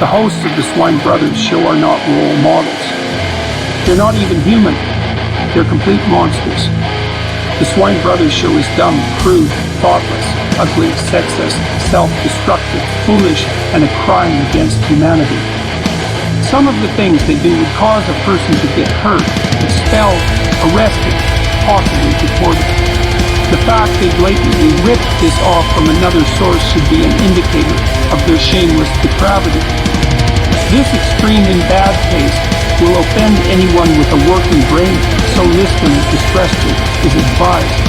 The hosts of the Swine Brothers show are not role models. They're not even human. They're complete monsters. The Swine Brothers show is dumb, crude, thoughtless, ugly, sexist, self-destructive, foolish, and a crime against humanity. Some of the things they do would cause a person to get hurt, expelled, arrested, possibly deported. The fact they blatantly ripped this off from another source should be an indicator of their shameless depravity. This extreme and bad taste will offend anyone with a working brain, so listener discretion is advised.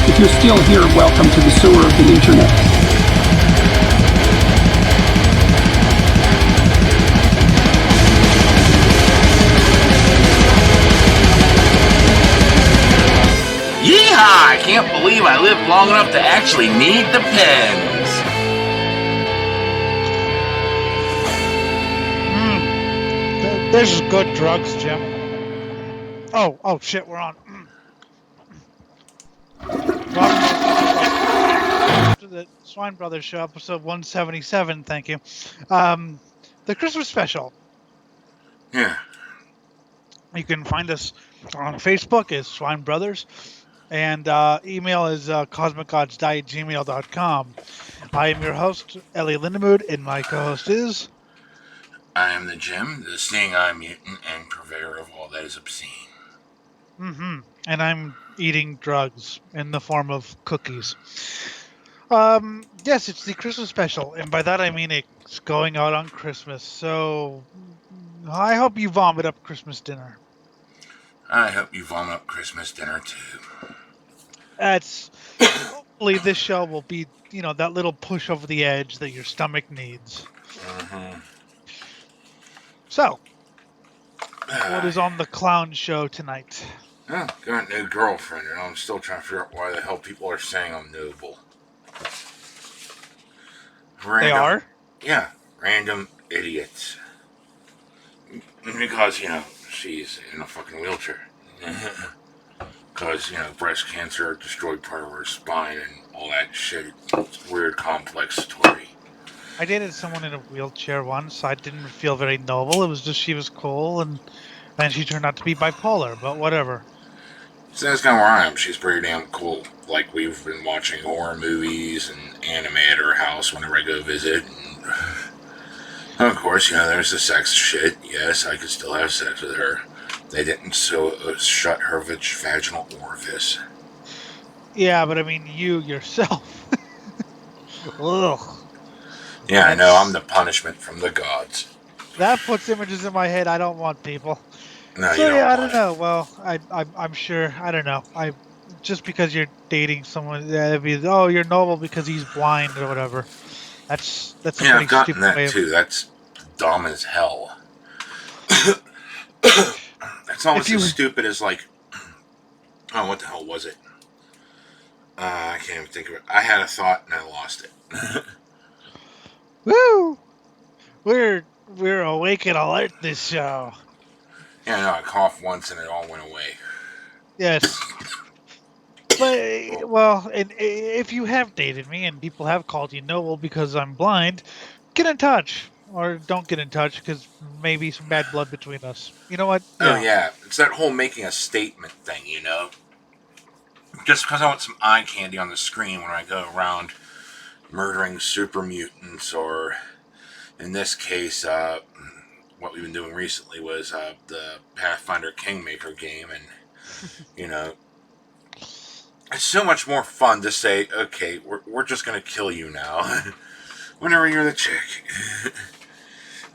If you're still here, welcome to the sewer of the internet. Yeehaw! I can't believe I lived long enough to actually need the pens. This is good drugs, Jim. Oh shit, we're on. After the Swine Brothers show, episode 177, thank you. The Christmas special. Yeah. You can find us on Facebook as Swine Brothers, and email is cosmicgodsdie@gmail.com. I am your host, Ellie Lindemood, and my co-host is... I am the Jim, the seeing eye mutant and purveyor of all that is obscene. And I'm eating drugs in the form of cookies. Yes, it's the Christmas special, and by that I mean it's going out on Christmas, so I hope you vomit up Christmas dinner. I hope you vomit up Christmas dinner too. Hopefully this show will be, that little push over the edge that your stomach needs. So, what is on the clown show tonight? Oh, got a new girlfriend, and I'm still trying to figure out why the hell people are saying I'm noble. They are? Yeah, random idiots. Because, she's in a fucking wheelchair. Because, breast cancer destroyed part of her spine and all that shit. It's a weird, complex story. I dated someone in a wheelchair once. I didn't feel very noble. It was just she was cool, and then she turned out to be bipolar, but whatever. So that's kind of where I am. She's pretty damn cool. Like, we've been watching horror movies and anime at her house whenever I go visit. And of course, there's the sex shit. Yes, I could still have sex with her. They didn't shut her vaginal orifice. Yeah, but I mean, you yourself. Ugh. Yeah, I know. I'm the punishment from the gods. That puts images in my head. I don't want people. No, so you don't yeah, I want don't know. Well, I'm sure. I don't know. Just because you're dating someone, it'd be you're noble because he's blind or whatever. That's a pretty I've gotten stupid that way too. That's dumb as hell. It's almost as stupid as like, oh, what the hell was it? I can't even think of it. I had a thought and I lost it. Woo! We're awake and alert this show. Yeah, I know. I coughed once and it all went away. Yes. But, well, and if you have dated me and people have called you noble because I'm blind, get in touch. Or don't get in touch because maybe some bad blood between us. You know what? Oh, yeah. It's that whole making a statement thing, Just because I want some eye candy on the screen when I go around murdering super mutants, or in this case, what we've been doing recently was the Pathfinder Kingmaker game, and it's so much more fun to say, okay, we're just gonna kill you now, whenever you're the chick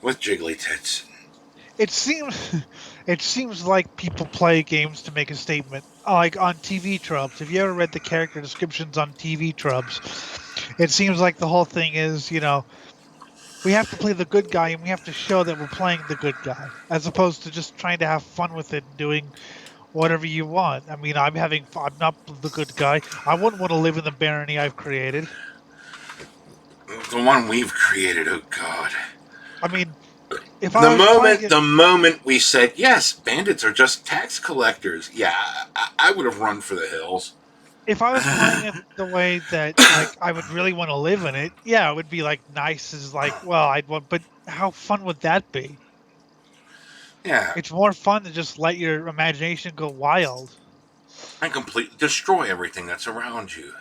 with jiggly tits. It seems like people play games to make a statement, like on TV tropes. Have you ever read the character descriptions on TV tropes? It seems like the whole thing is, we have to play the good guy and we have to show that we're playing the good guy, as opposed to just trying to have fun with it and doing whatever you want. I mean, I'm not the good guy. I wouldn't want to live in the barony I've created. The one we've created, oh God. I mean, the moment we said, yes, bandits are just tax collectors, yeah, I would have run for the hills. If I was playing it the way that I would really want to live in it, yeah, it would be nice as well, I'd want, but how fun would that be? Yeah, It's more fun to just let your imagination go wild. and completely destroy everything that's around you.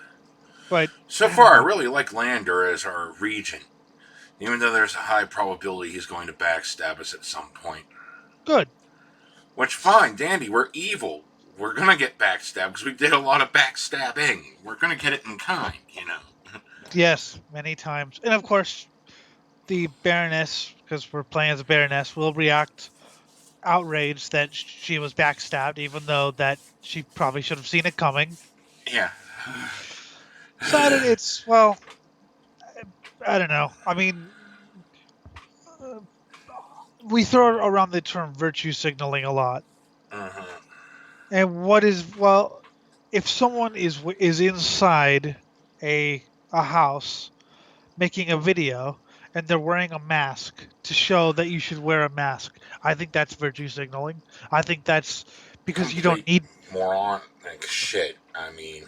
But So I don't far, I know. really like Lander as our regent, even though there's a high probability he's going to backstab us at some point. Good. Which, fine, dandy, we're evil. We're gonna get backstabbed because we did a lot of backstabbing. We're gonna get it in kind, you know. Yes, many times. And of course, the Baroness, because we're playing as a Baroness, will react outraged that she was backstabbed, even though that she probably should have seen it coming. Yeah. So it's, well, I don't know. I mean, uh, we throw around the term virtue signaling a lot. Uh-huh. And what is, well, if someone is inside a house making a video and they're wearing a mask to show that you should wear a mask, I think that's virtue signaling. I think that's because Complete moron. Like, shit. I mean,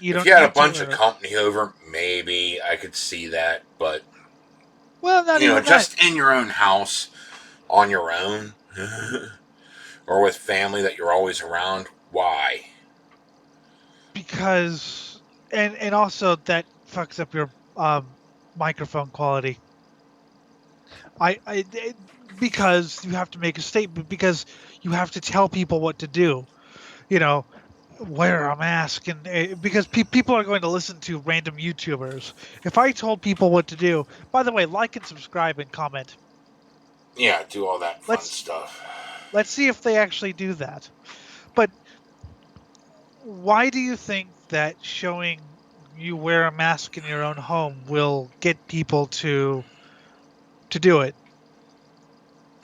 you if don't you had a need to bunch of wear it. company over, maybe I could see that. But, Well, not even that, just in your own house, on your own, or with family that you're always around, why? because and also that fucks up your microphone quality. I because you have to make a statement, because you have to tell people what to do. You know, wear a mask, and because people are going to listen to random YouTubers. If I told people what to do, by the way, like and subscribe and comment. Yeah, do all that fun Let's stuff. let's see if they actually do that. But why do you think that showing you wear a mask in your own home will get people to do it?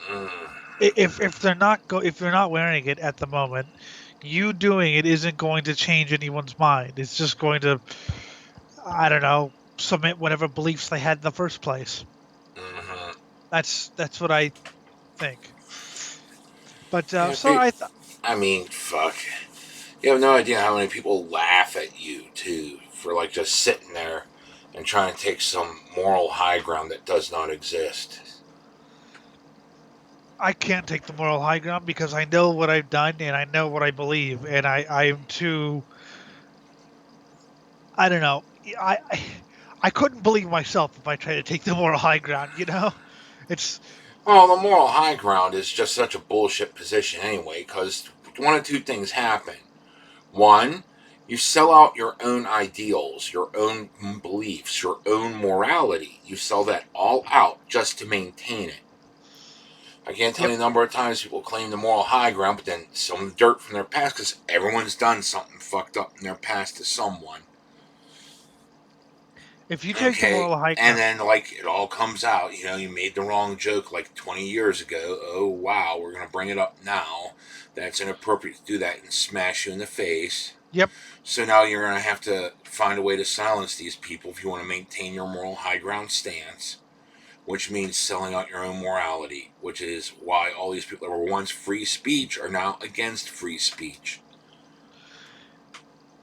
Mm. If they're not if you're not wearing it at the moment, you doing it isn't going to change anyone's mind. It's just going to, I don't know, submit whatever beliefs they had in the first place. Mm-hmm. That's what I think. But Yeah, so I mean, fuck. You have no idea how many people laugh at you, too, for, like, just sitting there and trying to take some moral high ground that does not exist. I can't take the moral high ground because I know what I've done and I know what I believe, and I am too, I don't know. I couldn't believe myself if I tried to take the moral high ground. It's Well, the moral high ground is just such a bullshit position anyway, because one of two things happen. One, you sell out your own ideals, your own beliefs, your own morality. You sell that all out just to maintain it. I can't tell yep. you the number of times people claim the moral high ground, but then some dirt from their past, because everyone's done something fucked up in their past to someone. If you take the Okay, moral high and ground, then like it all comes out. You made the wrong joke like 20 years ago. Oh wow, we're gonna bring it up now. That's inappropriate to do that and smash you in the face. yep. So now you're gonna have to find a way to silence these people if you want to maintain your moral high ground stance, which means selling out your own morality, which is why all these people that were once free speech are now against free speech.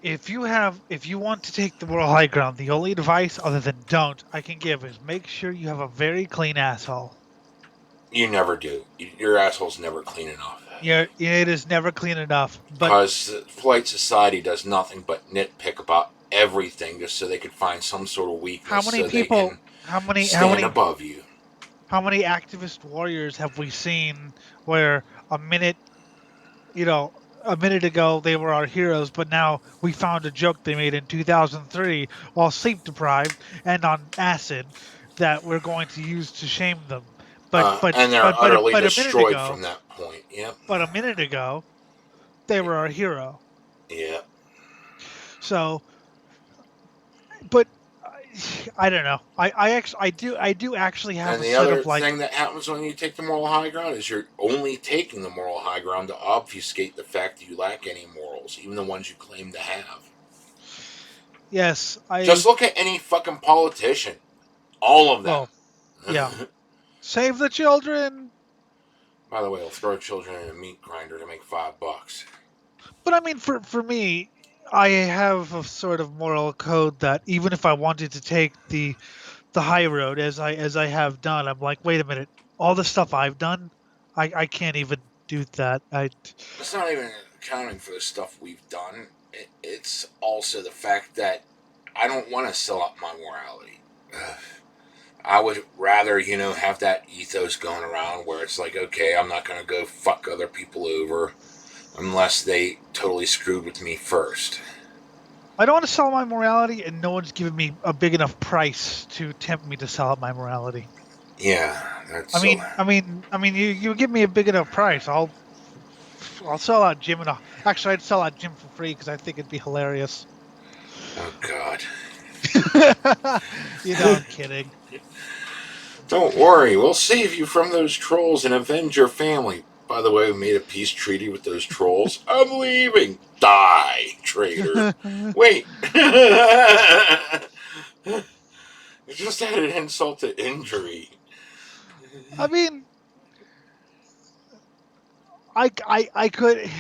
If you want to take the moral high ground, the only advice other than don't I can give is make sure you have a very clean asshole. You never do. Your asshole's never clean enough. Yeah, it is never clean enough. But Because polite society does nothing but nitpick about everything just so they can find some sort of how weakness many so they people, can stand above you. how many activist warriors have we seen where a minute, you know, a minute ago they were our heroes, but now we found a joke they made in 2003 while sleep deprived and on acid that we're going to use to shame them. But but And they're but but utterly but a minute destroyed ago, from that point. Yep. they were our hero. Yep. So, but I don't know. I do actually have And a the set other of like, thing that happens when you take the moral high ground is you're only taking the moral high ground to obfuscate the fact that you lack any morals, even the ones you claim to have. yes, Just look at any fucking politician. All of them. well, yeah, save the children. By the way, they'll throw children in a meat grinder to make $5. But I mean, for me, I have a sort of moral code that even if I wanted to take the the high road as I have done. I'm like, wait a minute, all the stuff I've done, I can't even do that. It's not even accounting for the stuff we've done. It's also the fact that I don't want to sell up my morality. I would rather, have that ethos going around where it's like, okay, I'm not going to go fuck other people over unless they totally screwed with me first. I don't want to sell my morality, and no one's given me a big enough price to tempt me to sell out my morality. Yeah, that's I mean, you give me a big enough price, I'll sell out Jim actually I'd sell out Jim for free because I think it'd be hilarious. Oh, God. I'm kidding. Don't worry, we'll save you from those trolls and avenge your family. By the way, we made a peace treaty with those trolls. I'm leaving. Die, traitor. Wait. You just added insult to injury. I mean, I could,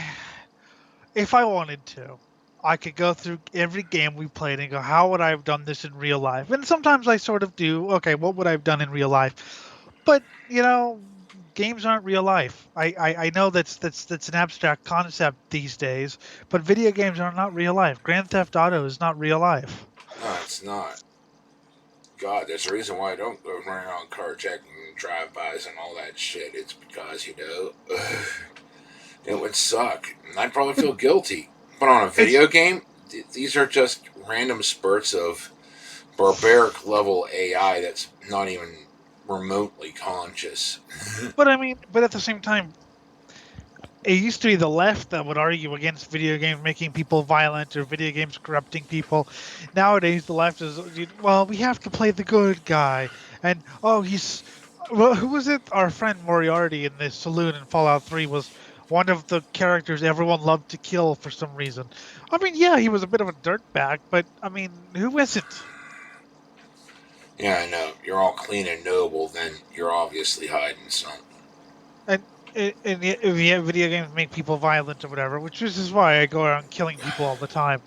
if I wanted to, I could go through every game we played and go, how would I have done this in real life? And sometimes I sort of do. Okay, what would I have done in real life? But games aren't real life. I know that's an abstract concept these days, but video games are not real life. Grand Theft Auto is not real life. No, it's not. God, there's a reason why I don't go running around carjacking drive-bys and all that shit. It's because, it would suck. And I'd probably feel guilty. But on a video game, these are just random spurts of barbaric level AI that's not even remotely conscious. But I mean, but at the same time, it used to be the left that would argue against video games making people violent or video games corrupting people. Nowadays, the left is, well, we have to play the good guy. And, who was it? Our friend Moriarty in the saloon in Fallout 3 was one of the characters everyone loved to kill for some reason. I mean, yeah, he was a bit of a dirtbag, but, I mean, who isn't? Yeah, I know. You're all clean and noble, then you're obviously hiding something. And video games make people violent or whatever, which is why I go around killing people all the time.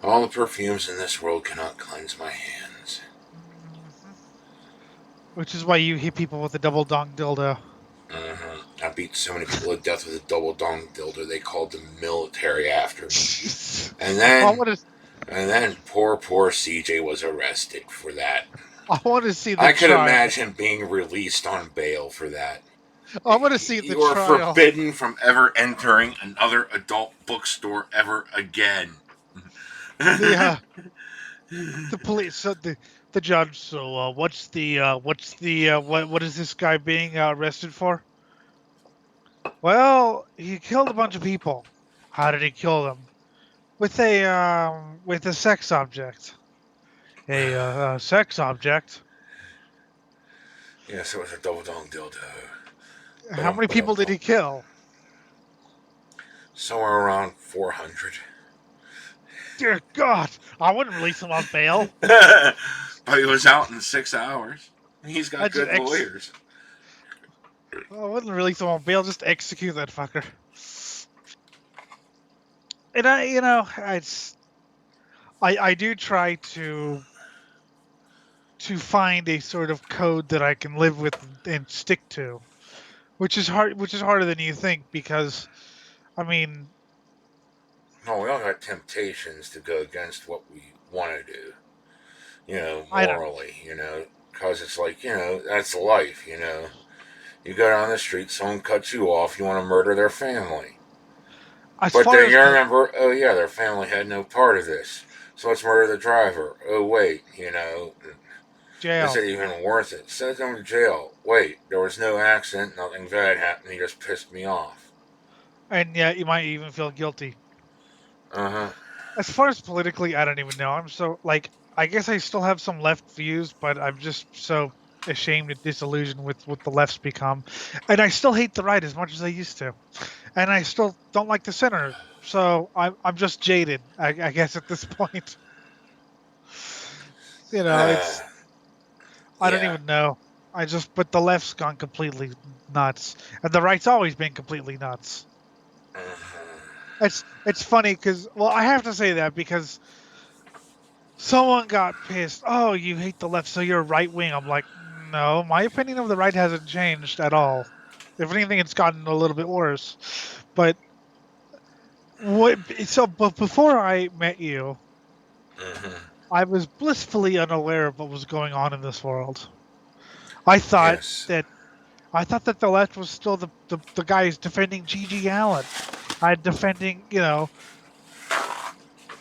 All the perfumes in this world cannot cleanse my hands. Mm-hmm. Which is why you hit people with a double dong dildo. Mm-hmm. I beat so many people to death with a double dong dildo, they called the military after me. And then poor CJ was arrested for that. I want to see the I could trial. imagine being released on bail for that. I want to see the trial. You are trial. forbidden from ever entering another adult bookstore ever again. The police. So the judge. So what is this guy being arrested for? Well, he killed a bunch of people. How did he kill them? With a sex object. A sex object. Yes, it was a double dong dildo. How many people did he kill? Somewhere around 400. Dear God, I wouldn't release him on bail. But he was out in 6 hours. He's got good lawyers. I wouldn't release him on bail. Just execute that fucker. And I do try to find a sort of code that I can live with and stick to, which is hard. Which is harder than you think because, I mean, no, we all got temptations to go against what we want to do. Morally, because it's like, that's life. You go down the street, someone cuts you off, you want to murder their family. But then you remember, oh yeah, their family had no part of this. So let's murder the driver. Oh wait, jail. Is it even worth it? Send them to jail. Wait, there was no accident, nothing bad happened, he just pissed me off. And yeah, you might even feel guilty. Uh-huh. As far as politically, I don't even know. I'm so, I guess I still have some left views, but I'm just so ashamed and disillusioned with what the left's become. And I still hate the right as much as I used to. And I still don't like the center. So I'm just jaded, I guess, at this point. It's... I don't even know. But the left's gone completely nuts. And the right's always been completely nuts. It's funny because, well, I have to say that because someone got pissed. Oh, you hate the left, so you're right wing. I'm like, no, my opinion of the right hasn't changed at all. If anything, it's gotten a little bit worse. But but before I met you, Hmm. I was blissfully unaware of what was going on in this world. I thought Yes. that I thought that the left was still the guys defending G.G. Allen. I defending,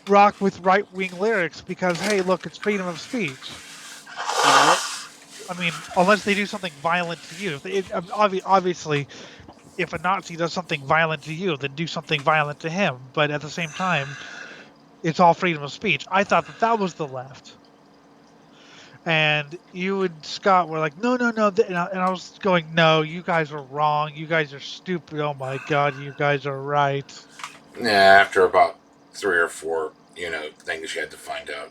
rock with right wing lyrics because hey, look, it's freedom of speech. I mean, unless they do something violent to you. Obviously, if a Nazi does something violent to you, then do something violent to him. But at the same time, it's all freedom of speech. I thought that that was the left. And you and Scott were like, no, no, no. And I was going, no, you guys are wrong. You guys are stupid. Oh my God, you guys are right. Yeah, after about 3 or 4, things you had to find out.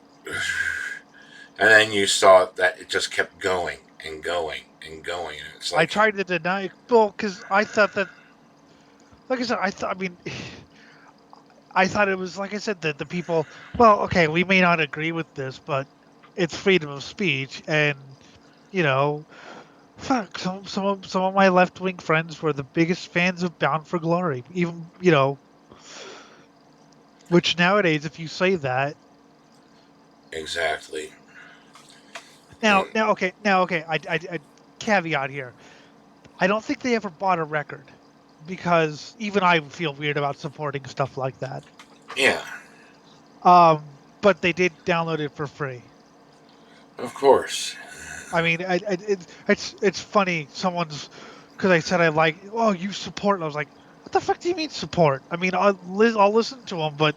And then you saw that it just kept going and going and going. And it's I like, tried to deny it, well, because I thought that, like I said, I mean, I thought it was, like I said, that the people, well, okay, we may not agree with this, but it's freedom of speech. And, you know, fuck, some of my left wing friends were the biggest fans of Bound for Glory. Even, which nowadays, if you say that, exactly. now, And now, okay, I caveat here. I don't think they ever bought a record because even I feel weird about supporting stuff like that. yeah, But they did download it for free. of course. I mean, it's funny. Someone's because I said I like. Oh, you support. And I was like, what the fuck do you mean support? I mean, I'll listen to them, but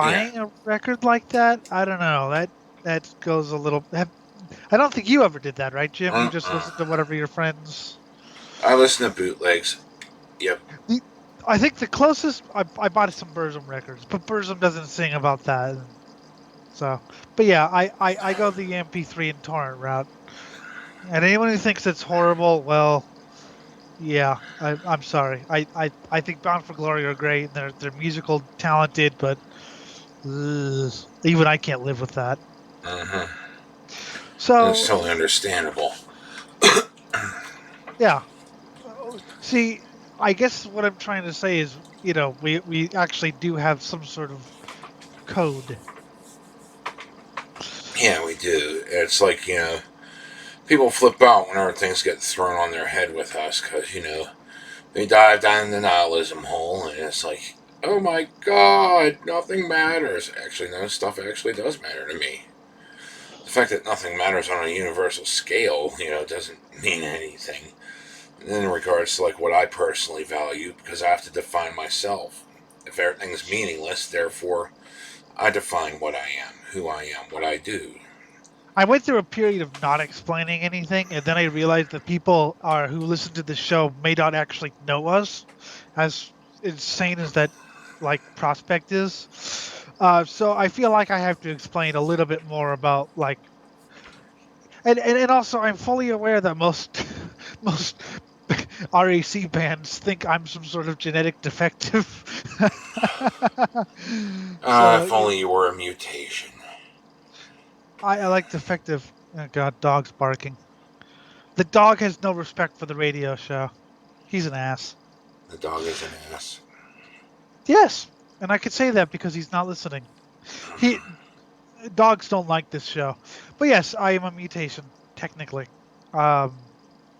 Yeah. buying a record like that, I don't know. That goes a little. I don't think you ever did that, right, Jim? You just Uh-uh. listened to whatever your friends. I listen to bootlegs. Yep. The- I think the closest I bought some Burzum records, but Burzum doesn't sing about that. So, but yeah, I go the MP3 and torrent route. And anyone who thinks it's horrible, well, yeah, I'm sorry. I think Bound for Glory are great and they're musical talented, but ugh, even I can't live with that. Uh-huh. And it's So totally understandable. yeah, see, I guess what I'm trying to say is, we actually do have some sort of code. Yeah, we do. It's like, people flip out whenever things get thrown on their head with us because, they dive down the nihilism hole and it's like, oh my god, nothing matters. Actually, no, stuff actually does matter to me. The fact that nothing matters on a universal scale, doesn't mean anything. And in regards to like what I personally value, because I have to define myself. If everything's meaningless, therefore I define what I am, who I am, what I do. I went through a period of not explaining anything, and then I realized that people are who listen to the show may not actually know us, as insane as that like prospect is. So I feel like I have to explain a little bit more about like, and also I'm fully aware that most most RAC bands think I'm some sort of genetic defective. So If only you were a mutation. I like defective. Oh God, dogs barking. The dog has no respect for the radio show. He's an ass. The dog is an ass. Yes, and I could say that because he's not listening. He Dogs don't like this show, but yes, I am a mutation technically. Um,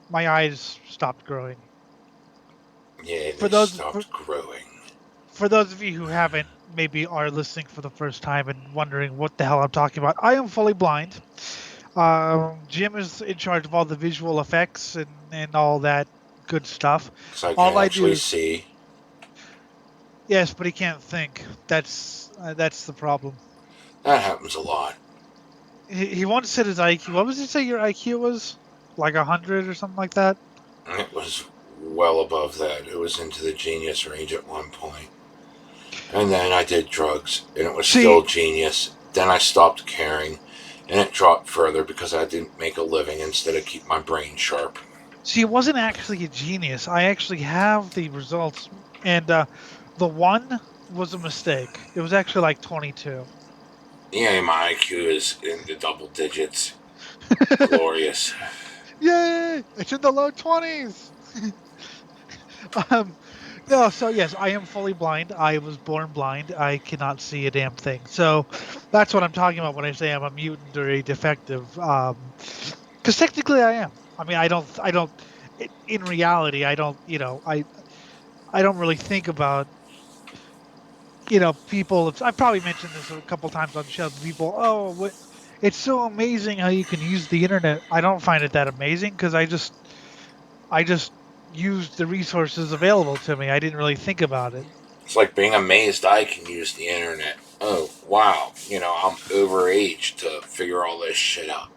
my eyes stopped growing. Yeah, For they those stopped growing. for those of you who haven't, maybe are listening for the first time and wondering what the hell I'm talking about, I am fully blind. Jim is in charge of all the visual effects and all that good stuff. So I can All I actually do, see. yes, but he can't think. That's the problem. That happens a lot. He once said his IQ. What was he say your IQ was? Like 100 or something like that. It was well above that. It was into the genius range at one point. And then I did drugs, and it was still See, genius. Then I stopped caring, and it dropped further because I didn't make a living instead of keep my brain sharp. it wasn't actually a genius. I actually have the results, and the one was a mistake. It was actually like 22. Yeah, my IQ is in the double digits. Glorious. Yay! It's in the low 20s. um, no, so yes, I am fully blind. I was born blind. I cannot see a damn thing. So that's what I'm talking about when I say I'm a mutant or a defective. Because technically I am. I mean, I don't. In reality, I don't. I don't really think about people. I've probably mentioned this a couple times on the show. People, oh, it's so amazing how you can use the internet. I don't find it that amazing because I just used the resources available to me. I didn't really think about it. It's like being amazed I can use the internet. Oh, wow. I'm overage to figure all this shit out.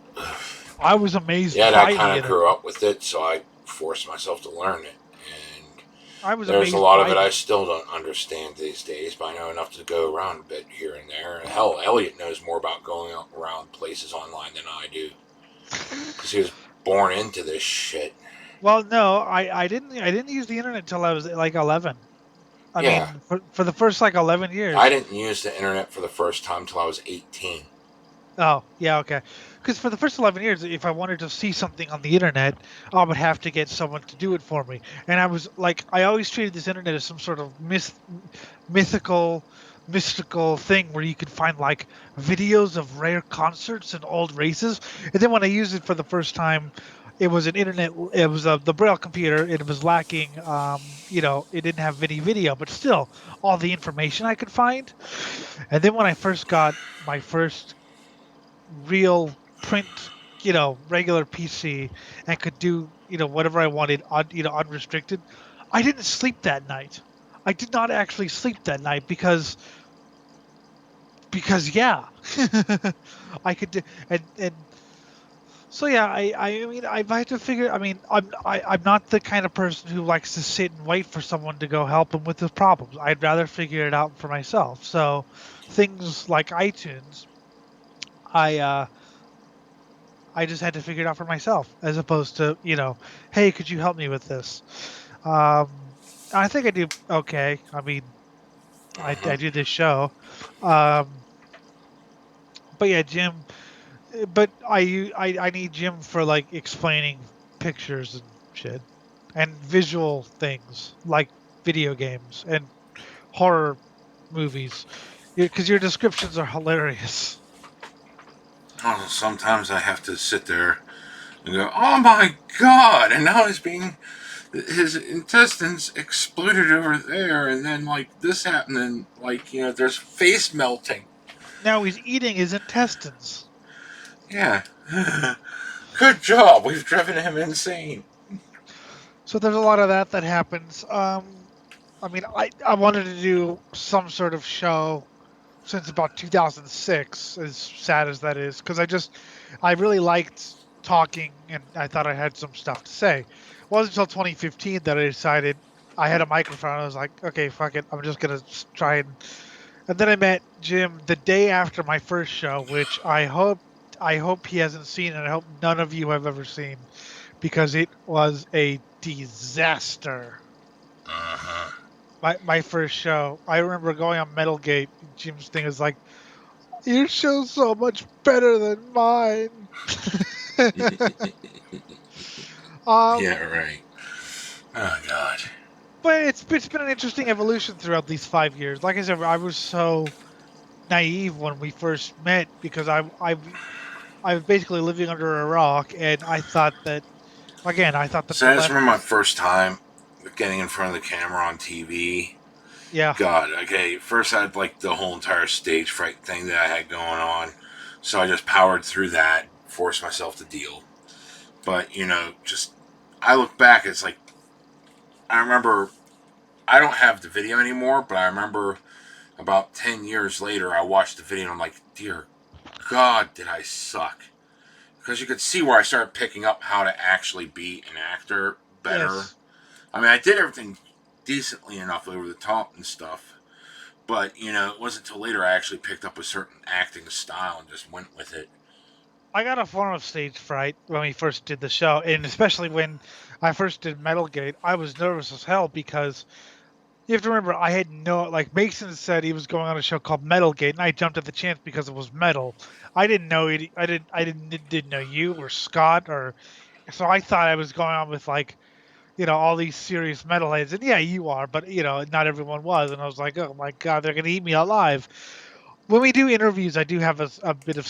I was amazed Yet I by the kind of internet. grew up with it, so I forced myself to learn it. And I was there's a amazed lot of by it the I still don't understand these days, but I know enough to go around a bit here and there. Hell, Elliot knows more about going around places online than I do, because he was born into this shit. Well, no, I didn't use the internet until I was like 11. I Yeah, mean, for the first like 11 I years. didn't use the internet for the first time till I was 18. Oh, yeah, okay. Because for the first 11 years, if I wanted to see something on the internet, I would have to get someone to do it for me. And I was like, I always treated this internet as some sort of mythical, mystical thing where you could find like videos of rare concerts and old races. And then when I used it for the first time, it was an internet, it was the Braille computer. It was lacking, it didn't have any video, but still all the information I could find. And then when I first got my first real print, regular PC and could do, whatever I wanted, unrestricted. I didn't sleep that night. I did not actually sleep that night because yeah, I could do, and so yeah, I mean I've had to figure. I mean I'm not the kind of person who likes to sit and wait for someone to go help him with his problems. I'd rather figure it out for myself. So things like iTunes, I I just had to figure it out for myself, as opposed to, hey, could you help me with this? I think I do okay. I mean, I do this show, um, but yeah, Jim. But I need Jim for like explaining pictures and shit, and visual things like video games and horror movies, because your descriptions are hilarious. Oh, sometimes I have to sit there and go, "Oh my god!" And now his intestines exploded over there, and then like this happened, and like there's face melting. Now he's eating his intestines. Yeah, good job. We've driven him insane. So there's a lot of that happens. I mean, I wanted to do some sort of show since about 2006, as sad as that is, because I really liked talking and I thought I had some stuff to say. It wasn't until 2015 that I decided I had a microphone. I was like, okay, fuck it, I'm just gonna try and then I met Jim the day after my first show, which I hope he hasn't seen, and I hope none of you have ever seen, because it was a disaster. Uh-huh. My first show, I remember going on Metalgate. Jim's thing is like, your show's so much better than mine. Yeah, right. Oh god. But it's been an interesting evolution throughout these 5 years. Like I said, I was so naive when we first met because I was basically living under a rock, and I thought that, again, I thought that So the I just left, remember my first time getting in front of the camera on TV. yeah, God, okay. First, I had like the whole entire stage fright thing that I had going on, so I just powered through that, forced myself to deal. But just I look back, it's like I remember. I don't have the video anymore, but I remember about 10 years later, I watched the video and I'm like, dear God, did I suck? Because you could see where I started picking up how to actually be an actor better. yes. I mean, I did everything decently enough over the top and stuff. But, it wasn't until later I actually picked up a certain acting style and just went with it. I got a form of stage fright when we first did the show, and especially when I first did Metalgate, I was nervous as hell because You have to remember, I had no, like, Mason said he was going on a show called Metalgate, and I jumped at the chance because it was metal. I didn't know it. I didn't know you or Scott, or so I thought I was going on with, like, all these serious metalheads, and yeah, you are, but not everyone was, and I was like, oh my god, they're gonna eat me alive. When we do interviews, I do have a bit of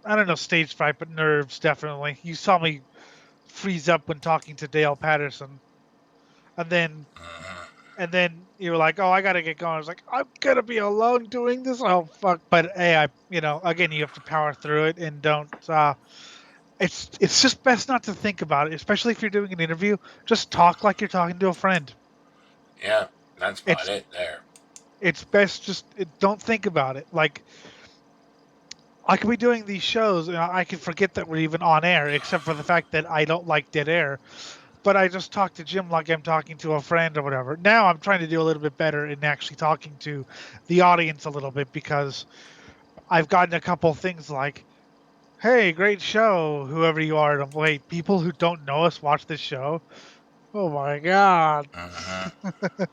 I don't know, stage fright, but nerves definitely. You saw me freeze up when talking to Dale Patterson, and then Mhm. and then you were like, "Oh, I gotta get going." I was like, "I'm gonna be alone doing this." Oh fuck! But hey, again, you have to power through it and don't. It's just best not to think about it, especially if you're doing an interview. Just talk like you're talking to a friend. Yeah, that's about It's it there. it's best don't think about it. Like I could be doing these shows and I can forget that we're even on air, except for the fact that I don't like dead air. But I just talk to Jim like I'm talking to a friend or whatever. Now I'm trying to do a little bit better in actually talking to the audience a little bit because I've gotten a couple things like, "Hey, great show, whoever you are." And I'm like, people who don't know us watch this show. Oh my god. Hmm.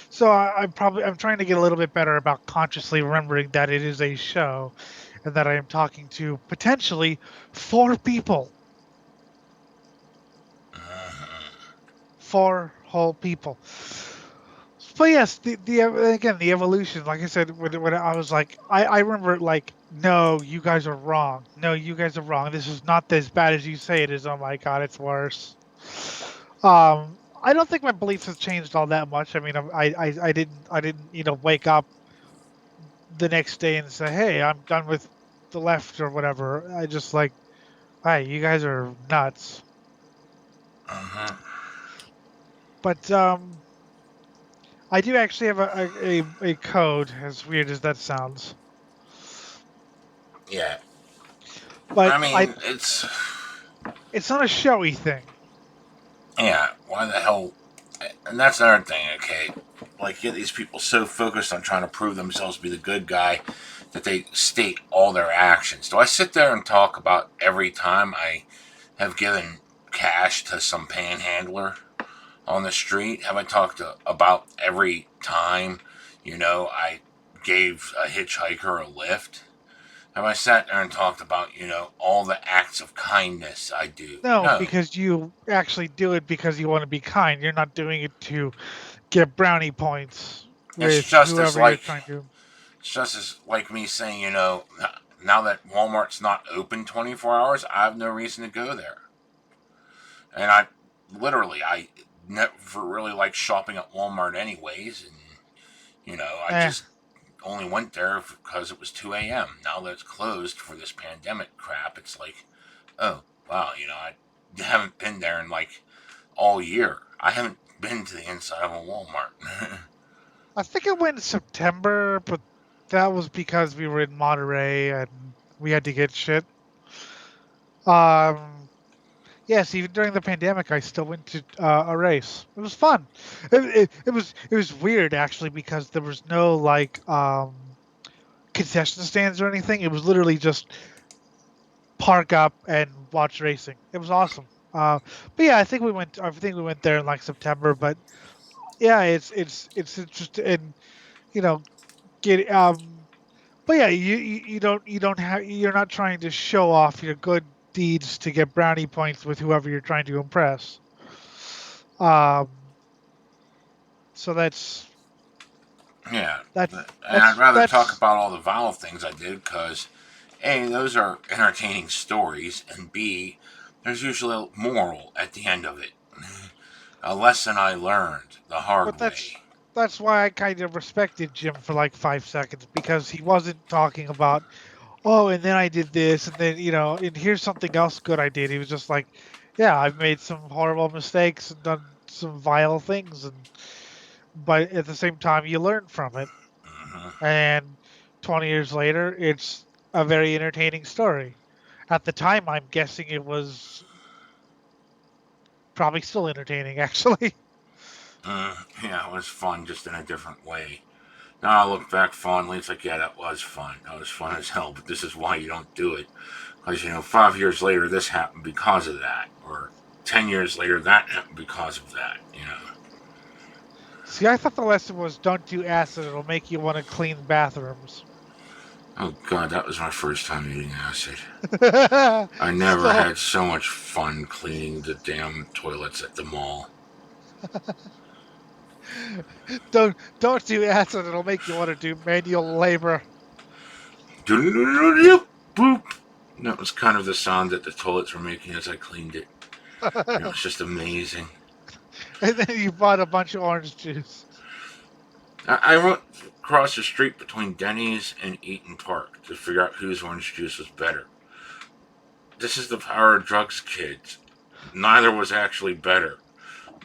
So I'm trying to get a little bit better about consciously remembering that it is a show and that I am talking to potentially four people, Hmm. four whole people. But yes, again the evolution. Like I said, when I was like, I remember like, no, you guys are wrong. No, you guys are wrong. This is not as bad as you say it is. Oh my god, it's worse. I don't think my beliefs have changed all that much. I mean, I didn't wake up the next day and say, hey, I'm done with the left or whatever. I just like, hey, you guys are nuts. Hmm. But I do actually have a code, as weird as that sounds. Yeah. But I mean, it's not a showy thing. yeah, why the hell? And that's another thing, okay? Like, get these people so focused on trying to prove themselves to be the good guy that they state all their actions. Do I sit there and talk about every time I have given cash to some panhandler on the street? Have I talked about every time, I gave a hitchhiker a lift? Have I sat there and talked about, all the acts of kindness I do? No, No. because you actually do it because you want to be kind. You're not doing it to get brownie points It's with just as whoever you're like trying to. It's just as like me saying, now that Walmart's not open 24 hours, I have no reason to go there. And I never really liked shopping at Walmart anyways. And, I Eh, just only went there because it was 2 a.m. Now that it's closed for this pandemic crap, it's like, oh, wow, I haven't been there in like all year. I haven't been to the inside of a Walmart. I think it went in September, but that was because we were in Monterey and we had to get shit. Um, yes, even during the pandemic, I still went to a race. It was fun. It was weird actually because there was no like concession stands or anything. It was literally just park up and watch racing. It was awesome. But yeah, I think we went. I think we went there in like September. But yeah, it's interesting. And you know, get But yeah, you're not trying to show off your good deeds to get brownie points with whoever you're trying to impress. Um, so Yeah, that's and I'd rather talk that's about all the vile things I did because A, those are entertaining stories, and B, there's usually a moral at the end of it. A lesson I learned the but hard way. that's why I kind of respected Jim for like 5 seconds because he wasn't talking about, oh, and then I did this, and then and here's something else good I did. He was just like, yeah, I've made some horrible mistakes and done some vile things, but at the same time, you learn from it. Hmm. And 20 years later, it's a very entertaining story. At the time, I'm guessing it was probably still entertaining, actually. Yeah, it was fun, just in a different way. Now I look back fondly, it's like, yeah, that was fun. That was fun as hell, but this is why you don't do it. Because, 5 years later, this happened because of that. Or 10 years later, that happened because of that. See, I thought the lesson was don't do acid. It'll make you want to clean bathrooms. Oh God, that was my first time eating acid. I I never had so much fun cleaning the damn toilets at the mall. don't do acid. It'll make you want to do manual labor. Boop. That was kind of the sound that the toilets were making as I cleaned it. It was just amazing. And then you bought a bunch of orange juice. I went across the street between Denny's and Eaton Park to figure out whose orange juice was better. This is the power of drugs, kids. Neither was actually better.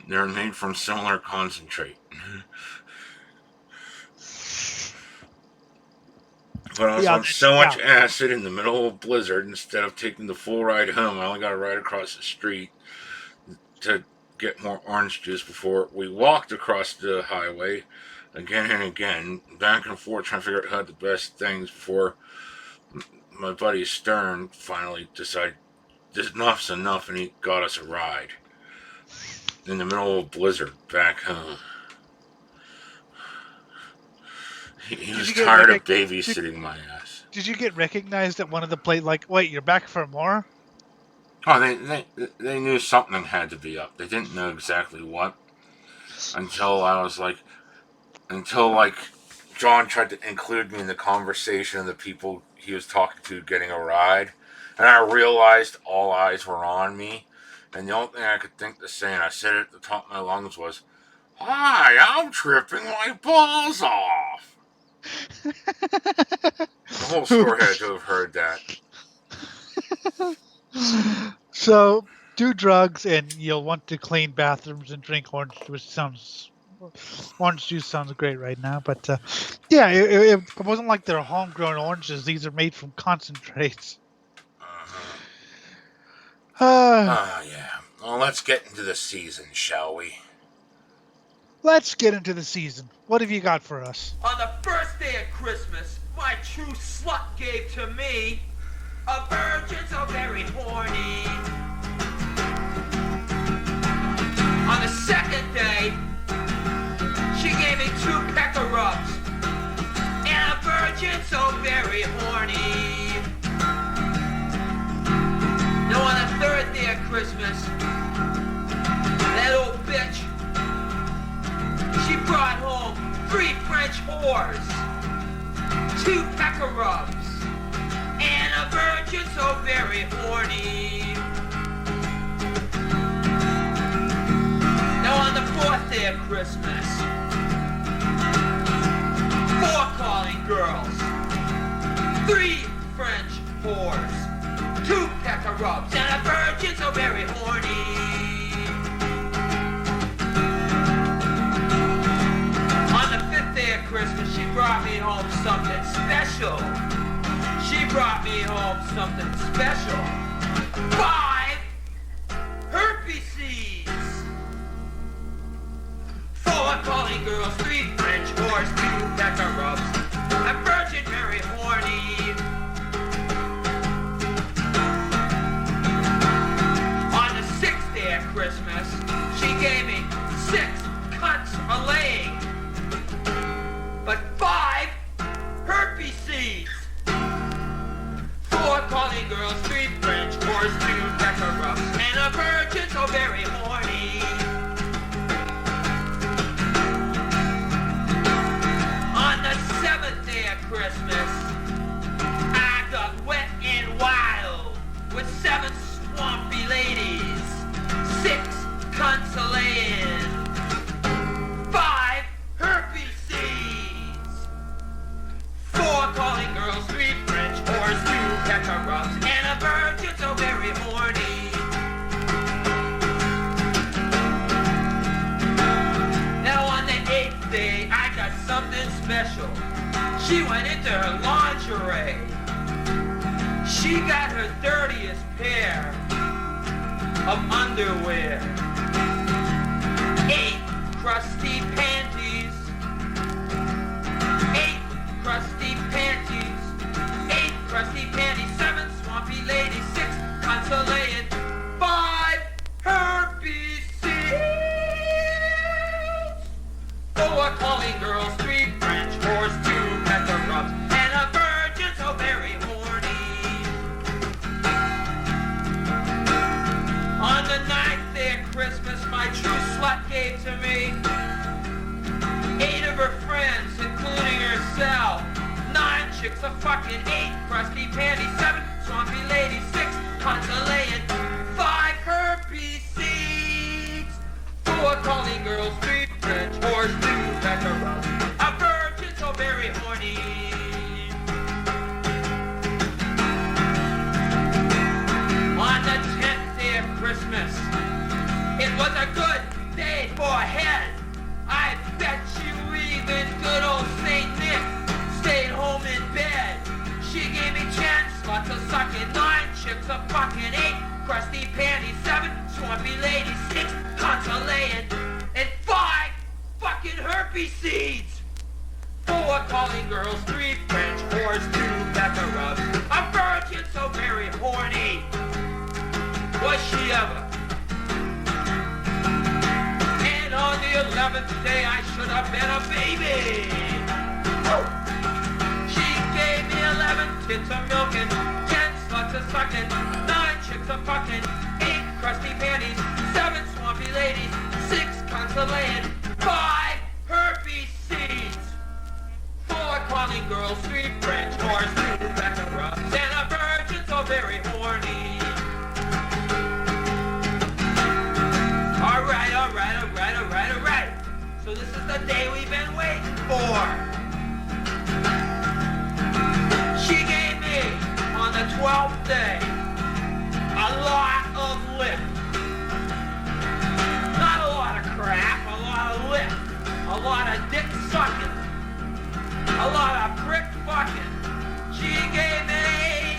They're made from similar concentrate. But I was on so much acid in the middle of a blizzard, instead of taking the full ride home, I only got to ride across the street to get more orange juice before we walked across the highway again and again, back and forth, trying to figure out how the best things before my buddy Stern finally decided enough's enough, and he got us a ride in the middle of a blizzard back home. He was tired of babysitting my ass. Did you get recognized at one of the plate? Like, wait, you're back for more? Oh, they knew something had to be up. They didn't know exactly what until John tried to include me in the conversation of the people he was talking to getting a ride, and I realized all eyes were on me, and the only thing I could think to say, and I said it at the top of my lungs, was, "Hi, I'm tripping my balls off." The whole store had to have heard that. So, do drugs and you'll want to clean bathrooms and drink orange juice. Orange juice sounds great right now, but yeah, it wasn't like they're homegrown oranges. These are made from concentrates. Yeah. Well, let's get into the season, shall we? Let's get into the season. What have you got for us? On the first day of Christmas, my true slut gave to me a virgin so very horny. On the second day, she gave me 2 pecker rubs and a virgin so very horny. Now on the third day of Christmas, that old bitch, she brought home 3 French whores, 2 pecker rubs, and a virgin so very horny. Now on the 4th day of Christmas, 4 calling girls, 3 French whores, 2 pecker rubs, and a virgin so very horny. Christmas, she brought me home something special. She brought me home something special. 5 herpes seeds. 4 calling girls, 3 French whores, 2 pecker rubs, a virgin very horny. On the 6th day of Christmas, she gave me 6 cunts a laying. But 5 herpes seeds. 4 calling girls, 3 French whores, 2 pecker rubs, and a virgin so very horny. On the 7th day of Christmas, I got wet and wild with 7 swampy ladies, 6 cunts a laying, 5 herpes seeds, 4 calling girls, 3 French whores, 2 pecker rubs, and a virgin so very horny. Now on the 8th day, I got something special. She went into her lingerie. She got her dirtiest pair of underwear. 8 crusty panties. 8 crusty panties. 8 crusty panties. 7 swampy ladies. 6 consolated. 5 herpes seeds. 4 chicks of fucking 8 crusty panties, 7 swampy ladies, 6 consolated, 5 herpes seeds, 4 calling girls, 3 French whores, 2 pecker a virgin so very horny. On the 10th day of Christmas, it was a good day for head. I bet you even good old Saint Nick stayed home in bed. She gave me 10 slots of sucking, 9 chicks of fucking, 8 crusty panties, 7 swampy ladies, 6 consolated, and 5 fucking herpes seeds. 4 calling girls, 3 French whores, 2 pecker rubs. A virgin so very horny. Was she ever? And on the 11th day I should have been a baby. She gave me 11 tits of milking, 10 sluts of sucking, 9 chicks of fucking, 8 crusty panties, 7 swampy ladies, 6 consolated, 5 herpes seeds, 4 calling girls, 3 French whores, 2 pecker rubs, and a virgin so very horny. Alright. So this is the day we've been waiting for. She gave me, on the 12th day, a lot of lip. Not a lot of crap, a lot of lip. A lot of dick sucking. A lot of prick fucking. She gave me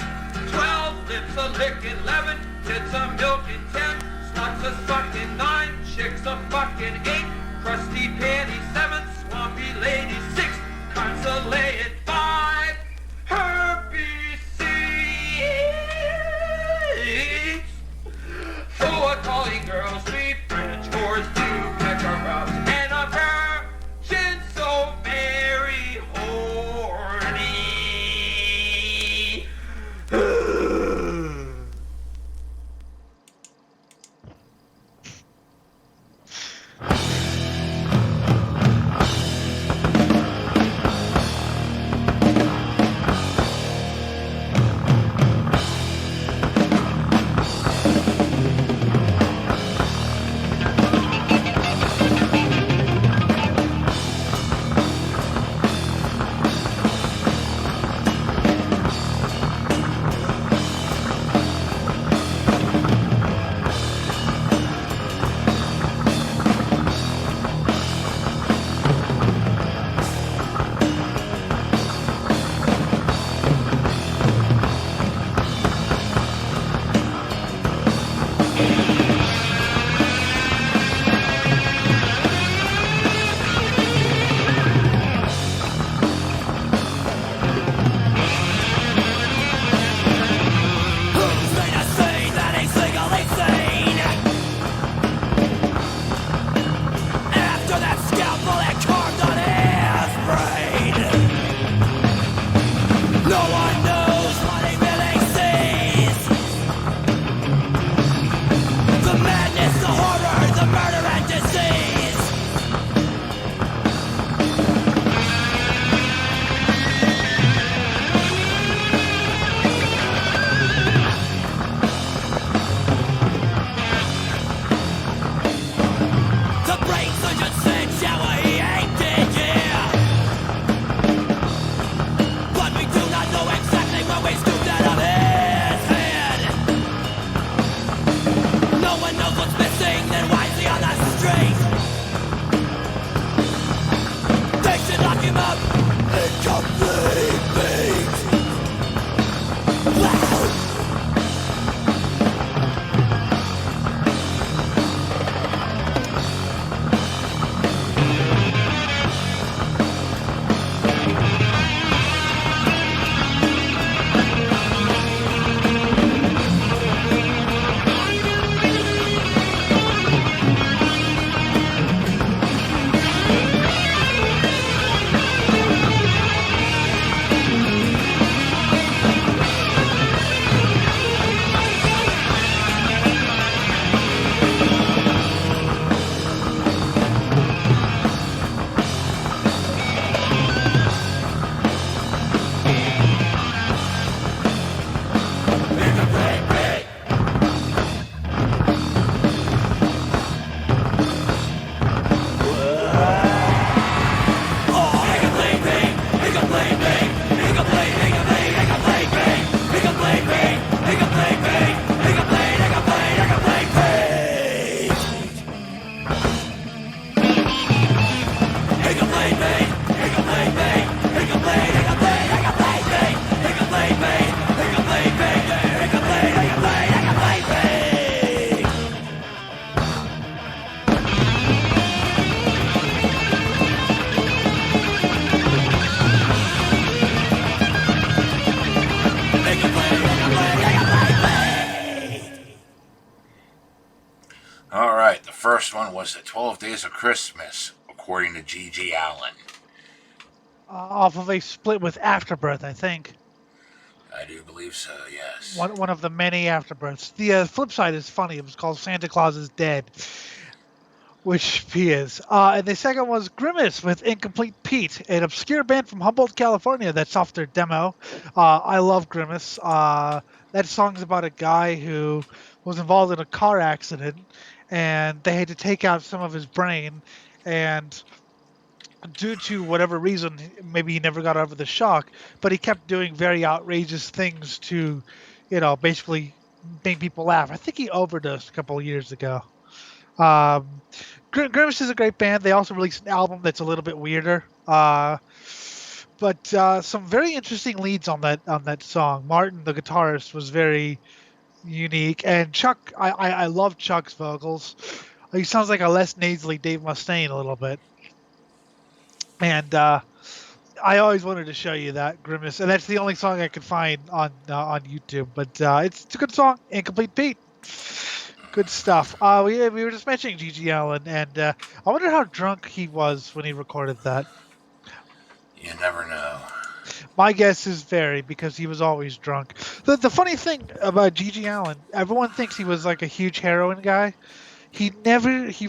12 lips of licking, 11 tits of milking, 10 sluts of sucking, 9 chicks of fucking, 8 crusty panties, 7 swampy ladies, 6 consolated, 5 herpes seeds, 4 calling girls, 3 French whores, 2 pecker rubs, and a virgin so very horny. first one was the 12 Days of Christmas, according to G.G. Allen. Off of a split with Afterbirth, I think. I do believe so, yes. One of the many Afterbirths. The flip side is funny. It was called Santa Claus is Dead, which he is. And the second was Grimace with Incomplete Pete, an obscure band from Humboldt, California that's off their demo. I love Grimace. That song's about a guy who was involved in a car accident, and they had to take out some of his brain, and due to whatever reason, maybe he never got over the shock, but he kept doing very outrageous things to, basically make people laugh. I think he overdosed a couple of years ago. Grimace is a great band. They also released an album that's a little bit weirder. But some very interesting leads on that song. Martin, the guitarist, was very unique, and Chuck, I love Chuck's vocals. He sounds like a less nasally Dave Mustaine a little bit. And I always wanted to show you that Grimace, and that's the only song I could find on YouTube. But it's a good song, Incomplete Pete. Good stuff. We were just mentioning G.G. Allen, and I wonder how drunk he was when he recorded that. You never know. My guess is very, because he was always drunk. The funny thing about G.G. Allen, everyone thinks he was like a huge heroin guy. He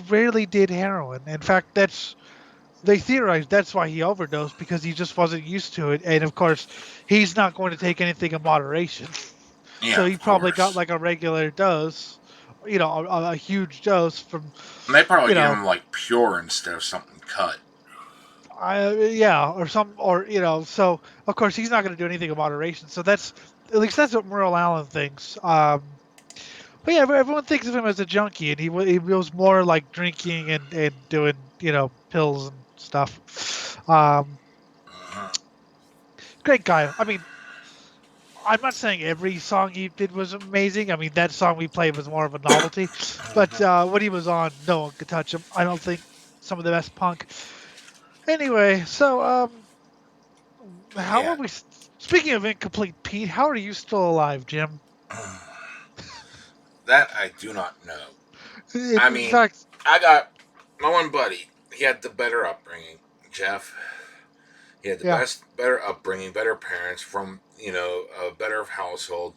rarely did heroin. In fact, they theorized that's why he overdosed, because he just wasn't used to it. And of course, he's not going to take anything in moderation. Yeah, So he probably got like a regular dose, a huge dose from. And they probably gave him like pure instead of something cut. So of course he's not going to do anything in moderation. So that's what Merle Allen thinks. But yeah, everyone thinks of him as a junkie, and he was more like drinking and doing pills and stuff. Great guy. I mean, I'm not saying every song he did was amazing. I mean, that song we played was more of a novelty. But when he was on, no one could touch him. I don't think some of the best punk. Anyway, so how are we? Speaking of Incomplete Pete, how are you still alive, Jim? That I do not know. In fact, I got my one buddy. He had the better upbringing, Jeff. He had the better upbringing, better parents, from a better household,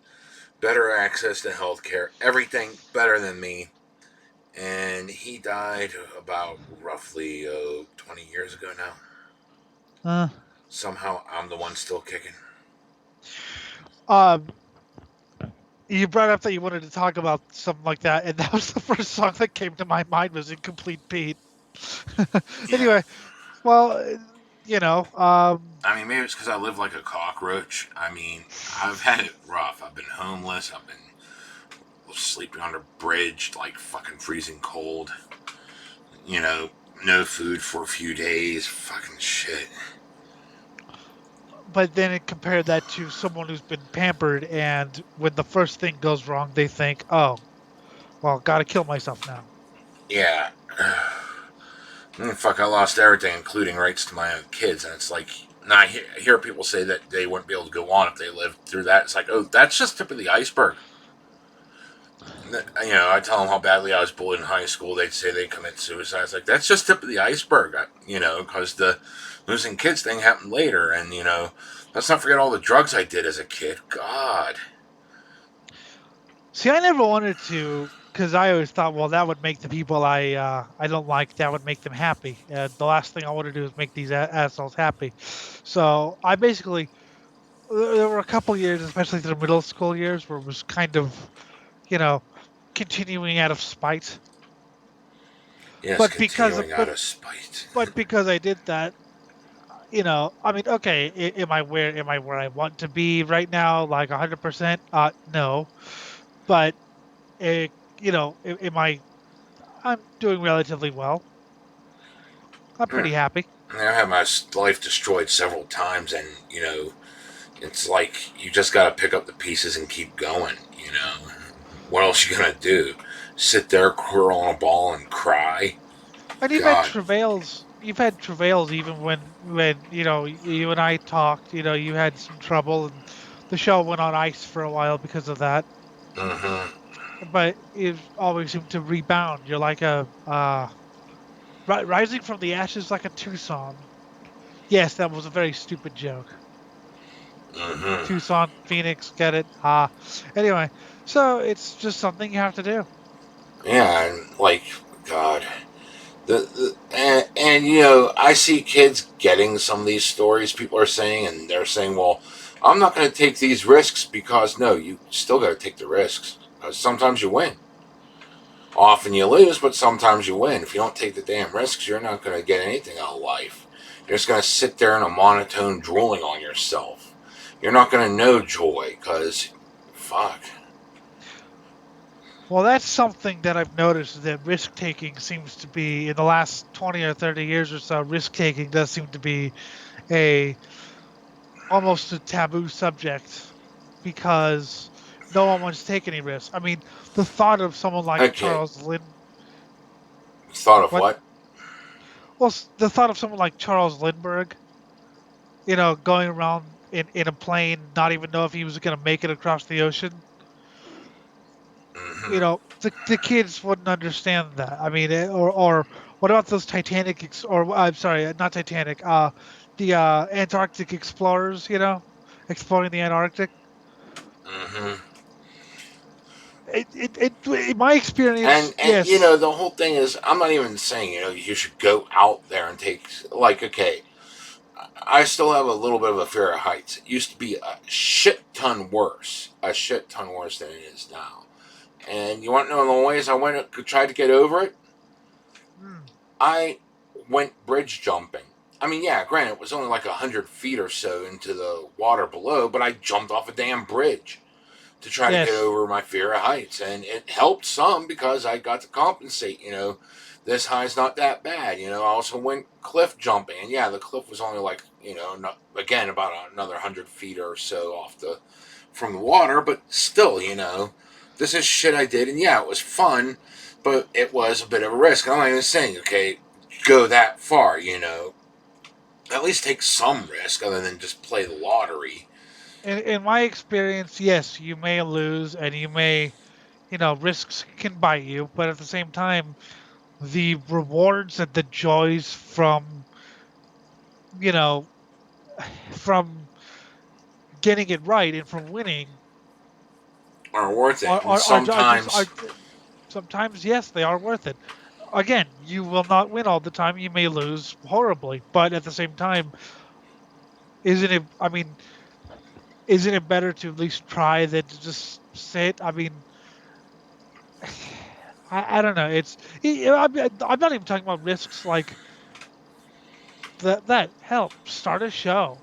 better access to health care, everything better than me. And he died about roughly 20 years ago now. Somehow I'm the one still kicking. You brought up that you wanted to talk about something like that, and that was the first song that came to my mind was Incomplete Pete. Anyway, well, I mean, maybe it's because I live like a cockroach. I mean, I've had it rough. I've been homeless. I've been sleeping on a bridge, like fucking freezing cold. No food for a few days. Fucking shit. But then it compared that to someone who's been pampered, and when the first thing goes wrong, they think, oh, well, gotta kill myself now. Yeah. Fuck, I lost everything, including rights to my own kids. And it's like, I hear people say that they wouldn't be able to go on if they lived through that. It's like, oh, that's just tip of the iceberg. I tell them how badly I was bullied in high school. They'd say they commit suicide. It's like, that's just tip of the iceberg, because the losing kids thing happened later. And, let's not forget all the drugs I did as a kid. God. See, I never wanted to, because I always thought, well, that would make the people I don't like, that would make them happy. The last thing I want to do is make these assholes happy. So I basically, there were a couple years, especially through the middle school years, where it was kind of, continuing out of spite. Yes, but continuing out of spite. But because I did that, I mean, okay, am I where I want to be right now? Like 100%? No. But, am I? I'm doing relatively well. I'm pretty happy. I had my life destroyed several times, and, it's like you just got to pick up the pieces and keep going, What else you going to do? Sit there, curl on a ball and cry? And you've had travails. You've had travails even when you and I talked. You had some trouble, and the show went on ice for a while because of that. Mm-hmm. but it always seemed to rebound. You're like a rising from the ashes like a Tucson. Yes, that was a very stupid joke. Hmm. Tucson, Phoenix, get it? Ah. Anyway, so it's just something you have to do. Yeah, and like, God. And I see kids getting some of these stories people are saying, and they're saying, well, I'm not going to take these risks because, no, you still got to take the risks. Because sometimes you win. Often you lose, but sometimes you win. If you don't take the damn risks, you're not going to get anything out of life. You're just going to sit there in a monotone drooling on yourself. You're not going to know joy because, fuck. Well, that's something that I've noticed that risk taking seems to be in the last 20 or 30 years or so. Risk taking does seem to be a almost a taboo subject because no one wants to take any risks. I mean, the thought of someone like Okay, Charles Lin, thought of what? what? Well, the thought of someone like Charles Lindbergh, going around in a plane, not even know if he was going to make it across the ocean. Hmm. The kids wouldn't understand that. I mean, or what about those Titanic or I'm sorry, not Titanic, the Antarctic explorers, exploring the Antarctic. Hmm. In my experience, And yes. the whole thing is, I'm not even saying you should go out there and take, like, okay, I still have a little bit of a fear of heights. It used to be a shit ton worse than it is now. And you want to know the ways I went tried to get over it? Hmm. I went bridge jumping. I mean, yeah, granted, it was only like 100 feet or so into the water below, but I jumped off a damn bridge to try to get Yes. over my fear of heights, and it helped some because I got to compensate. This high's not that bad. I also went cliff jumping, and yeah, the cliff was only like not, again about another 100 feet or so off the from the water, but still, this is shit I did, and yeah, it was fun, but it was a bit of a risk. I'm not even saying okay, go that far. At least take some risk other than just play the lottery. In my experience, yes, you may lose and you may, risks can bite you, but at the same time, the rewards and the joys you know, from getting it right and from winning Are worth it, and are just are sometimes sometimes yes, they are worth it. Again, you will not win all the time. You may lose horribly, but at the same time, isn't it? I mean, isn't it better to at least try than to just sit? I mean, I don't know. I'm not even talking about risks like that. Help start a show.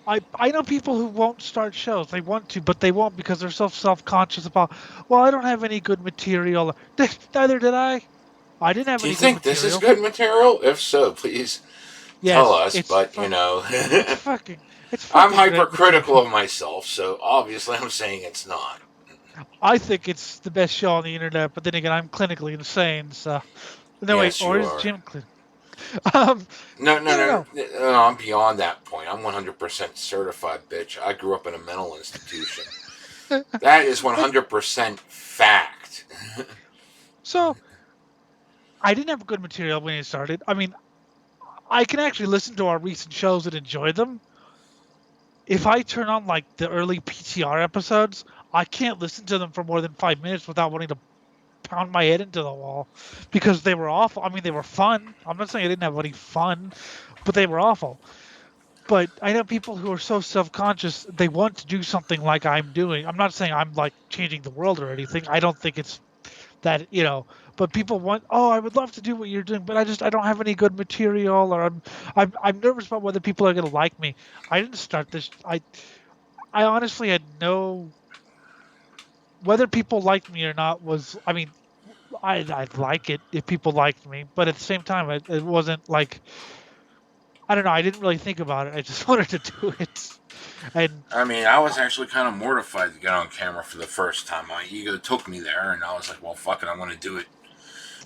I know people who won't start shows. They want to, but they won't because they're so self-conscious about. Well, I don't have any good material. Neither did I. I didn't have do you any good think this is material. good material? If so, please tell Yes, us. But it's fucking it's I'm fucking great hypercritical material. of myself, so obviously I'm saying it's not. I think it's the best show on the internet, but then again, I'm clinically insane. So no, wait, Yes, or you is are. Jim clinical? Um, No, no, no, no, no, no. no, I'm beyond that point. I'm 100% certified, bitch. I grew up in a mental institution. That is But 100% fact. so I didn't have good material when it started. I mean, I can actually listen to our recent shows and enjoy them. If I turn on like the early PTR episodes, I can't listen to them for more than 5 minutes without wanting to pound my head into the wall because they were awful. I mean, they were fun. I'm not saying I didn't have any fun, but they were awful. But I know people who are so self-conscious, they want to do something like I'm doing. I'm not saying I'm like changing the world or anything. I don't think it's that, but people want, oh, I would love to do what you're doing, but I don't have any good material, or I'm nervous about whether people are going to like me. I didn't start this. I honestly had no whether people liked me or not was. I mean, I'd like it if people liked me, but at the same time, it wasn't like I don't know. I didn't really think about it. I just wanted to do it, and I mean, I was actually kind of mortified to get on camera for the first time. My ego took me there, and I was like, well, fuck it, I'm going to do it.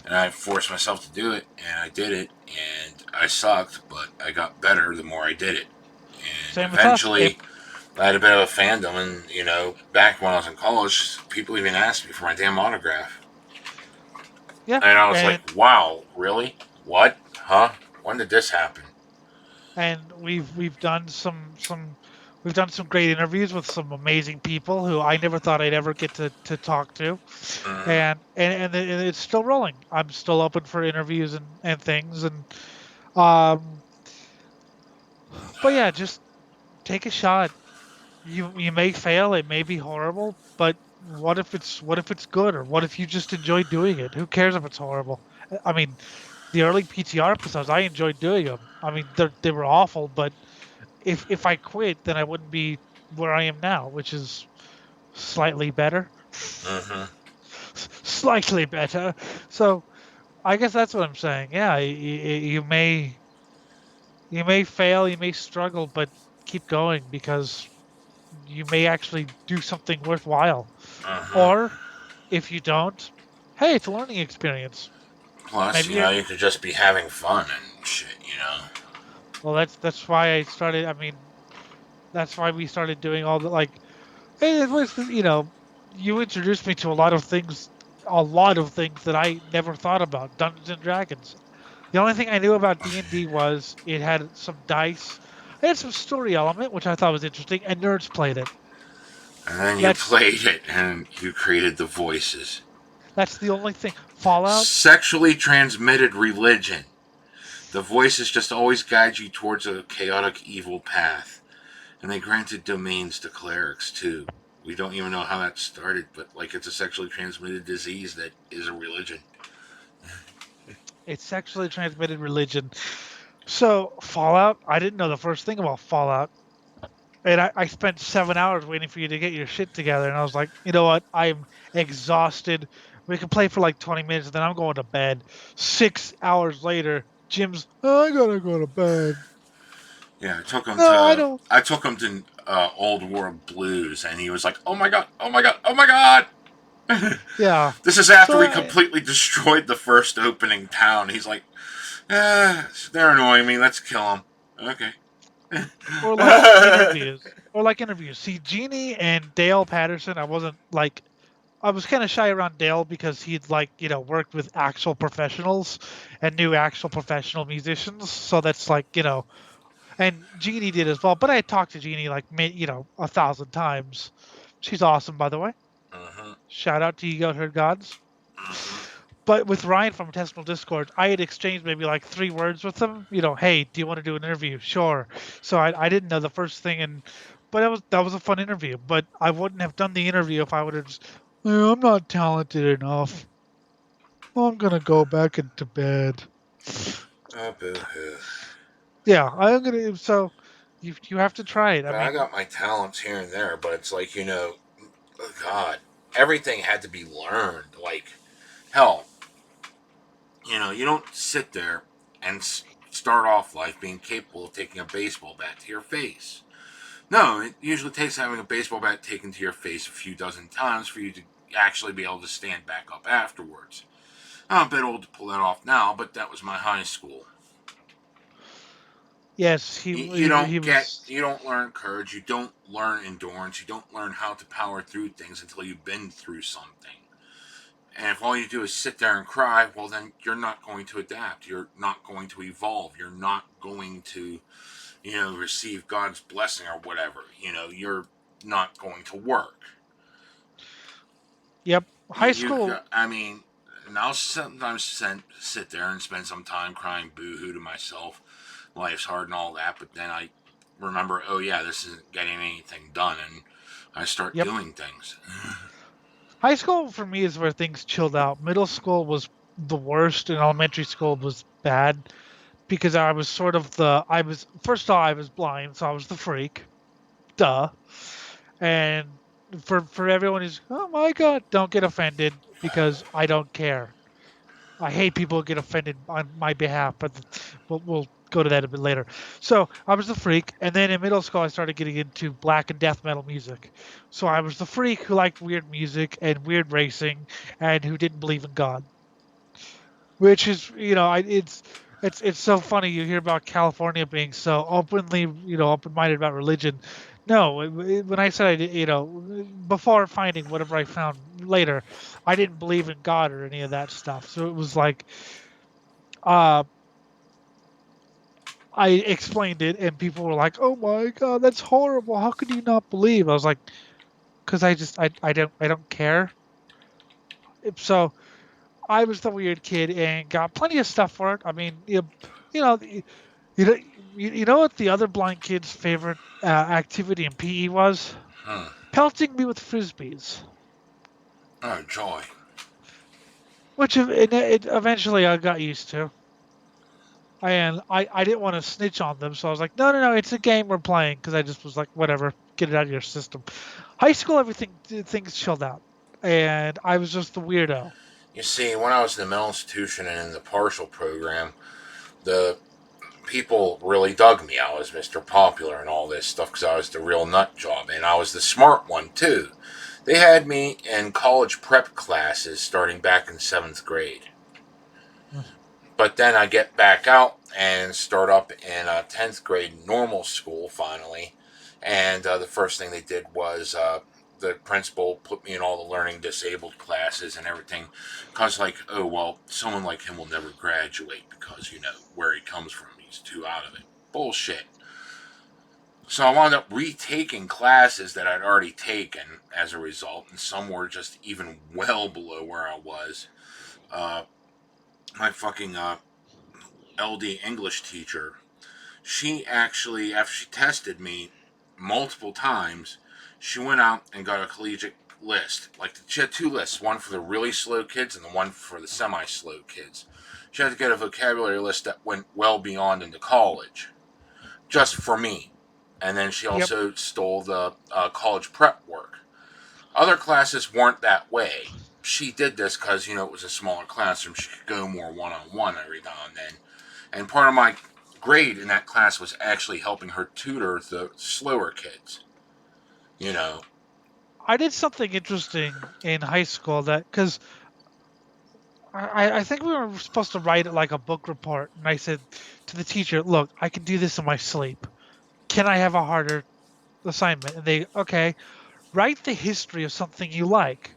And I forced myself to do it, and I did it, and I sucked, but I got better the more I did it. And same with us. eventually, I had a bit of a fandom, and back when I was in college, people even asked me for my damn autograph, Yeah, and I was and like, "Wow, really? What? Huh? When did this happen?" we've done some great interviews with some amazing people who I never thought I'd ever get to talk to, Mm, and it's still rolling. I'm still open for interviews and things, and um, but yeah, just take a shot. You may fail, it may be horrible, but what if it's good, or what if you just enjoy doing it? Who cares if it's horrible? I mean, the early PTR episodes, I enjoyed doing them. I mean, they were awful, but if I quit, then I wouldn't be where I am now, which is slightly better. mm-hmm. Slightly better. So I guess that's what I'm saying. Yeah, you may fail, you may struggle, but keep going because you may actually do something worthwhile. Mm-hmm. Or if you don't, hey, it's a learning experience. Plus, Maybe you're. you could just be having fun and shit. Well, that's why I started. I mean, that's why we started doing all the like. It was you introduced me to a lot of things that I never thought about. Dungeons and Dragons. The only thing I knew about D&D was it had some dice. It had some story element, which I thought was interesting, and nerds played it. And then you That's played it, and you created the voices. that's the only thing. Fallout. Sexually transmitted religion. The voices just always guide you towards a chaotic evil path. And they granted domains to clerics, too. We don't even know how that started, but it's a sexually transmitted disease that is a religion. It's sexually transmitted religion. So Fallout, I didn't know the first thing about Fallout, and I spent 7 hours waiting for you to get your shit together, and I was like, you know what? I'm exhausted. We can play for like 20 minutes, and then I'm going to bed. 6 hours later, Jim's, oh, I gotta go to bed. Yeah, No, I don't. I took him to Old World Blues, and he was like, "Oh my god! Oh my god! Oh my god!" Yeah. This is So after we completely destroyed the first opening town. He's like, they're annoying me. Let's kill them. Okay. or like interviews. See, Jeannie and Dale Patterson, I was kind of shy around Dale because he'd worked with actual professionals and knew actual professional musicians. So that's and Jeannie did as well. But I had talked to Jeannie 1,000 times. She's awesome, by the way. Mm-hmm. Shout out to You Got Heard Gods. Mm-hmm. But with Ryan from Testimonial Discord, I had exchanged maybe like 3 words with him. Hey, do you want to do an interview? Sure. So I didn't know the first thing, but that was a fun interview. But I wouldn't have done the interview if I would have just, "Well, I'm not talented enough. I'm gonna go back into bed." Oh, boo-hoo. Yeah, I'm gonna. So you have to try it. I But I mean, got my talents here and there, but it's like, oh God, everything had to be learned. Like, hell, you don't sit there and start off life being capable of taking a baseball bat to your face. No, it usually takes having a baseball bat taken to your face a few dozen times for you to actually be able to stand back up afterwards. I'm a bit old to pull that off now, but that was my high school. yes, he was. You don't learn courage, you don't learn endurance, you don't learn how to power through things until you've been through something. And if all you do is sit there and cry, well, then you're not going to adapt. You're not going to evolve. You're not going to, receive God's blessing or whatever. You're not going to work. Yep, high You school. I mean, and I'll sometimes sit there and spend some time crying boo-hoo to myself. Life's hard and all that, but then I remember, oh yeah, this isn't getting anything done, and I start Yep, doing things. high school for me is where things chilled out. Middle school was the worst, and elementary school was bad because I was sort of I was first of all I was blind, so I was the freak. Duh. And for everyone who's, oh my god, don't get offended because I don't care. I hate people who get offended on my behalf, but we'll go to that a bit later. So I was the freak, and then in middle school I started getting into black and death metal music. So I was the freak who liked weird music and weird racing, and who didn't believe in God. Which is, it's so funny you hear about California being so open-minded about religion. No, when I said I did, before finding whatever I found later, I didn't believe in God or any of that stuff. So it was like, uh, I explained it, and people were like, "Oh my God, that's horrible! How could you not believe?" I was like, "Cause I don't care." So I was the weird kid and got plenty of stuff for it. I mean, you know, you know, you know what the other blind kid's favorite activity in PE was? Hmm. Pelting me with frisbees. Oh, joy. Which it eventually I got used to. And I didn't want to snitch on them, so I was like, no, no, no, it's a game we're playing. Because I just was like, whatever, get it out of your system. High school, things chilled out. And I was just the weirdo. You see, when I was in the mental institution and in the partial program, the people really dug me. I was Mr. Popular and all this stuff because I was the real nut job, and I was the smart one too. They had me in college prep classes starting back in 7th grade. But then I get back out and start up in 10th grade normal school finally. And the first thing they did was the principal put me in all the learning disabled classes and everything. Because, like, oh, well, someone like him will never graduate because, where he comes from, he's too out of it. Bullshit. So I wound up retaking classes that I'd already taken as a result, and some were just even well below where I was. Uh, my fucking LD English teacher, she actually, after she tested me multiple times, she went out and got a collegiate list. Like, she had two lists, one for the really slow kids and the one for the semi-slow kids. She had to get a vocabulary list that went well beyond into college, just for me. And then she Yep. also stole the college prep work. Other classes weren't that way. She did this because, it was a smaller classroom. She could go more one-on-one every now and then. And part of my grade in that class was actually helping her tutor the slower kids. You know. I did something interesting in high school because I think we were supposed to write like a book report, and I said to the teacher, "Look, I can do this in my sleep. Can I have a harder assignment?" And they, okay, write the history of something you like.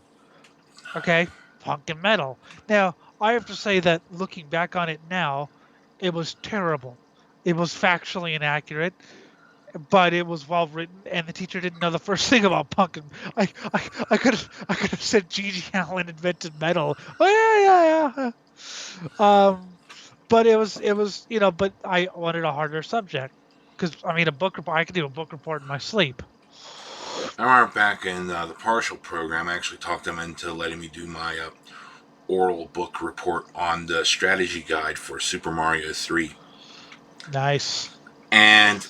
Okay, punk and metal. Now, I have to say that looking back on it now, it was terrible. It was factually inaccurate, but it was well written, and the teacher didn't know the first thing about punk. And I could have said Gigi Allen invented metal. Oh yeah, yeah, yeah. But it was but I wanted a harder subject because I mean a book report. I could do a book report in my sleep. I remember back in the partial program, I actually talked them into letting me do my oral book report on the strategy guide for Super Mario 3. Nice. And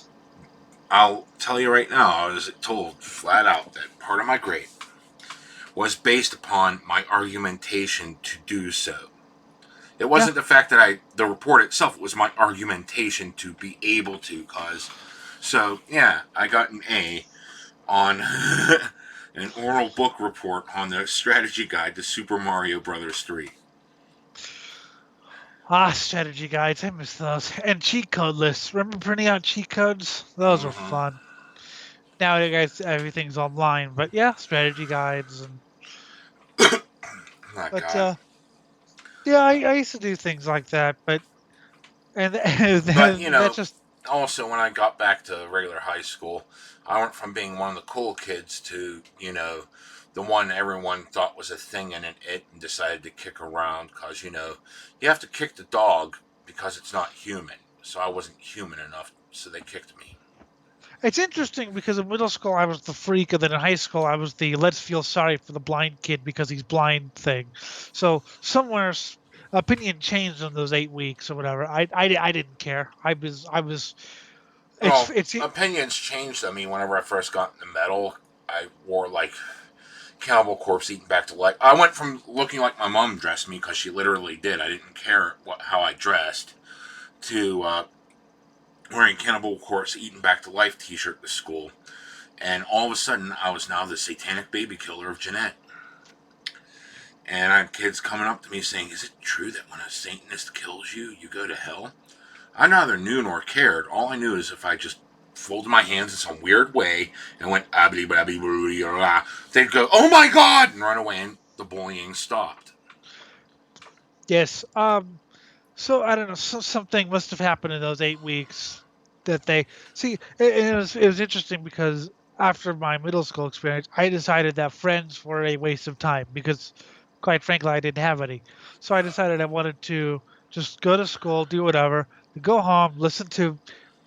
I'll tell you right now, I was told flat out that part of my grade was based upon my argumentation to do so. It Yeah. wasn't the fact that the report itself, it was my argumentation to be able to, so yeah, I got an A on an oral book report on the strategy guide to Super Mario Brothers 3. Ah, strategy guides. I miss those. And cheat code lists. Remember printing out cheat codes? Those were Mm-hmm. fun. Now, you guys, everything's online, but yeah, strategy guides and. My But God. yeah, I used to do things like that, but and, and But, that's just also when I got back to regular high school, I went from being one of the cool kids to, the one everyone thought was a thing in it and decided to kick around because, you have to kick the dog because it's not human. So I wasn't human enough, so they kicked me. it's interesting because in middle school I was the freak, and then in high school I was the let's feel sorry for the blind kid because he's blind thing. So somewhere opinion changed in those 8 weeks or whatever. I didn't care. I was. Well, It's opinions changed. I mean, whenever I first got into metal, I wore like Cannibal Corpse eaten back to life. I went from looking like my mom dressed me because she literally did. I didn't care how I dressed to wearing Cannibal Corpse eaten back to life T-shirt to school, and all of a sudden I was now the satanic baby killer of Jeanette. And I had kids coming up to me saying, "Is it true that when a Satanist kills you, you go to hell?" I neither knew nor cared. All I knew is if I just folded my hands in some weird way and went abby babby. They'd go, "Oh my god!" and run away, and the bullying stopped. Yes. So I don't know. Something must have happened in those 8 weeks that they see. It was interesting because after my middle school experience, I decided that friends were a waste of time because, quite frankly, I didn't have any. So I decided I wanted to just go to school, do whatever, go home, listen to,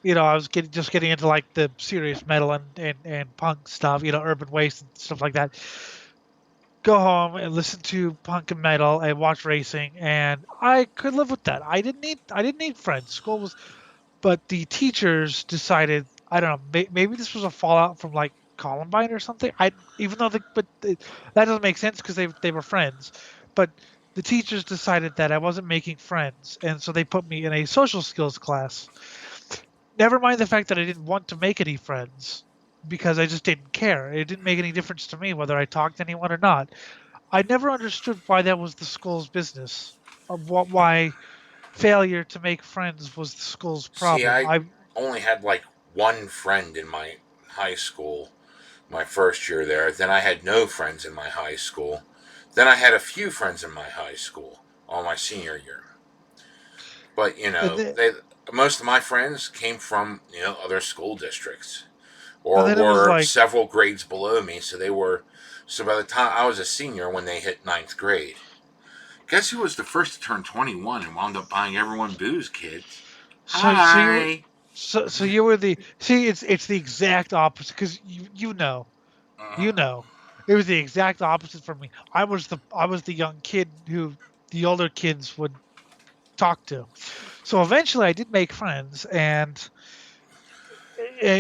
I was getting into like the serious metal and punk stuff, urban waste and stuff like that. Go home and listen to punk and metal and watch racing, and I could live with that. I didn't need friends. School was, but the teachers decided, I don't know, maybe this was a fallout from like Columbine or something. I even though that doesn't make sense because they were friends, but the teachers decided that I wasn't making friends, and so they put me in a social skills class. Never mind the fact that I didn't want to make any friends because I just didn't care. It didn't make any difference to me whether I talked to anyone or not. I never understood why that was the school's business. Of why failure to make friends was the school's See, problem. I only had like one friend in my high school, my first year there. Then I had no friends in my high school. Then I had a few friends in my high school all my senior year. But and then, most of my friends came from other school districts and or then it was were like, several grades below me. So by the time I was a senior when they hit ninth grade, guess who was the first to turn 21 and wound up buying everyone booze, kids? so you were Hi. so you were the see it's the exact opposite because it was the exact opposite for me. I was the young kid who the older kids would talk to. So eventually I did make friends, and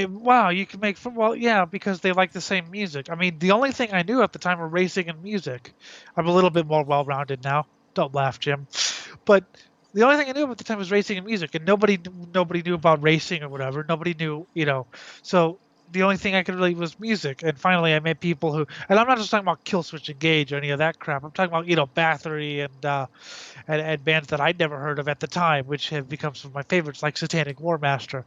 wow, you can make fun. Well, yeah, because they like the same music. I mean, the only thing I knew at the time were racing and music. I'm a little bit more well-rounded now. Don't laugh, Jim. But the only thing I knew at the time was racing and music, and nobody knew about racing or whatever. Nobody knew. So the only thing I could really was music. And finally, I met people who, and I'm not just talking about Killswitch Engage or any of that crap. I'm talking about Bathory and bands that I'd never heard of at the time, which have become some of my favorites, like Satanic War Master.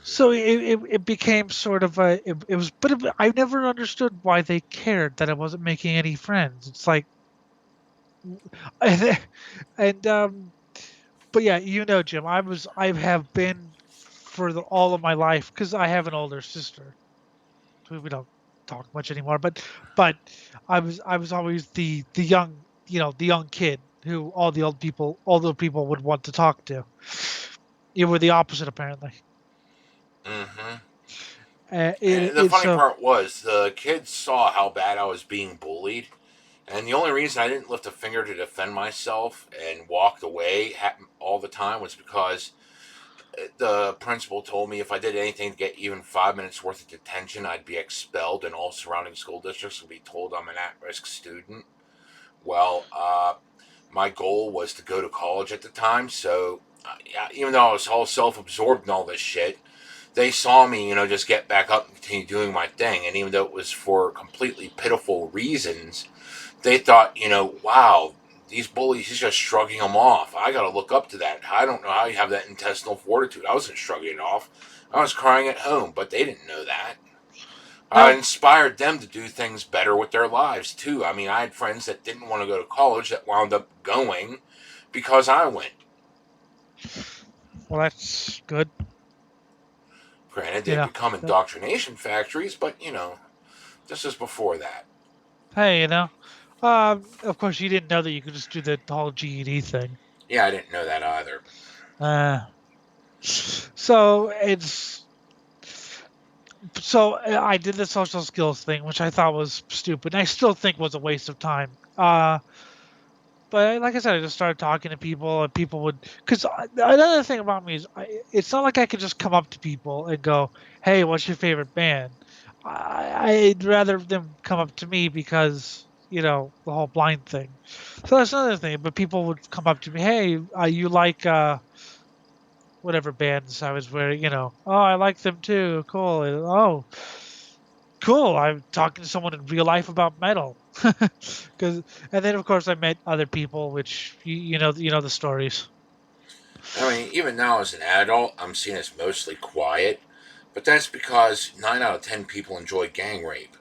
So it became sort of it was, but I never understood why they cared that I wasn't making any friends. It's like, and but yeah, Jim, I have been for all of my life because I have an older sister. We don't talk much anymore, but I was always the young the young kid who all the people would want to talk to. You were the opposite apparently. Mm-hmm. And the It's funny so. part was the kids saw how bad I was being bullied, and the only reason I didn't lift a finger to defend myself and walked away all the time was because the principal told me if I did anything to get even 5 minutes worth of detention, I'd be expelled, and all surrounding school districts would be told I'm an at-risk student. Well, my goal was to go to college at the time, so yeah, even though I was all self-absorbed and all this shit, they saw me, just get back up and continue doing my thing. And even though it was for completely pitiful reasons, they thought, wow, these bullies, he's just shrugging them off. I got to look up to that. I don't know how you have that intestinal fortitude. I wasn't shrugging it off. I was crying at home, but they didn't know that. I Now, inspired them to do things better with their lives, too. I mean, I had friends that didn't want to go to college that wound up going because I went. well, that's good. Granted, You they'd know, become Uh, indoctrination factories, but, this is before that. hey, of course, you didn't know that you could just do the whole GED thing. Yeah, I didn't know that either. Uh, so I did the social skills thing, which I thought was stupid. And I still think was a waste of time. But like I said, I just started talking to people, and people would. Because another thing about me is, it's not like I could just come up to people and go, "Hey, what's your favorite band?" I'd rather them come up to me because the whole blind thing. So that's another thing. But people would come up to me, "Hey, you like whatever bands I was wearing?" "Oh, I like them too. Cool. Oh, cool. I'm talking to someone in real life about metal." Because and then of course I met other people, which you know the stories. I mean, even now as an adult, I'm seen as mostly quiet. But that's because 9 out of 10 people enjoy gang rape.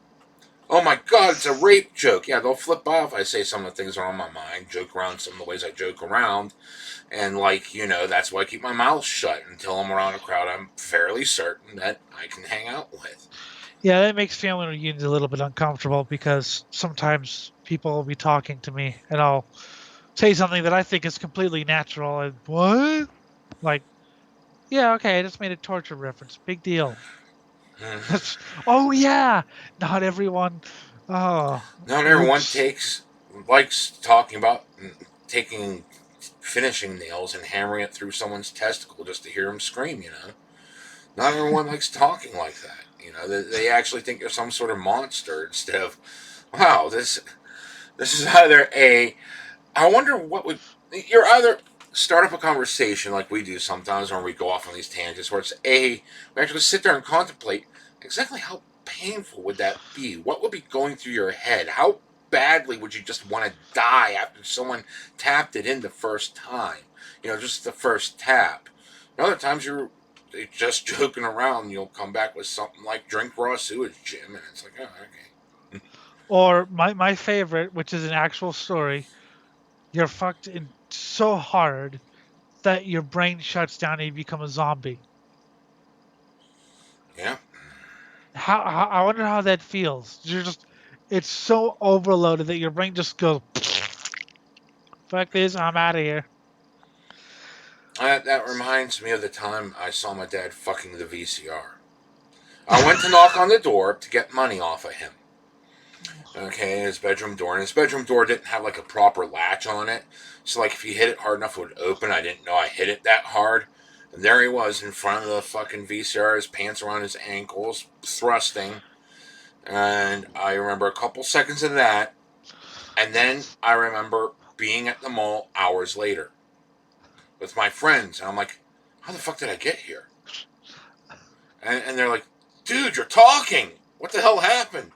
Oh my god, it's a rape joke. Yeah, they'll flip off. I say some of the things that are on my mind, joke around some of the ways I joke around. And, that's why I keep my mouth shut until I'm around a crowd I'm fairly certain that I can hang out with. Yeah, that makes family reunions a little bit uncomfortable because sometimes people will be talking to me and I'll say something that I think is completely natural and what? Like, yeah, okay, I just made a torture reference. Big deal. Oh yeah, not everyone. Oh, Not everyone oops. likes talking about taking finishing nails and hammering it through someone's testicle just to hear them scream. Not everyone likes talking like that. They actually think you're some sort of monster instead of, wow, this is either I wonder what would, you're either start up a conversation like we do sometimes when we go off on these tangents where it's we actually sit there and contemplate exactly how painful would that be? What would be going through your head? How badly would you just want to die after someone tapped it in the first time? Just the first tap. And other times you're just joking around. You'll come back with something like drink raw sewage, Jim, and it's like, oh, okay. Or my favorite, which is an actual story, you're fucked in so hard that your brain shuts down and you become a zombie. Yeah. How I wonder how that feels. It's so overloaded that your brain just goes, fuck this, I'm out of here. That reminds me of the time I saw my dad fucking the VCR. I went to knock on the door to get money off of him. Okay, his bedroom door. And his bedroom door didn't have a proper latch on it. So if you hit it hard enough, it would open. I didn't know I hit it that hard. And there he was in front of the fucking VCR, his pants around his ankles, thrusting. And I remember a couple seconds of that. And then I remember being at the mall hours later with my friends. And I'm like, how the fuck did I get here? And they're like, dude, you're talking. What the hell happened?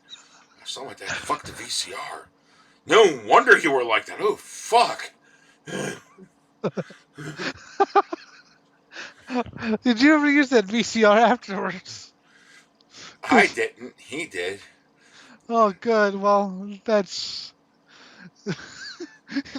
I saw my dad fuck the VCR. No wonder you were like that. Oh, fuck. Did you ever use that VCR afterwards? I didn't. He did. Oh, good. Well, that's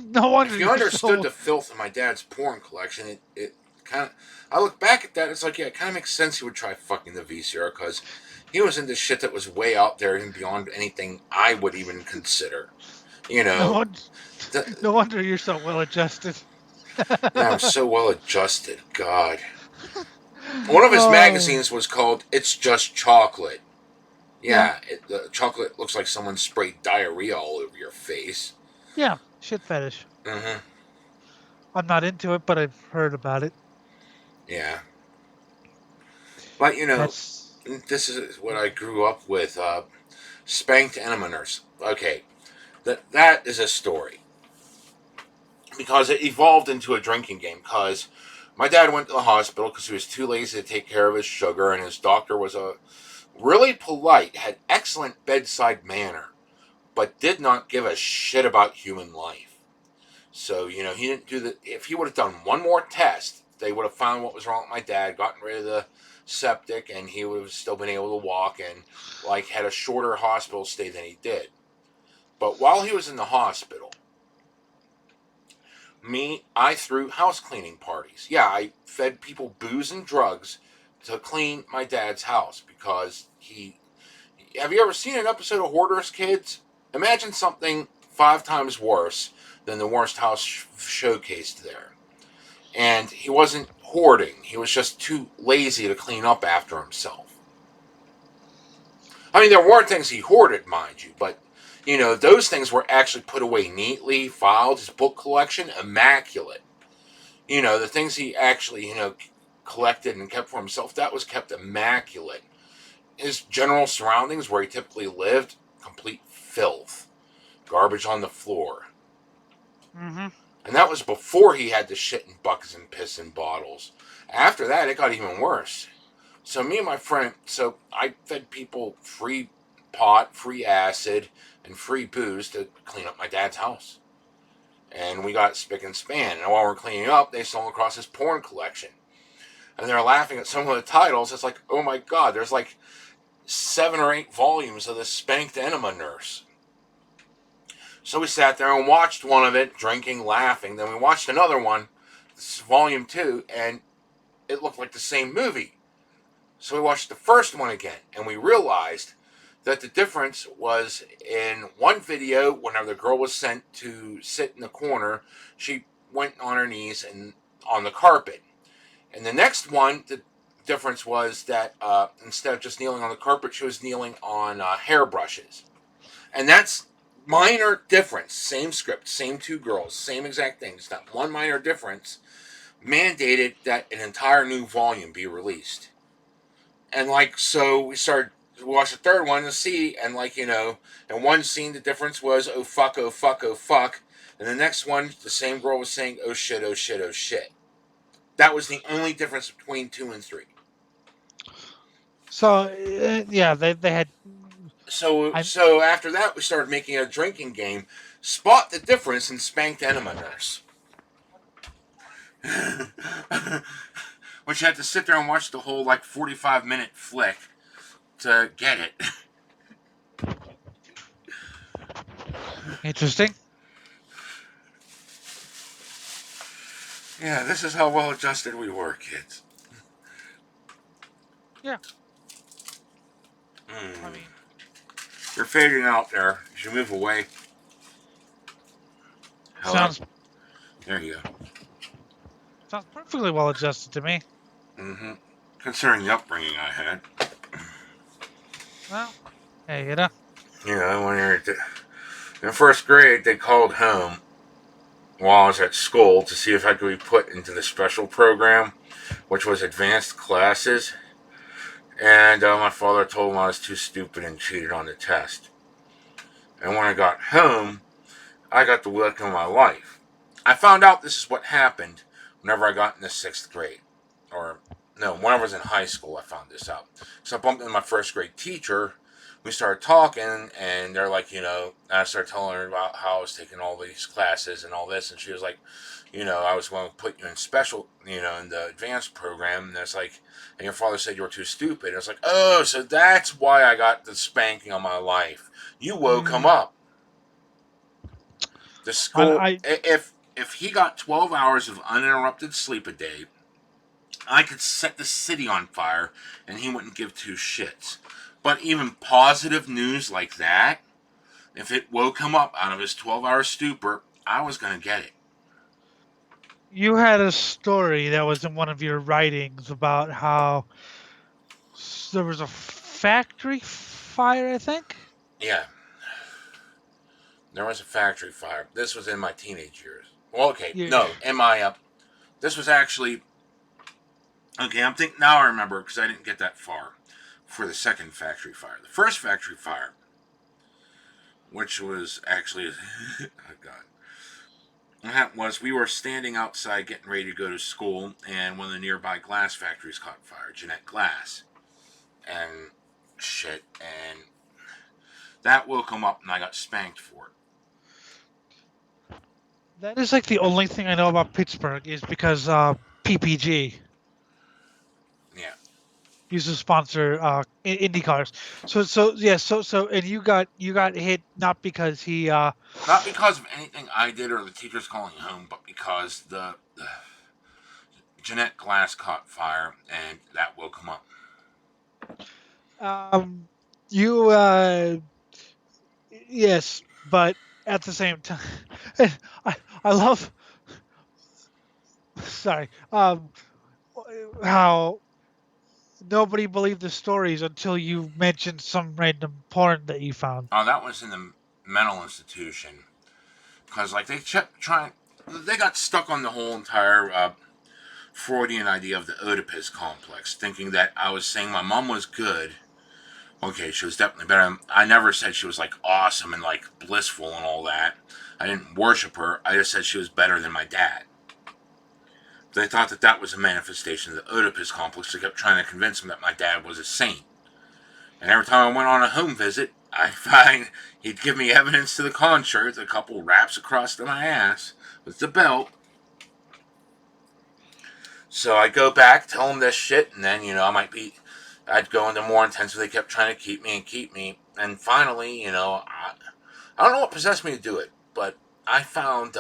no wonder If you you're understood so. the filth of my dad's porn collection, it kind of. I look back at that, it's like, yeah, it kind of makes sense he would try fucking the VCR because he was into shit that was way out there and beyond anything I would even consider. You No, know, no wonder you're so well adjusted. yeah, I'm so well adjusted. God. One of his Oh, magazines was called It's Just Chocolate. yeah, Yeah, the chocolate looks like someone sprayed diarrhea all over your face. yeah, shit fetish. Mm-hmm. I'm not into it, but I've heard about it. Yeah. But, That's this is what I grew up with. Spanked eneminers. Okay. That is a story. Because it evolved into a drinking game. Because my dad went to the hospital because he was too lazy to take care of his sugar, and his doctor was a really polite, had excellent bedside manner, but did not give a shit about human life. So, he didn't do the. If he would have done one more test, they would have found what was wrong with my dad, gotten rid of the septic, and he would have still been able to walk and, had a shorter hospital stay than he did. But while he was in the hospital, I threw house cleaning parties. Yeah, I fed people booze and drugs to clean my dad's house because he. Have you ever seen an episode of Hoarders, kids? Imagine something 5 times worse than the worst house showcased there. And he wasn't hoarding. He was just too lazy to clean up after himself. I mean, there were things he hoarded, mind you, but, those things were actually put away neatly, filed, his book collection, immaculate. The things he actually, collected and kept for himself, that was kept immaculate. His general surroundings, where he typically lived, complete filth. Garbage on the floor. mm-hmm. And that was before he had to shit in buckets and piss in bottles. After that, it got even worse. So me and my friend, I fed people free pot, free acid, and free booze to clean up my dad's house. And we got spick and span. And while we're cleaning up, they stumbled across his porn collection. and they're laughing at some of the titles. It's like, oh my god, there's like 7 or 8 volumes of this Spanked Enema Nurse. So we sat there and watched one of it, drinking, laughing. Then we watched another one, this is volume 2, and it looked like the same movie. So we watched the first one again, and we realized that the difference was in one video, whenever the girl was sent to sit in the corner, she went on her knees and on the carpet. And the next one, the difference was that instead of just kneeling on the carpet, she was kneeling on hairbrushes. And that's minor difference. Same script, same 2 girls, same exact things. That one minor difference mandated that an entire new volume be released. And like, so we started to watch the third one to see, and like, you know, in one scene the difference was, oh fuck, oh fuck, oh fuck. And the next one, the same girl was saying, oh shit, oh shit, oh shit. That was the only difference between 2 and 3. So yeah, they had. So after that, we started making a drinking game. Spot the difference in Spanked Enema Nurse. Which you had to sit there and watch the whole, like, 45-minute flick to get it. Interesting. Yeah, this is how well adjusted we were, kids. Yeah. I mean, you're fading out there. You should move away. Hello? sounds There you go. sounds perfectly well adjusted to me. Mm-hmm. Considering the upbringing I had. Well, hey, you know. You know, when you're in first grade, they called home while I was at school to see if I could be put into the special program, which was advanced classes. And my father told him I was too stupid and cheated on the test. And when I got home, I got the look of my life. I found out this is what happened whenever I got in the 6th grade. Or, no, when I was in high school, I found this out. So I bumped into my first grade teacher. We started talking, and they're like, you know, I started telling her about how I was taking all these classes and all this, and she was like, you know, I was going to put you in special, you know, in the advanced program, and it's like, and your father said you were too stupid. And I was like, oh, so that's why I got the spanking on my life. You woke him up. The school, if he got 12 hours of uninterrupted sleep a day, I could set the city on fire, and he wouldn't give 2 shits. But even positive news like that, if it woke him up out of his 12-hour stupor, I was going to get it. You had a story that was in one of your writings about how there was a factory fire, I think? Yeah. There was a factory fire. This was in my teenage years. Well, okay, no, in my, this was actually, okay, I'm thinking, now I remember, because I didn't get that far. For the second factory fire. The first factory fire, which was actually, oh God. What happened was we were standing outside getting ready to go to school, and one of the nearby glass factories caught fire, Jeanette Glass. And shit, and that woke him up, and I got spanked for it. That is like the only thing I know about Pittsburgh is because PPG. Yeah. Used to sponsor Indy cars. So and you got hit not because he not because of anything I did or the teachers calling home, but because the Jeanette Glass caught fire and that woke him up. Yes, but at the same time, I love. Sorry, how nobody believed the stories until you mentioned some random porn that you found. Oh, that was in the mental institution. Because, like, they kept trying... They got stuck on the whole entire Freudian idea of the Oedipus complex, thinking that I was saying my mom was good. Okay, she was definitely better. I never said she was, like, awesome and, like, blissful and all that. I didn't worship her. I just said she was better than my dad. They thought that that was a manifestation of the Oedipus complex. They kept trying to convince them that my dad was a saint. And every time I went on a home visit, I'd find he'd give me evidence to the contrary, a couple raps across to my ass with the belt. So I go back, tell them this shit, and then, I'd go into more intensity. They kept trying to keep me. And finally, I don't know what possessed me to do it, but I found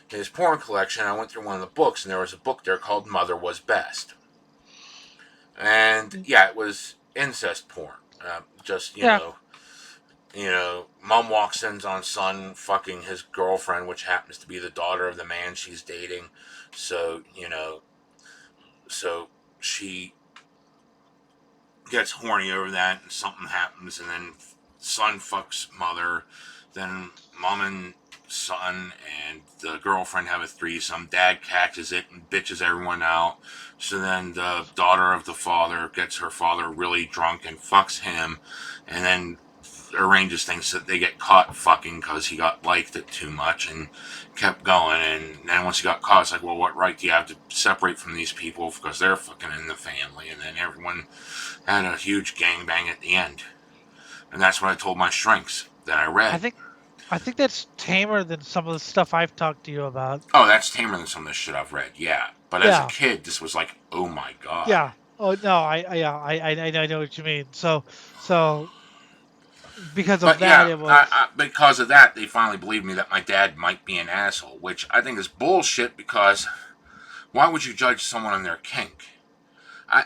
his porn collection. I went through one of the books, and there was a book there called Mother Was Best. And, yeah, it was incest porn. Mom walks in on son fucking his girlfriend, which happens to be the daughter of the man she's dating. So she gets horny over that, and something happens, and then son fucks mother. Then mom and son and the girlfriend have a threesome. Dad catches it and bitches everyone out. So then the daughter of the father gets her father really drunk and fucks him, and then arranges things so that they get caught fucking because he liked it too much and kept going. And then once he got caught, it's like, well, what right do you have to separate from these people because they're fucking in the family? And then everyone had a huge gangbang at the end. And that's what I told my shrinks that I read. I think that's tamer than some of the stuff I've talked to you about. Oh, that's tamer than some of the shit I've read, yeah. But as a kid, this was like, oh my god. Yeah. Oh no, I know what you mean. So because of that, it was... because of that, they finally believed me that my dad might be an asshole, which I think is bullshit, because why would you judge someone on their kink?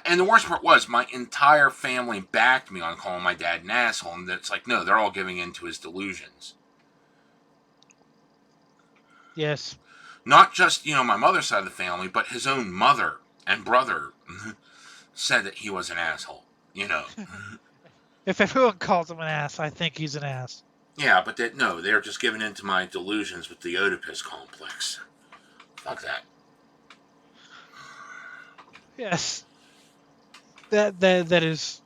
And the worst part was, my entire family backed me on calling my dad an asshole, and it's like, no, they're all giving in to his delusions. Yes. Not just, my mother's side of the family, but his own mother and brother said that he was an asshole, If everyone calls him an ass, I think he's an ass. Yeah, but they're just giving in to my delusions with the Oedipus complex. Fuck that. Yes. That is...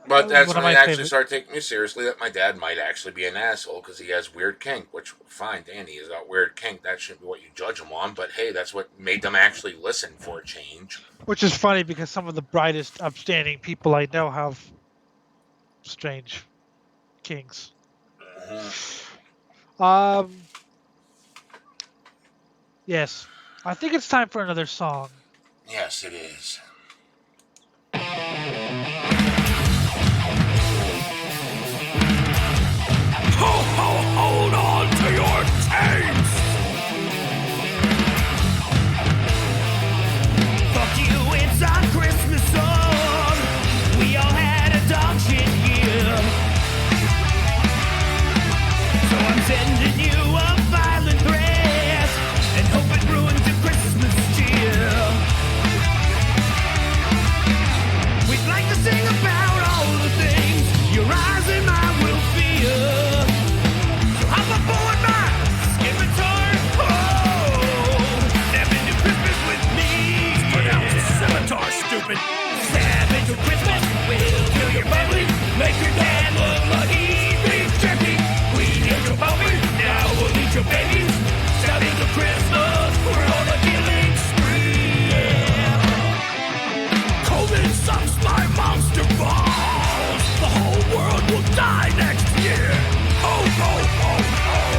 But that's when they actually favorite. started taking me seriously, that my dad might actually be an asshole because he has weird kink, which, fine, Danny, he's got weird kink. That shouldn't be what you judge him on, but hey, that's what made them actually listen for a change. Which is funny, because some of the brightest, upstanding people I know have strange kinks. Mm-hmm. Yes. I think it's time for another song. Yes, it is. Hold on to your chains! Fuck you, it's our Christmas song. We all had a dog shit year. So I'm sending you a violent threat and hope it ruins your Christmas cheer. We'd like to sing about all the things your eyes and mine will fear. I'm aboard my scimitar. Oh, step into Christmas with me. Pronounce the scimitar, stupid. Stab into Christmas. We'll kill your family. Make your dad look like he's beef jerky. We eat your puppy. Now we'll eat your babies. Stab into Christmas. We're on a killing spree. COVID sucks my monster balls. The whole world will die next year. Oh, oh, oh, oh.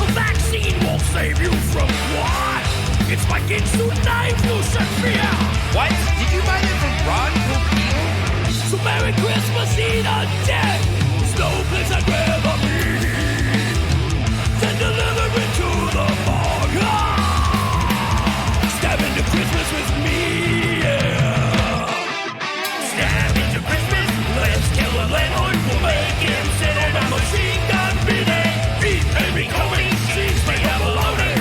A vaccine won't save you from what? It's my Ginsu knife will set me out. What? Did you buy that from Ron Popeil? So Merry Christmas, eat a dick. There's no place I'd rather be than deliver it to the morgue. Ah! Stab into Christmas with me, yeah. Stab into Christmas. Let's kill a landlord. We'll make him sit in a machine gun bidet. Eat baby Cody. She's made up a loader.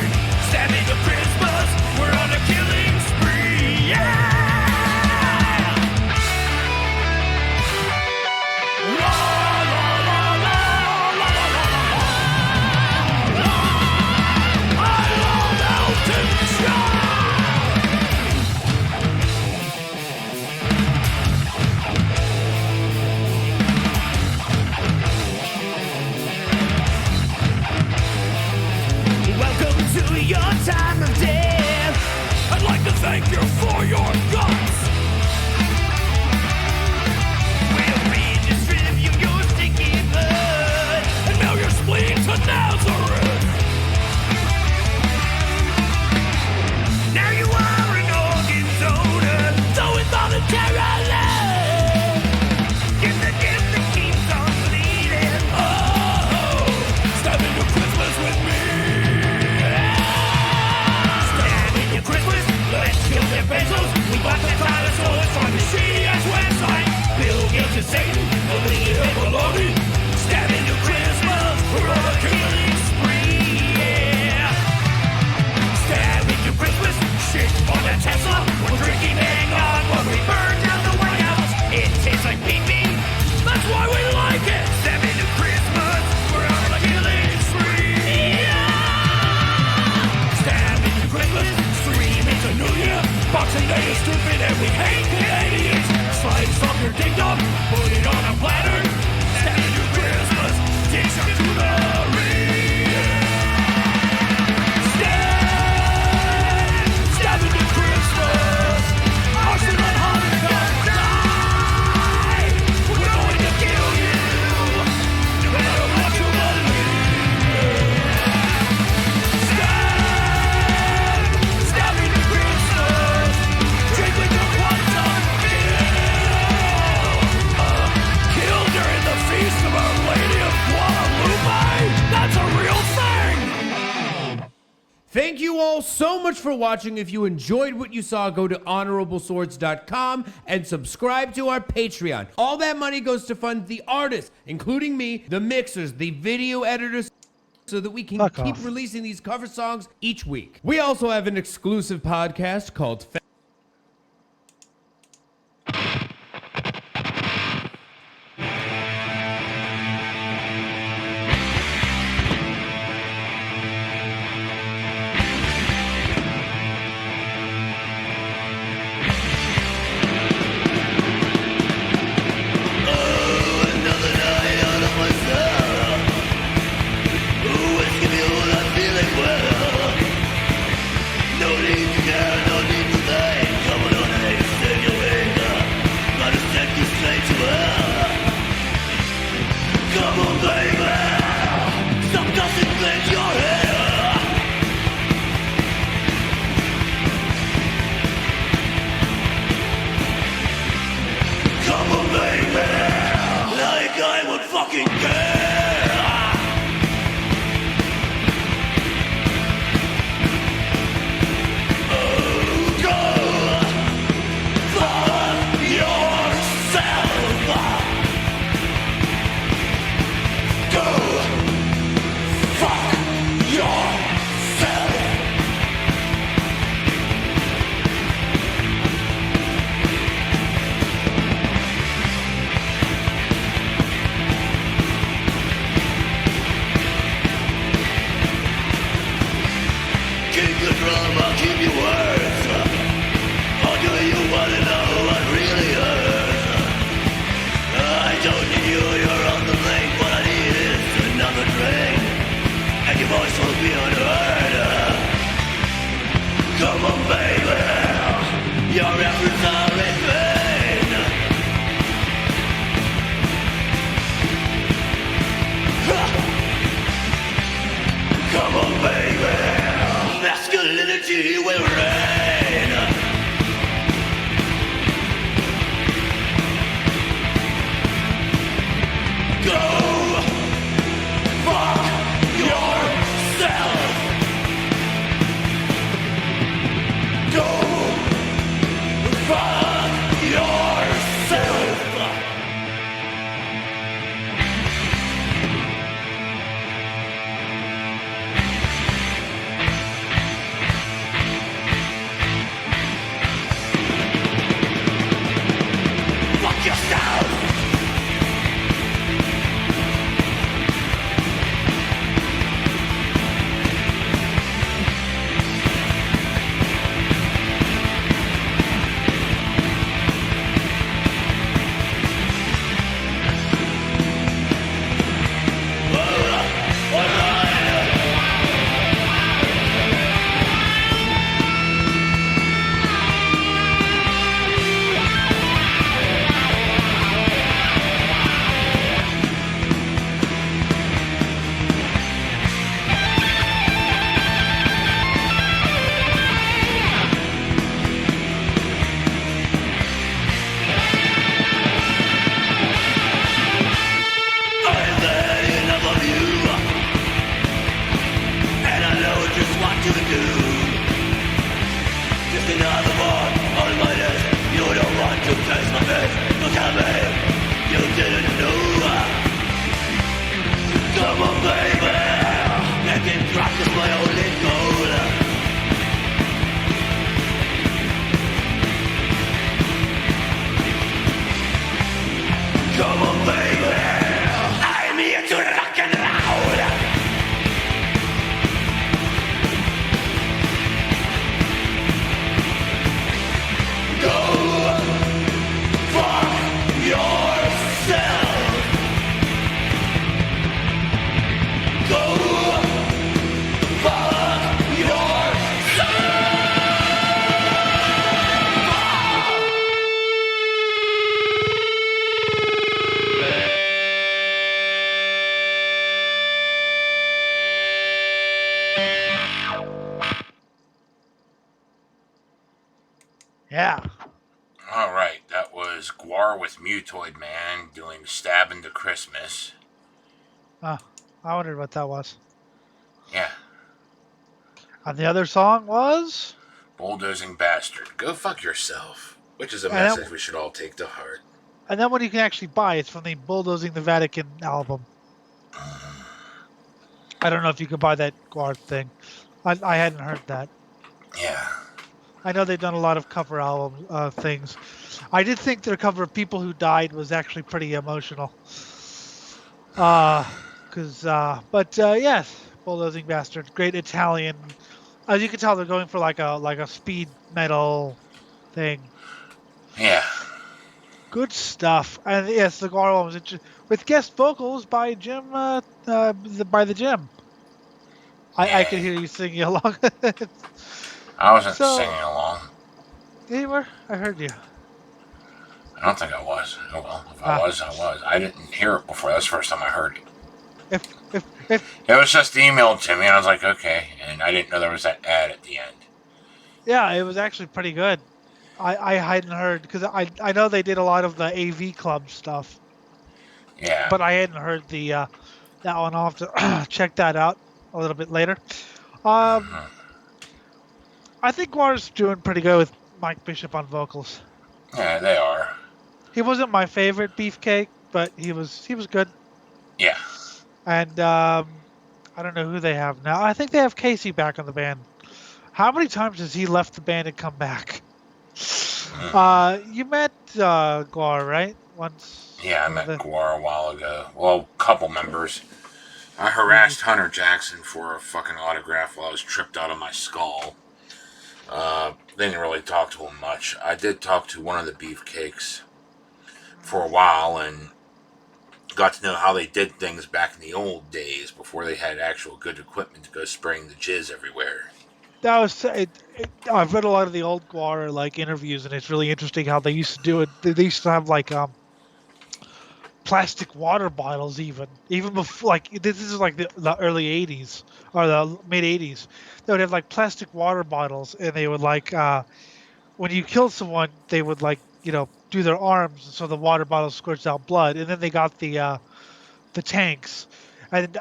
Stab into Christmas. We're on a killing spree, yeah. La la la la la la la la la. I love Elton John. Welcome to your time of death. I'd like to thank you for your guts. We'll redistribute your sticky blood and mail your spleen to Nazareth. Now Thank you all so much for watching. If you enjoyed what you saw, go to honorableswords.com and subscribe to our Patreon. All that money goes to fund the artists, including me, the mixers, the video editors, so that we can Fuck keep off. releasing these cover songs each week. We also have an exclusive podcast called Masculinity will reign. Go fuck yourself. Go fuck yourself. Fuck yourself. Come on, baby. I'm here to rock and roll. Go fuck yourself. Go fuck yourself. Yeah. All right, that was Guar with Mutoid Man doing Stab into Christmas. I wondered what that was. Yeah. And the other song was? Bulldozing Bastard. Go fuck yourself. Which is a And that- message we should all take to heart. And then what you can actually buy, it's from the Bulldozing the Vatican album. I don't know if you could buy that Guard thing. I hadn't heard that. Yeah. I know they've done a lot of cover album things. I did think their cover of People Who Died was actually pretty emotional. Yes, Bulldozing Bastard, great Italian. As you can tell, they're going for like a speed metal thing. Yeah. Good stuff. And yes, the Guard album was with guest vocals by Jim by the Jim. I could hear you singing along. I wasn't So- singing along. Yeah, you were. I heard you. I don't think I was. Oh well, if I was, I was. I didn't hear it before. That's the first time I heard it. If It was just emailed to me, and I was like, okay. And I didn't know there was that ad at the end. yeah, it was actually pretty good. I hadn't heard because I know they did a lot of the AV Club stuff, Yeah. but I hadn't heard the that one. I'll have to check that out a little bit later. I think Guar's doing pretty good with Mike Bishop on vocals. Yeah, they are. He wasn't my favorite Beefcake, but he was good. Yeah. And I don't know who they have now. I think they have Casey back on the band. How many times has he left the band and come back? You met Guar, right? Once. Yeah, I met Guar a while ago. Well, a couple members. I harassed Hunter Jackson for a fucking autograph while I was tripped out of my skull. Didn't really talk to him much. I did talk to one of the Beefcakes for a while and got to know how they did things back in the old days before they had actual good equipment to go spraying the jizz everywhere. That was I've read a lot of the old Guar like interviews, and it's really interesting how they used to do it. They used to have like plastic water bottles, even before, like, this is like the early '80s or the mid '80s. They would have like plastic water bottles, and they would like when you kill someone, they would like do their arms so the water bottle squirts out blood, and then they got the tanks. And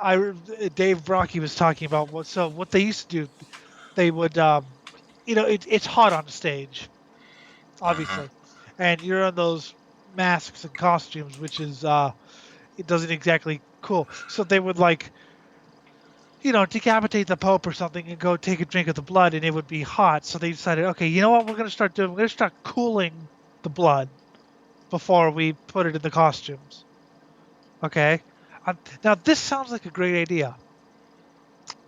Dave Brocky was talking about what they used to do. They would, it's hot on stage, obviously, and you're in those masks and costumes, which is it doesn't exactly cool. So they would like, decapitate the Pope or something and go take a drink of the blood, and it would be hot. So they decided, okay, you know what we're gonna start doing? We're gonna start cooling the blood before we put it in the costumes. Okay, now this sounds like a great idea.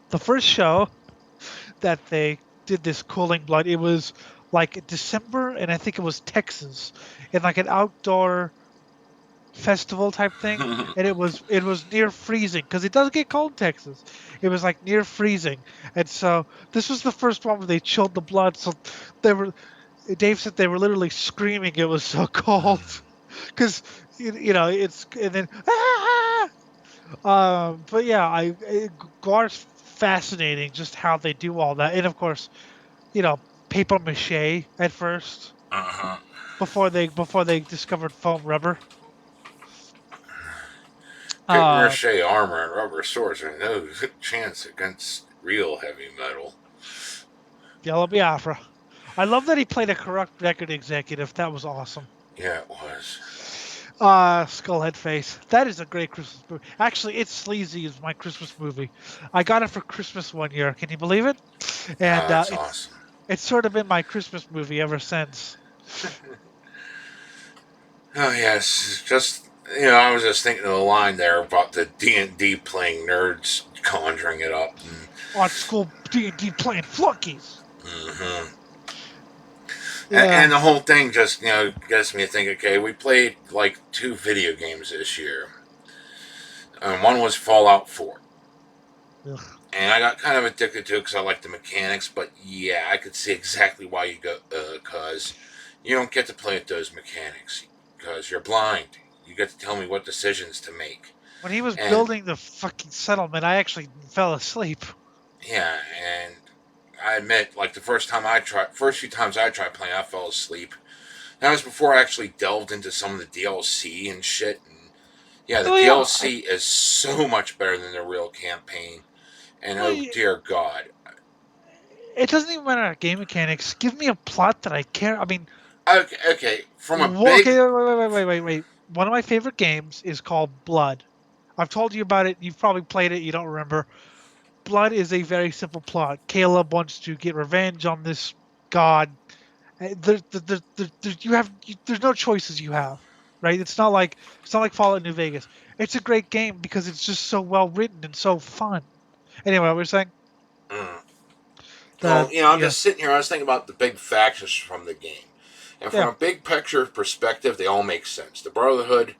The first show that they did this cooling blood, it was like December, and I think it was Texas, in like an outdoor festival type thing, and it was near freezing because it doesn't get cold in Texas. It was like near freezing, and so this was the first one where they chilled the blood. So Dave said they were literally screaming. It was so cold because it's and then but yeah, Guar's fascinating just how they do all that, and of course, paper mache at first before they discovered foam rubber. Paper mache armor and rubber swords are no chance against real heavy metal. Yellow Biafra. I love that he played a corrupt record executive. That was awesome. Yeah, it was. Skullhead Face. That is a great Christmas movie. Actually, It's Sleazy is my Christmas movie. I got it for Christmas one year. Can you believe it? And That's awesome. It's sort of been my Christmas movie ever since. Oh yes, just I was just thinking of the line there about the D&D playing nerds conjuring it up. Art school D&D playing flunkies. Yeah. And the whole thing just, gets me to think, okay, we played like 2 video games this year. And one was Fallout 4. Ugh. And I got kind of addicted to it because I like the mechanics, but yeah, I could see exactly why you go, because you don't get to play with those mechanics, because you're blind. You get to tell me what decisions to make. When he was building the fucking settlement, I actually fell asleep. Yeah, and I admit, like, the first few times I tried playing, I fell asleep. That was before I actually delved into some of the DLC and shit. And yeah, the DLC is so much better than the real campaign. And oh dear God. it doesn't even matter about game mechanics. Give me a plot that I care. I mean, Okay. From a big, okay, wait. One of my favorite games is called Blood. I've told you about it. You've probably played it. You don't remember. Blood is a very simple plot. Caleb wants to get revenge on this god. There's no choices you have, right? It's not like Fallout New Vegas. It's a great game because it's just so well written and so fun. Anyway, what we're saying mm, that I'm yeah just sitting here. I was thinking about the big factions from the game, and from yeah a big picture perspective, they all make sense. The Brotherhood,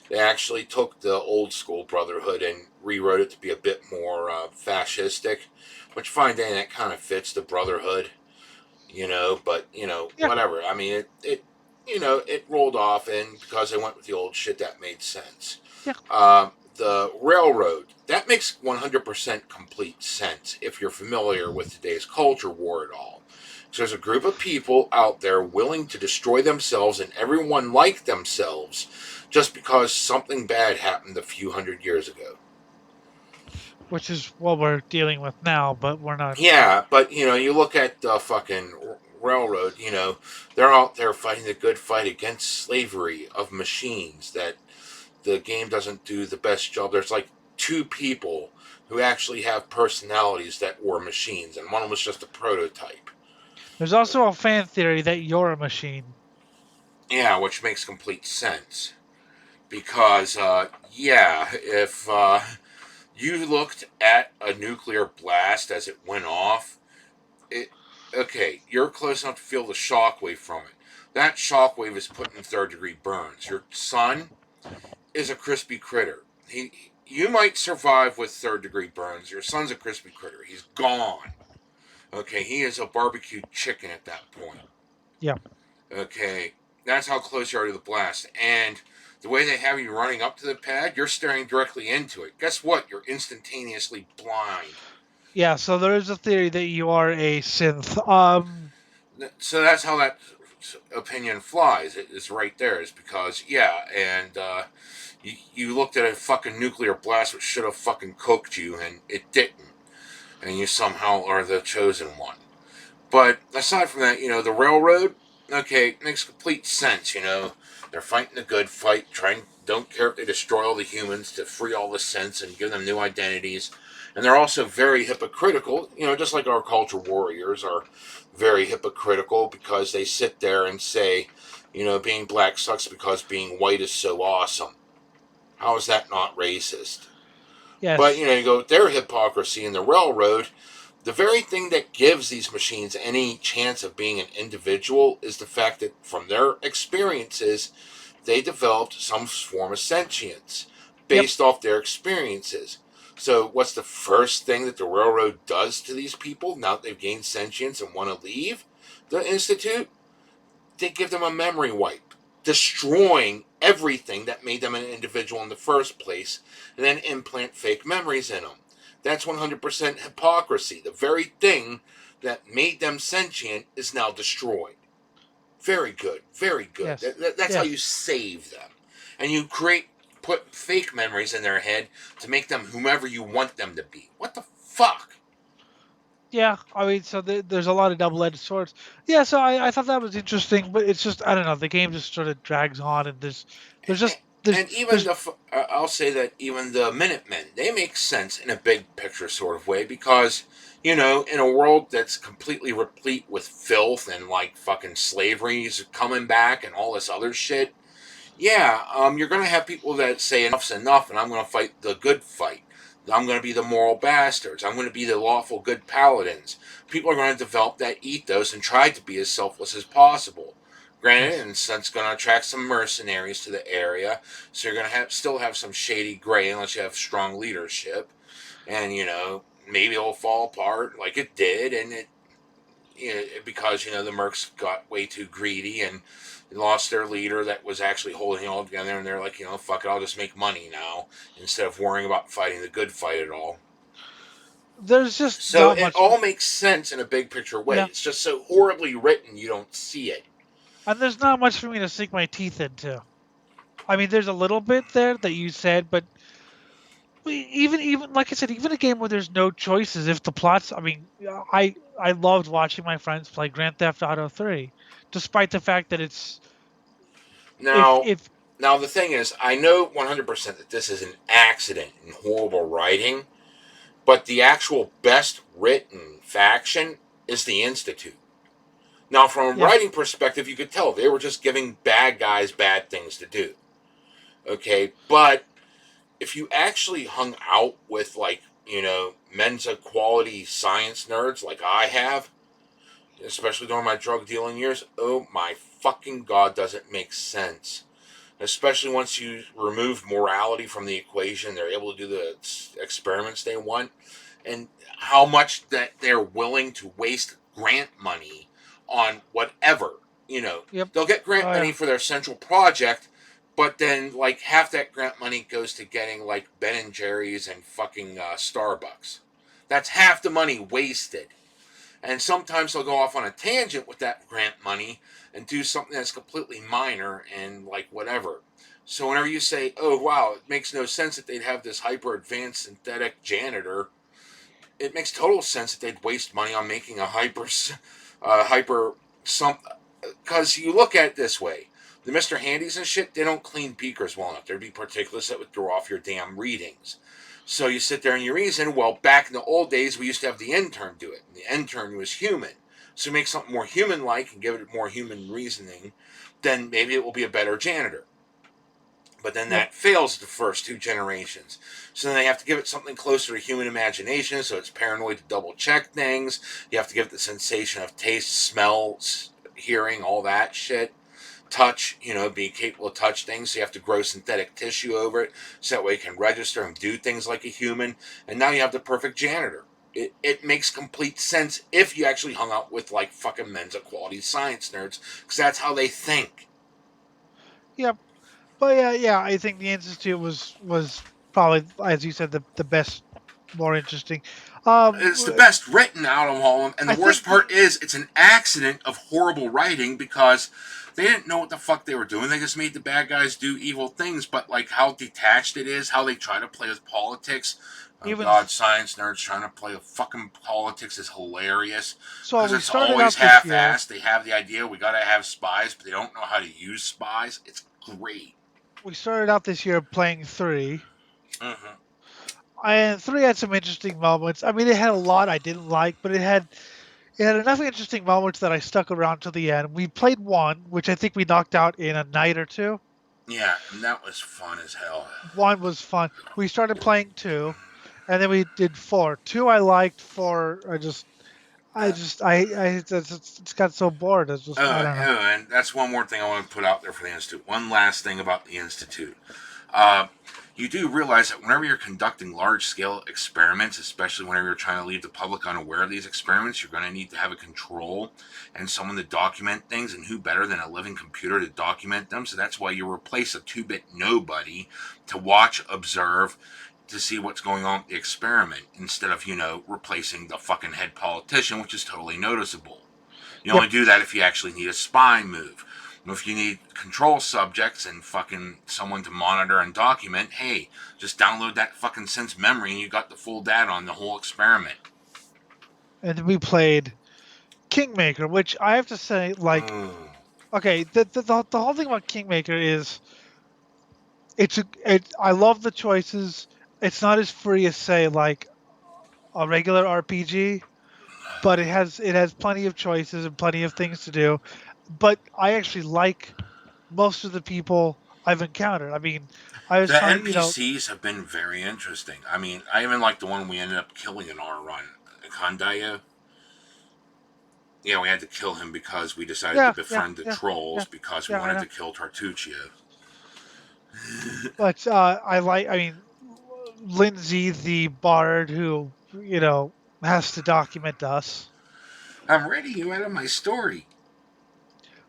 they actually took the old school Brotherhood and rewrote it to be a bit more fascistic, which fine, then that kind of fits the Brotherhood. But yeah whatever. I mean, it rolled off, and because they went with the old shit, that made sense. yeah. The railroad, that makes 100% complete sense if you're familiar with today's culture war at all. So there's a group of people out there willing to destroy themselves and everyone like themselves just because something bad happened a few hundred years ago. Which is what we're dealing with now, but we're not. Yeah, but you look at the fucking railroad. They're out there fighting the good fight against slavery of machines. That the game doesn't do the best job. There's like two people who actually have personalities that were machines, and one was just a prototype. There's also a fan theory that you're a machine. Yeah, which makes complete sense because if you looked at a nuclear blast as it went off, it okay, you're close enough to feel the shockwave from it. That shockwave is putting third-degree burns. Your son is a crispy critter. You might survive with third-degree burns. Your son's a crispy critter. He's gone. Okay, he is a barbecued chicken at that point. Yeah. Okay, that's how close you are to the blast. And the way they have you running up to the pad, you're staring directly into it. Guess what? You're instantaneously blind. Yeah, so there is a theory that you are a synth. So that's how that opinion flies. It is right there. Is because and you looked at a fucking nuclear blast which should have fucking cooked you, and it didn't, and you somehow are the chosen one. But aside from that, the railroad, okay, makes complete sense. They're fighting a good fight, don't care if they destroy all the humans to free all the synths and give them new identities. And they're also very hypocritical, just like our culture warriors are very hypocritical because they sit there and say, being black sucks because being white is so awesome. How is that not racist? Yes. But, you go with their hypocrisy in the railroad. The very thing that gives these machines any chance of being an individual is the fact that from their experiences, they developed some form of sentience based off their experiences. So what's the first thing that the railroad does to these people now that they've gained sentience and want to leave the Institute? They give them a memory wipe, destroying everything that made them an individual in the first place, and then implant fake memories in them. That's 100% hypocrisy. The very thing that made them sentient is now destroyed. Very good. Very good. Yes. That's how you save them. And you put fake memories in their head to make them whomever you want them to be. What the fuck? Yeah, I mean, so there's a lot of double-edged swords. Yeah, so I thought that was interesting, but it's just I don't know. The game just sort of drags on, and I'll say that even the Minutemen, they make sense in a big picture sort of way because, in a world that's completely replete with filth and like fucking slavery's coming back and all this other shit, you're going to have people that say enough's enough and I'm going to fight the good fight. I'm going to be the moral bastards. I'm going to be the lawful good paladins. People are going to develop that ethos and try to be as selfless as possible. Granted, and that's going to attract some mercenaries to the area, so you're going to still have some shady gray unless you have strong leadership. And, maybe it'll fall apart like it did, and because, the mercs got way too greedy and lost their leader that was actually holding it all together, and they're like, fuck it, I'll just make money now instead of worrying about fighting the good fight at all. There's just so it all makes sense in a big picture way. Yeah. It's just so horribly written you don't see it. And there's not much for me to sink my teeth into. I mean, there's a little bit there that you said, but even like I said, even a game where there's no choices, if the plots, I mean, I loved watching my friends play Grand Theft Auto 3, despite the fact that it's Now, if now the thing is, I know 100% that this is an accident and horrible writing, but the actual best written faction is the Institute. Now, from a yeah, writing perspective, you could tell they were just giving bad guys bad things to do. Okay, but if you actually hung out with, like, Mensa quality science nerds like I have, especially during my drug dealing years, oh my fucking god, does it make sense? Especially once you remove morality from the equation, they're able to do the experiments they want, and how much that they're willing to waste grant money on whatever. yep, They'll get grant oh money yeah, for their central project, but then like half that grant money goes to getting like Ben and Jerry's and fucking Starbucks. That's half the money wasted. And sometimes they'll go off on a tangent with that grant money and do something that's completely minor and like whatever. So whenever you say, "Oh wow, it makes no sense that they'd have this hyper advanced synthetic janitor," it makes total sense that they'd waste money on making a hyper some. Because you look at it this way, the Mr. Handys and shit, they don't clean beakers well enough. There'd be particulates that would throw off your damn readings. So you sit there and you reason, well, back in the old days, we used to have the intern do it. And the intern was human. So make something more human-like and give it more human reasoning, then maybe it will be a better janitor. But then yep. that fails the first two generations. So then they have to give it something closer to human imagination, so it's paranoid to double-check things. You have to give it the sensation of taste, smell, hearing, all that shit. Touch, being capable of touch things, so you have to grow synthetic tissue over it, so that way it can register and do things like a human, and now you have the perfect janitor. It makes complete sense if you actually hung out with like fucking Mensa quality science nerds, because that's how they think. Yep. But yeah, I think the Institute was probably, as you said, the best, more interesting. It's the best written out of all of them, and I the worst think part is it's an accident of horrible writing because they didn't know what the fuck they were doing. They just made the bad guys do evil things, but like how detached it is, how they try to play with politics. Oh even god, science nerds trying to play with fucking politics is hilarious. so Because we it's started always out this year. half-assed. They have the idea we gotta have spies, but they don't know how to use spies. It's great. We started out this year playing 3. Mm-hmm. And 3 had some interesting moments. I mean, it had a lot I didn't like, but it had enough interesting moments that I stuck around to the end. We played 1, which I think we knocked out in a night or two. Yeah, and that was fun as hell. 1 was fun. We started playing 2, and then we did 4. 2 I liked. 4 I just got so bored. It's just I don't know. And that's one more thing I want to put out there for the Institute. One last thing about the Institute. You do realize that whenever you're conducting large-scale experiments, especially whenever you're trying to leave the public unaware of these experiments, you're going to need to have a control and someone to document things, and who better than a living computer to document them? So that's why you replace a 2-bit nobody to watch, observe, to see what's going on with the experiment, instead of, replacing the fucking head politician, which is totally noticeable. You only do that if you actually need a spy move. If you need control subjects and fucking someone to monitor and document, hey, just download that fucking sense memory and you got the full data on the whole experiment. And then we played Kingmaker, which I have to say, like, okay, the whole thing about Kingmaker is I love the choices. It's not as free as, say, like a regular RPG, but it has plenty of choices and plenty of things to do. But I actually like most of the people I've encountered. I mean, I was The trying, NPCs have been very interesting. I mean, I even like the one we ended up killing in our run, Kandaya. Yeah, we had to kill him because we decided to befriend the trolls because we wanted to kill Tartuccio. But I mean, Lindsay, the bard who, has to document us. I'm reading you out of my story.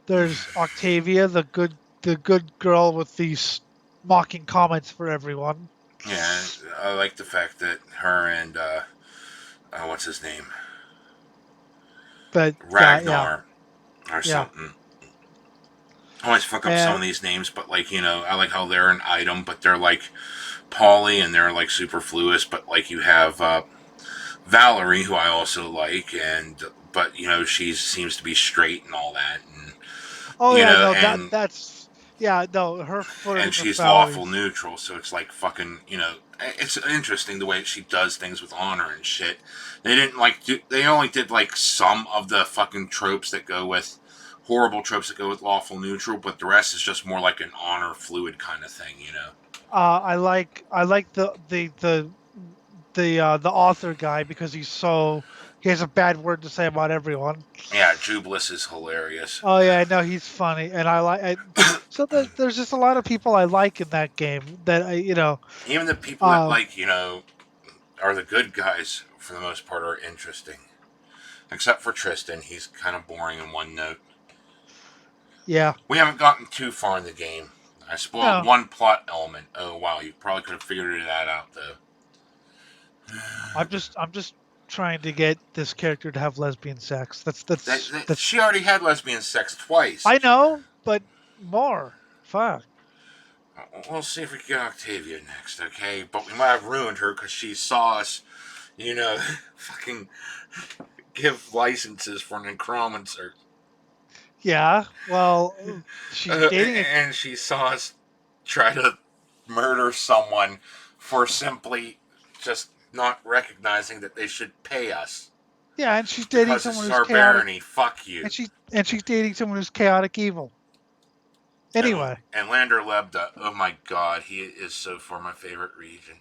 There's Octavia, the good girl with these mocking comments for everyone. Yeah, I like the fact that her and what's his name, But Ragnar, or something. I always fuck up some of these names, but like I like how they're an item, but they're like Paulie, and they're like superfluous. But like you have Valerie, who I also like, but she seems to be straight and all that, and Oh you yeah, know, no, and that's yeah, no, her flirting and with she's lawful Valerie's. neutral, so it's like fucking, it's interesting the way she does things with honor and shit. They didn't they only did like some of the fucking tropes that go with horrible tropes that go with lawful neutral, but the rest is just more like an honor fluid kind of thing. I like the author guy because he has a bad word to say about everyone. Yeah, Jubilis is hilarious. Oh yeah, no, he's funny, and so there's just a lot of people I like in that game that Even the people that um are the good guys for the most part are interesting. Except for Tristan, he's kind of boring in one note. yeah. We haven't gotten too far in the game. I spoiled No, one plot element. Oh wow, you probably could have figured that out though. I'm just trying to get this character to have lesbian sex. That's She already had lesbian sex twice. I know, but more. Fuck. We'll see if we can get Octavia next, okay? But we might have ruined her because she saw us, fucking give licenses for necromancer. Yeah. Well, she's dating a And she saw us try to murder someone for simply just not recognizing that they should pay us. yeah, and she's dating Because someone this is who's our chaotic, barony. Fuck you. and she's dating someone who's chaotic evil. Anyway, And Lander Lebda, oh my god, he is so far my favorite region.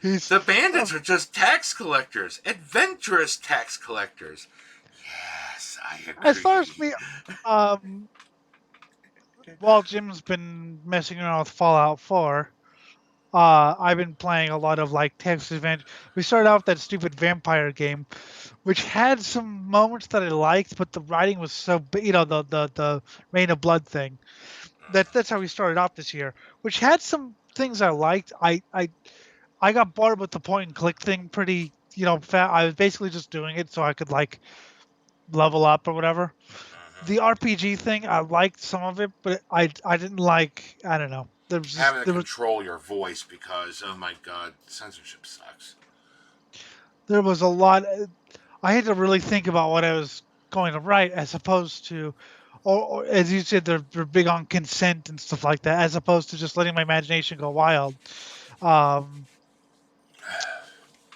The bandits are just tax collectors, adventurous tax collectors. Yes, I agree. as far as me, while Jim's been messing around with Fallout 4, I've been playing a lot of like text adventure. We started out with that stupid vampire game, which had some moments that I liked, but the writing was so the Rain of Blood thing. That's how we started off this year, which had some things I liked. I got bored with the point and click thing pretty fat. I was basically just doing it so I could like level up or whatever. The RPG thing, I liked some of it, but I didn't like. I don't know. Having to control your voice because, oh my god, censorship sucks. There was a lot. I had to really think about what I was going to write, as opposed to, or as you said, they're big on consent and stuff like that, as opposed to just letting my imagination go wild. Um,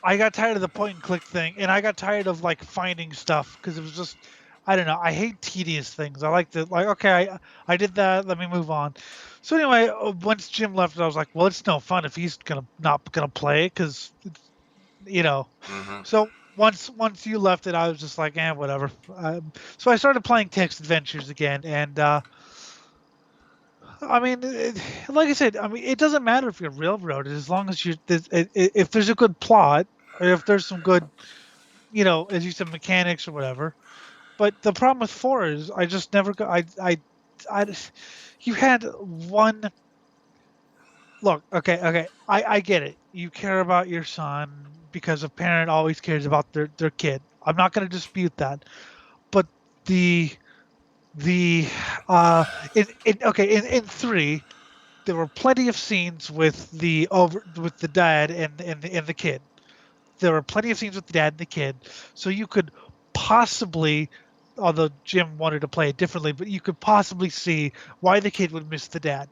I got tired of the point and click thing, and I got tired of like finding stuff because it was just, I don't know. I hate tedious things. I like to okay, I did that. Let me move on. So anyway, once Jim left, I was like, well, it's no fun if he's not gonna play it because Mm-hmm. So once you left it, I was just like, whatever. So I started playing text adventures again, and I mean, like I said, I mean, it doesn't matter if you're railroaded as long as if there's a good plot or if there's some good, as you said, mechanics or whatever. But the problem with 4 is I just never go. You had one. Look, okay. I get it. You care about your son because a parent always cares about their kid. I'm not going to dispute that. But in 3, there were plenty of scenes with the dad and the kid. There were plenty of scenes with the dad and the kid, so you could possibly, although Jim wanted to play it differently, but you could possibly see why the kid would miss the dad.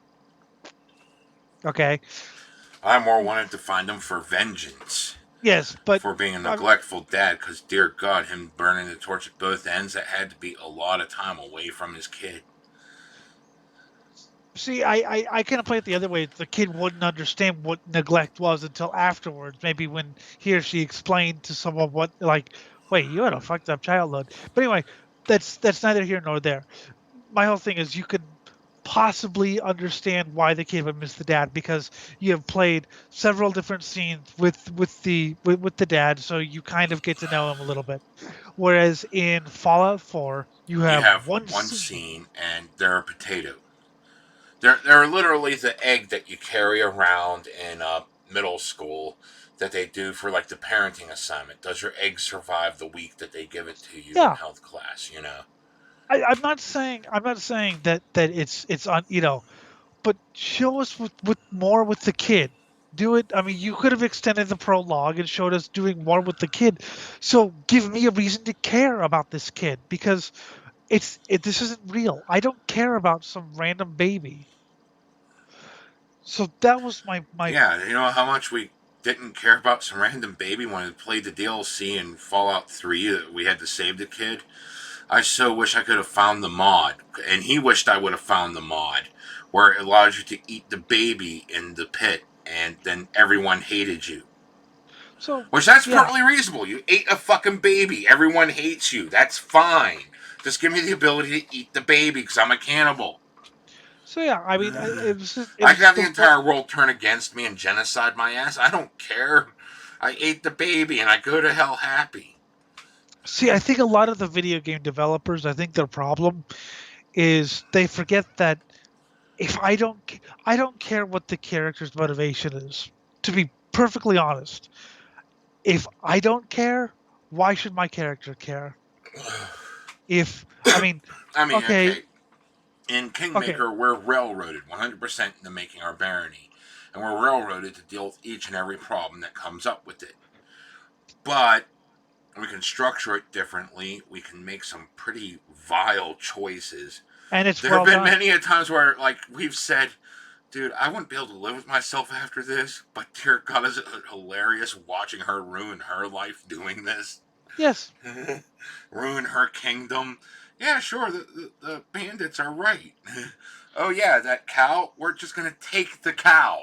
Okay. I more wanted to find him for vengeance. Yes, but for being a neglectful dad, because dear God, him burning the torch at both ends, that had to be a lot of time away from his kid. See, I kind of play it the other way. The kid wouldn't understand what neglect was until afterwards. Maybe when he or she explained to someone what, like, wait, you had a fucked up childhood. But anyway, that's neither here nor there. My whole thing is you could possibly understand why the kid would miss the dad because you have played several different scenes with the dad, so you kind of get to know him a little bit. Whereas in Fallout 4, you have one scene and they're a potato. They're literally the egg that you carry around in middle school that they do for like the parenting assignment. Does your egg survive the week that they give it to you in health class? I'm not saying that it's on, but show us with more with the kid. Do it. I mean, you could have extended the prologue and showed us doing more with the kid. So give me a reason to care about this kid because this isn't real. I don't care about some random baby. So that was my Yeah, you know how much we didn't care about some random baby when we played the DLC in Fallout 3 that we had to save the kid? I so wish I could have found the mod, and he wished I would have found the mod, where it allows you to eat the baby in the pit, and then everyone hated you. so Which that's yeah. perfectly reasonable. You ate a fucking baby. Everyone hates you. That's fine. Just give me the ability to eat the baby because I'm a cannibal. So yeah, I mean, it was it I was can have just the entire world turn against me and genocide my ass. I don't care. I ate the baby and I go to hell happy. See, I think a lot of the video game developers, I think their problem is they forget that if I don't care what the character's motivation is. To be perfectly honest, if I don't care, why should my character care? If I mean, I mean, okay, okay. In okay, Kingmaker, we're railroaded 100% into making our barony. And we're railroaded to deal with each and every problem that comes up with it. But we can structure it differently. We can make some pretty vile choices. and it's There have well been done. many a times where, like, we've said, dude, I wouldn't be able to live with myself after this, but dear God, is it hilarious watching her ruin her life doing this? Yes, Ruin her kingdom. Yeah, sure, the bandits are right. Oh, yeah, that cow, we're just going to take the cow.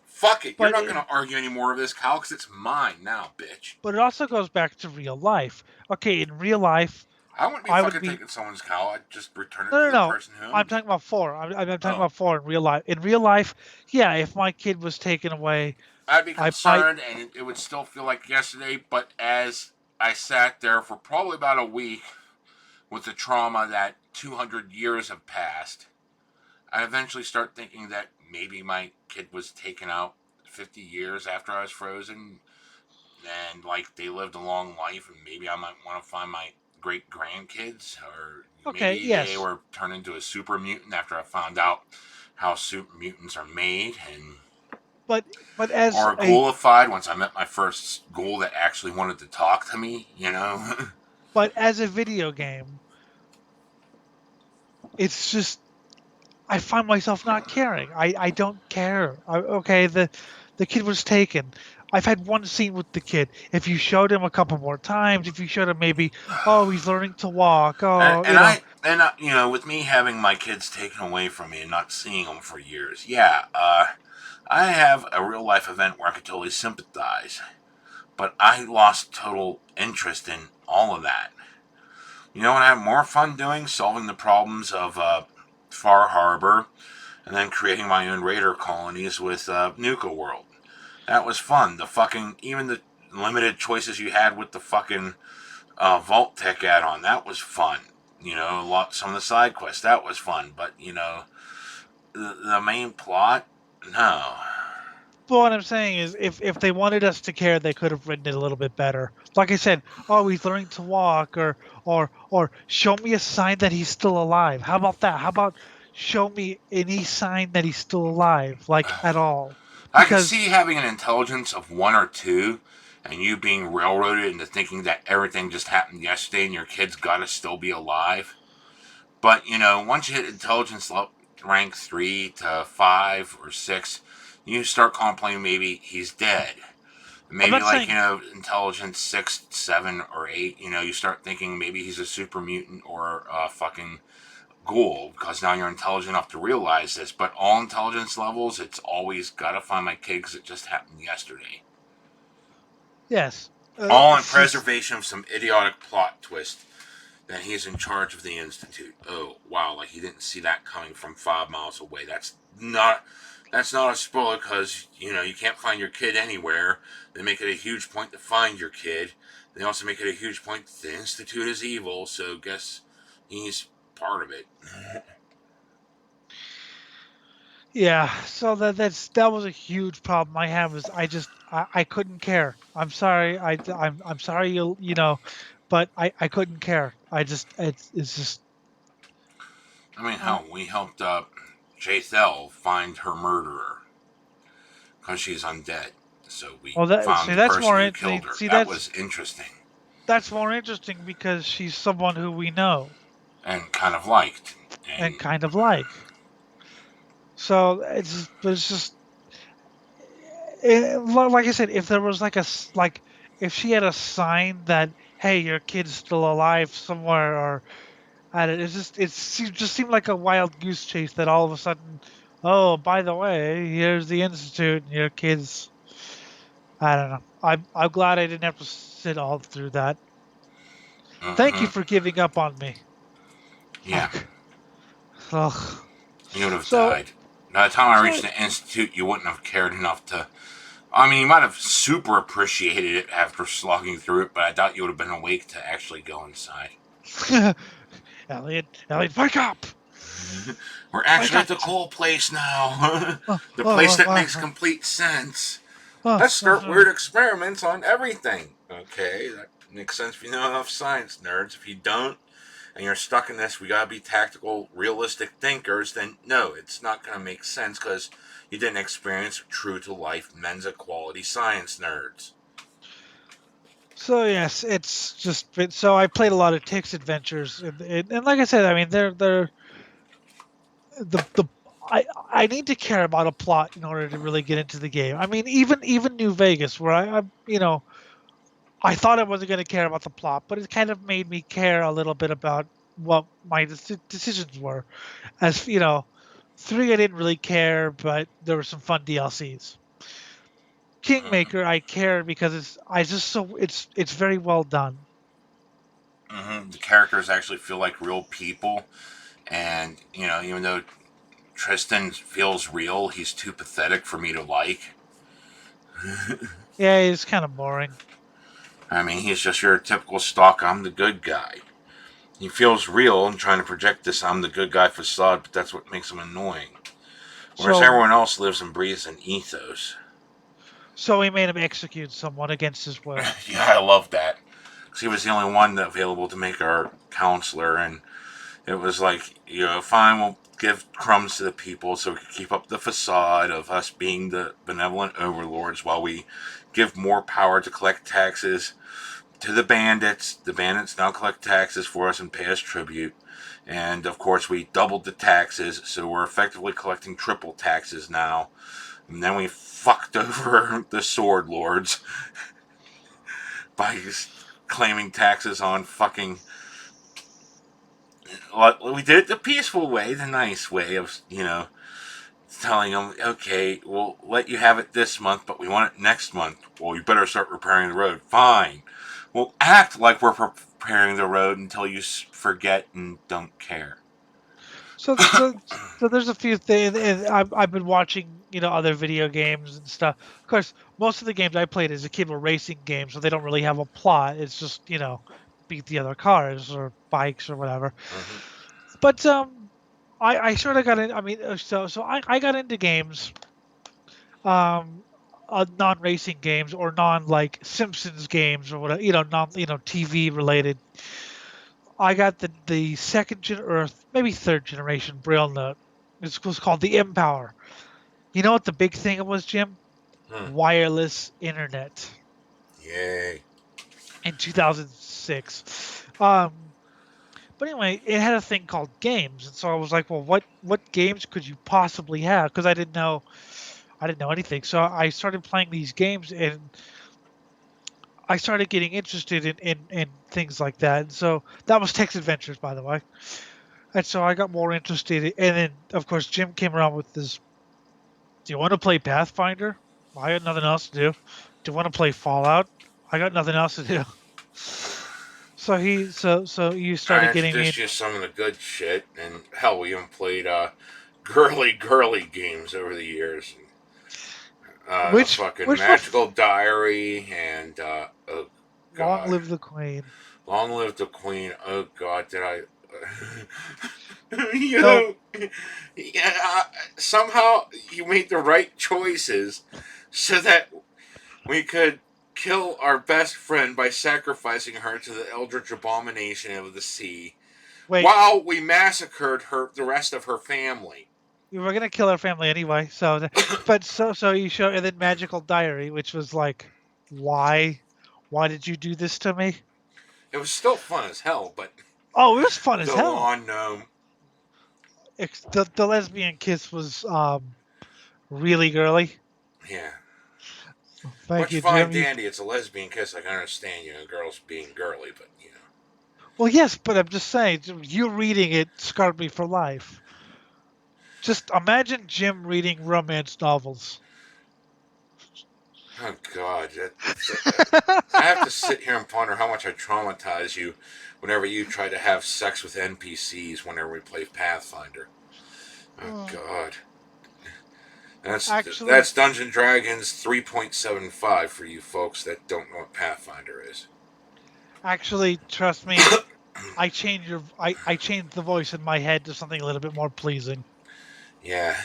Fuck it, you're but not going to argue any more of this cow because it's mine now, bitch. it also goes back to real life. Okay, in real life, I wouldn't be I would fucking be taking someone's cow. I'd just return it no, to no, the no. person who I'm owned it. talking about four. I'm talking Oh. about four in real life. In real life, yeah, if my kid was taken away, I'd be I might. concerned, and it would still feel like yesterday. But as I sat there for probably about a week with the trauma that 200 years have passed, I eventually start thinking that maybe my kid was taken out 50 years after I was frozen, and like they lived a long life, and maybe I might want to find my great grandkids, or Okay, maybe they yes, were turned into a super mutant after I found out how super mutants are made, and but but as or a ghoulified once I met my first ghoul that actually wanted to talk to me, you know? but as a video game, it's just I find myself not caring. I don't care. Okay, the kid was taken. I've had one scene with the kid. If you showed him a couple more times, if you showed him maybe, oh, he's learning to walk. and, Oh, and I, and you know, with me having my kids taken away from me and not seeing them for years, yeah, I have a real life event where I could totally sympathize, but I lost total interest in all of that. You know what I have more fun doing? Solving the problems of Far Harbor, and then creating my own raider colonies with Nuka World. That was fun. The fucking even the limited choices you had with the fucking Vault Tech add-on, that was fun. You know, some of the side quests, that was fun. But you know, the main plot, no. but what I'm saying is, if they wanted us to care, they could have written it a little bit better. Like I said, oh, he's learning to walk, or show me a sign that he's still alive. How about that? How about show me any sign that he's still alive, like at all? I could Because see having an intelligence of 1 or 2, and you being railroaded into thinking that everything just happened yesterday and your kid's gotta still be alive. But you know, once you hit intelligence rank 3 to 5 or 6, you start contemplating maybe he's dead. I'm Maybe not like, saying you know, intelligence 6, 7, or 8. You know, you start thinking maybe he's a super mutant or a fucking ghoul because now you're intelligent enough to realize this. But all intelligence levels, it's always gotta find my kid because it just happened yesterday. yes. All in It's just preservation of some idiotic plot twist that he's in charge of the institute. Oh wow! Like he didn't see that coming from 5 miles away. That's not a spoiler because you know you can't find your kid anywhere. They make it a huge point to find your kid. They also make it a huge point that the institute is evil. So guess he's part of it. yeah. So that was a huge problem I have. Is I couldn't care. I'm sorry. I'm sorry. You know, but I couldn't care. I just it's just I mean, uh, hell, we helped Jaethel find her murderer because she's undead. So we Well, found the that's person more who interesting. killed her. See, That was interesting that's more interesting because she's someone who we know and kind of liked. and kind of like. So it's just like I said, if there was like if she had a sign that hey, your kid's still alive somewhere, or I don't, just seemed like a wild goose chase that all of a sudden, oh, by the way, here's the institute and your kid's. I don't know. I'm glad I didn't have to sit all through that. Thank you Mm-hmm. for giving up on me. Yeah, Fuck. Ugh. you would have So died. By the time I so reached the institute, you wouldn't have cared enough to. I mean, you might have super appreciated it after slogging through it, but I doubt you would have been awake to actually go inside. Elliot, wake up! We're Wake actually up! at the cool place now. Oh, The place oh, that makes complete sense. Let's start oh. weird experiments on everything. Okay, that makes sense if you know enough science, nerds. If you don't, and you're stuck in this, we gotta be tactical, realistic thinkers, then no, it's not gonna make sense because you didn't experience true to life Mensa quality science, nerds. So yes, it's just been, so I played a lot of Tix adventures, and like I said, I mean they're the I need to care about a plot in order to really get into the game. I mean even New Vegas, where I I thought I wasn't going to care about the plot, but it kind of made me care a little bit about what my decisions were. As you know, 3 I didn't really care, but there were some fun DLCs. Kingmaker I cared because it's very well done. The characters actually feel like real people, and even though Tristan feels real, he's too pathetic for me to like. Yeah, it's kind of boring. I mean, he's just your typical stock, I'm the good guy. He feels real and trying to project this I'm the good guy facade, but that's what makes him annoying. Whereas So everyone else lives and breathes an ethos. so we made him execute someone against his will. Yeah, I love that. Because he was the only one available to make our counselor, and it was like, fine, we'll give crumbs to the people so we can keep up the facade of us being the benevolent overlords while we give more power to collect taxes to the bandits. The bandits now collect taxes for us and pay us tribute. And of course, we doubled the taxes, so we're effectively collecting triple taxes now. And then we fucked over the sword lords by claiming taxes on fucking. We did it the peaceful way, the nice way of, telling them, okay, we'll let you have it this month, but we want it next month. Well, you better start repairing the road. Fine. We'll act like we're preparing the road until you forget and don't care. So there's a few things, and I've been watching other video games and stuff. Of course, most of the games I played as a kid were racing games, so they don't really have a plot. It's just beat the other cars or bikes or whatever. Mm-hmm. But I sort of got in. I mean, I got into games, um, non-racing games or non like Simpsons games or whatever. Non TV related. I got the second gen or maybe third generation Braille note. It was called the Empower. You know what the big thing was, Jim? Wireless internet. Yay. In 2006. But anyway, it had a thing called games, and so I was like, well, what games could you possibly have? Because I didn't know anything. So I started playing these games, and I started getting interested in things like that. And so that was Text Adventures, by the way. And so I got more interested. And then, of course, Jim came around with this. Do you want to play Pathfinder? I got nothing else to do. Do you want to play Fallout? I got nothing else to do. So you started getting me. I introduced you to some of the good shit, and hell, we even played girly games over the years. Which Magical Diary and oh god, Long Live the Queen. Long Live the Queen. Oh god, did I? Somehow you made the right choices so that we could kill our best friend by sacrificing her to the eldritch abomination of the sea, while we massacred the rest of her family. We were gonna kill our family anyway. So you show, and then Magical Diary, which was like, why, did you do this to me? It was still fun as hell, but Oh, it was fun as go hell. on, The lesbian kiss was really girly. yeah. Thank Much you, fine Jim. dandy, it's a lesbian kiss. I can understand, girls being girly, but Well, yes, but I'm just saying, you reading it scarred me for life. Just imagine Jim reading romance novels. oh god, I have to sit here and ponder how much I traumatize you whenever you try to have sex with NPCs whenever we play Pathfinder. Oh god. Actually, That's Dungeon Dragons 3.75 for you folks that don't know what Pathfinder is. trust me, I changed the voice in my head to something a little bit more pleasing. Yeah.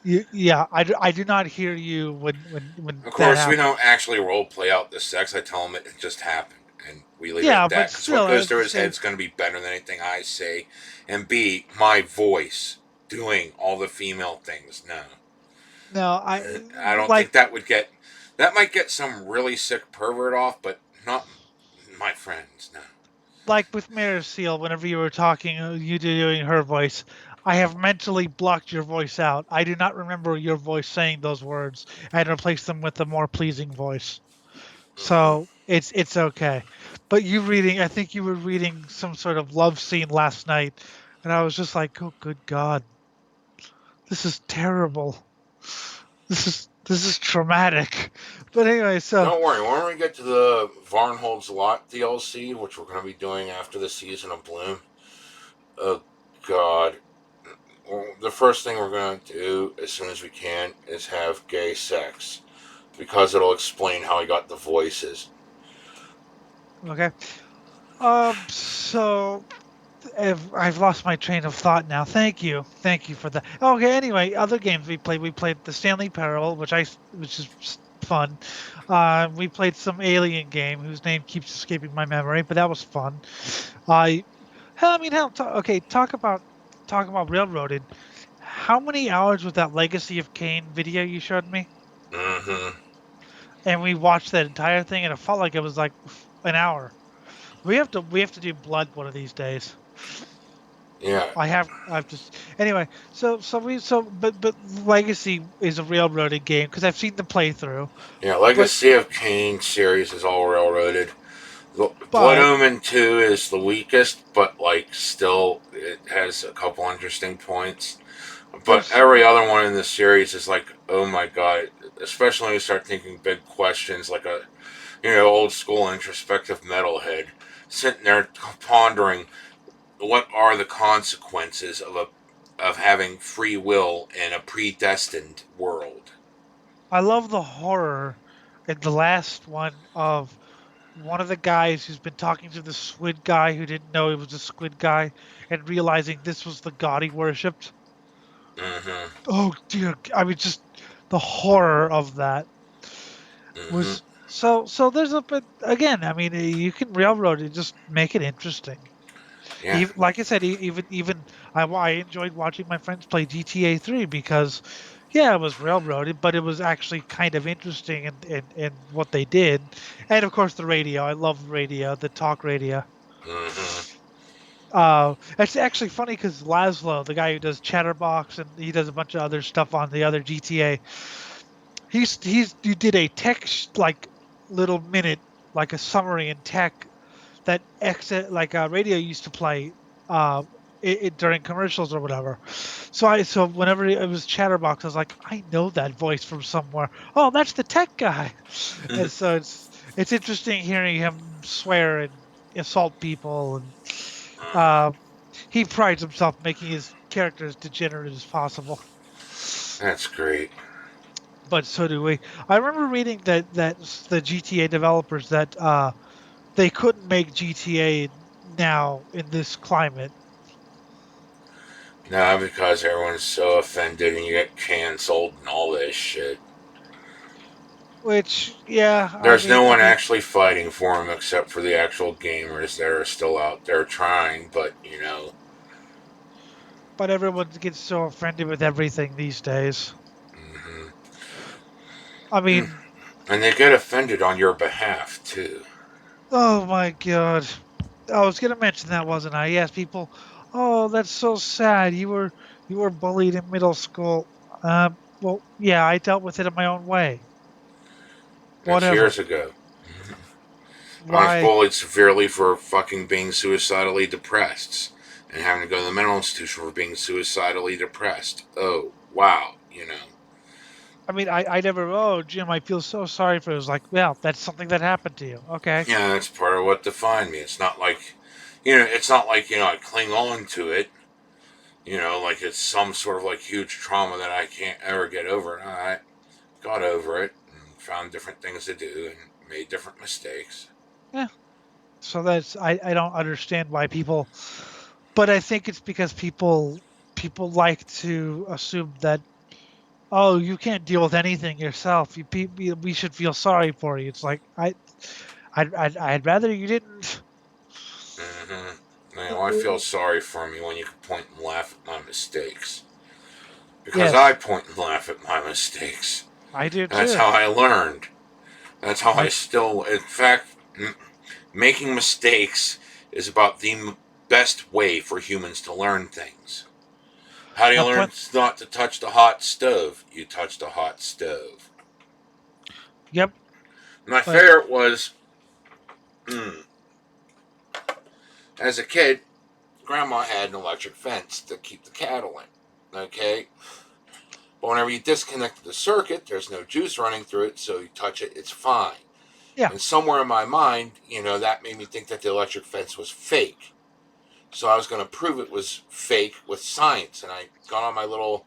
Yeah, I do not hear you when Of that course, we happens. don't actually role play out the sex. I tell him it just happened, and we leave it Yeah, at but that. Because what still, goes it's through the his head same. is going to be better than anything I say. And B, my voice doing all the female things. No. No, I I don't like think that would get. That might get some really sick pervert off, but not my friends. No. with Mare Seal. Whenever you were talking, you doing her voice, I have mentally blocked your voice out. I do not remember your voice saying those words and replaced them with a more pleasing voice. So it's okay. But you reading, I think you were reading some sort of love scene last night, and I was just like, oh, good God, this is terrible. This is traumatic. But anyway, so Don't worry. When we get to the Varnhold's Lot DLC, which we're going to be doing after the Season of Bloom, oh God. Well, the first thing we're going to do as soon as we can is have gay sex because it'll explain how he got the voices. okay. So I've lost my train of thought now. Thank you for that. Okay. Anyway, other games we played. We played the Stanley Parable, which is fun. We played some alien game whose name keeps escaping my memory, but that was fun. I hell, I mean, hell. Okay, talk about railroaded. How many hours was that Legacy of Kain video you showed me? Mm-hmm. And we watched that entire thing, and it felt like it was like an hour. We have to do blood one of these days. Yeah. I've just anyway. But Legacy is a railroaded game because I've seen the playthrough. Yeah, But Legacy of Kain series is all railroaded. Blood but Omen 2 is the weakest, but still it has a couple interesting points. But there's every other one in the series is like, oh my god. Especially when you start thinking big questions like a old school introspective metalhead sitting there pondering what are the consequences of having free will in a predestined world. I love the horror in the last one of one of the guys who's been talking to the squid guy who didn't know he was a squid guy and realizing this was the god he worshipped. Mm-hmm. Oh dear! I mean, just the horror of that Mm-hmm. was so. There's a bit again. I mean, you can railroad it, just make it interesting. Yeah. Even, like I said, even I enjoyed watching my friends play GTA 3 because, yeah, it was railroaded, but it was actually kind of interesting in what they did, and of course the radio. I love the radio, the talk radio. Mm-hmm. It's actually funny because Laszlo, the guy who does Chatterbox and he does a bunch of other stuff on the other GTA, he did a like little minute, like a summary in tech that exit like radio used to play during commercials or whatever. So whenever it was Chatterbox, I was like, I know that voice from somewhere. Oh, that's the tech guy. And so it's interesting hearing him swear and assault people, and uh, he prides himself making his character as degenerate as possible. That's great. But so do we. I remember reading that the GTA developers that they couldn't make GTA now in this climate. No, because everyone's so offended and you get canceled and all this shit. Which, yeah, There's no one actually fighting for them except for the actual gamers that are still out there trying, but But everyone gets so offended with everything these days. I mean, And they get offended on your behalf, too. oh my god. I was gonna mention that, wasn't I? Yes, people. Oh, that's so sad. You were bullied in middle school. Well, yeah, I dealt with it in my own way. That's Whatever. years ago. I was Why? bullied severely for fucking being suicidally depressed and having to go to the mental institution for being suicidally depressed. Oh, wow, I mean, I never. Oh, Jim, I feel so sorry for it. It was like, well, that's something that happened to you. Okay. Yeah, that's part of what defined me. It's not like, I cling on to it, like it's some sort of like huge trauma that I can't ever get over. I got over it and found different things to do and made different mistakes. Yeah. So I don't understand why people, but I think it's because people like to assume that, oh, you can't deal with anything yourself. We should feel sorry for you. It's like I'd rather you didn't. I feel sorry for me when you can point and laugh at my mistakes. Because I Yes, point and laugh at my mistakes. I do That's too. how I learned. That's how I I still, in fact, making mistakes is about the best way for humans to learn things. How do you now learn point. not to touch the hot stove? You touch the hot stove. Yep, My but favorite was, as a kid, Grandma had an electric fence to keep the cattle in. Okay? But whenever you disconnect the circuit, there's no juice running through it, so you touch it, it's fine. yeah, And somewhere in my mind, that made me think that the electric fence was fake. So I was going to prove it was fake with science. And I got on my little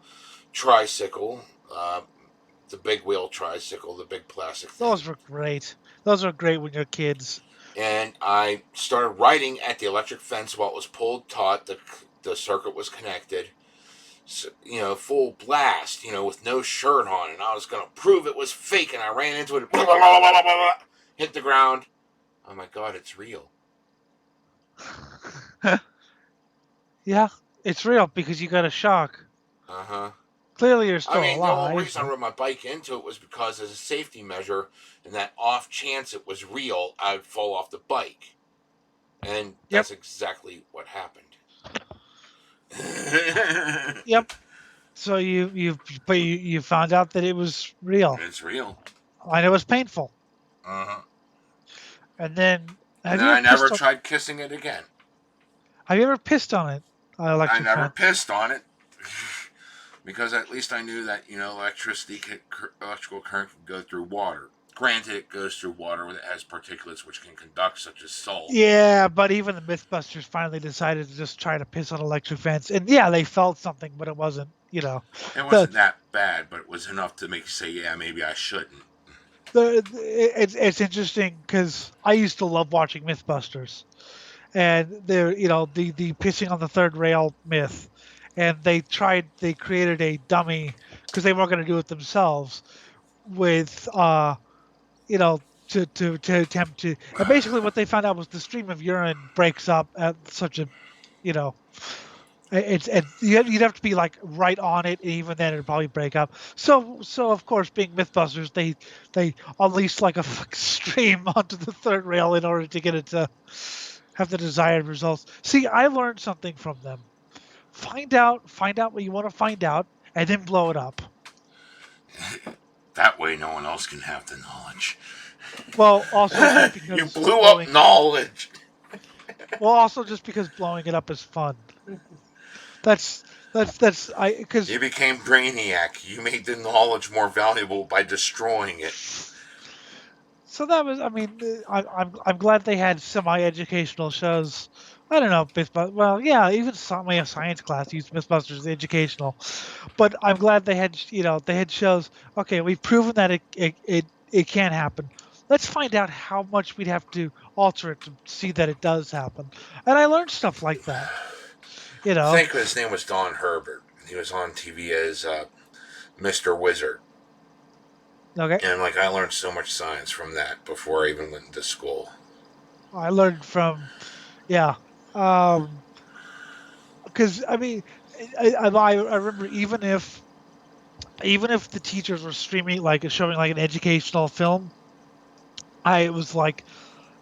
tricycle, the big wheel tricycle, the big plastic thing. those were great. Those were great when you're kids. And I started riding at the electric fence while it was pulled taut. The circuit was connected. So, full blast, with no shirt on. And I was going to prove it was fake. And I ran into it. Blah, blah, blah, blah, blah, hit the ground. Oh my God, it's real. Yeah, it's real because you got a shock. Uh-huh. Clearly, you're I still mean, the only alive. reason I rode my bike into it was because as a safety measure, and that off chance it was real, I'd fall off the bike. And Yep, that's exactly what happened. yep. So you found out that it was real, It's real. and it was painful. Uh-huh. And then, And have then you ever I never pissed on? tried kissing it again. Have you ever pissed on it? I Electric never fan. pissed on it. Because at least I knew that, electrical current can go through water. Granted, it goes through water that has particulates which can conduct, such as salt. Yeah, but even the MythBusters finally decided to just try to piss on electric fans, and yeah, they felt something, but it wasn't. It The wasn't that bad, but it was enough to make you say, yeah, maybe I shouldn't. it's interesting because I used to love watching MythBusters, and they're the pissing on the third rail myth, and they created a dummy because they weren't going to do it themselves with you know to attempt to, and basically what they found out was the stream of urine breaks up at such a you know you'd have to be like right on it, and even then it'd probably break up. So of course, being MythBusters, they unleashed like a stream onto the third rail in order to get it to have the desired results. See, I learned something from them. Find out what you want to find out, and then blow it up. That way, no one else can have the knowledge. Well, also just You because blew up knowledge. also just because blowing it up is fun. That's I because You became Brainiac. You made the knowledge more valuable by destroying it. so that was, I mean, I'm glad they had semi-educational shows. I don't know, well, yeah, even my science class used MythBusters as educational, but I'm glad they had shows. Okay, we've proven that it can happen. Let's find out how much we'd have to alter it to see that it does happen. And I learned stuff like that. I think his name was Don Herbert. He was on TV as Mr. Wizard. Okay, And I learned so much science from that before I even went into school. I learned from, yeah, because I mean, I remember even if the teachers were streaming like showing like an educational film, I was like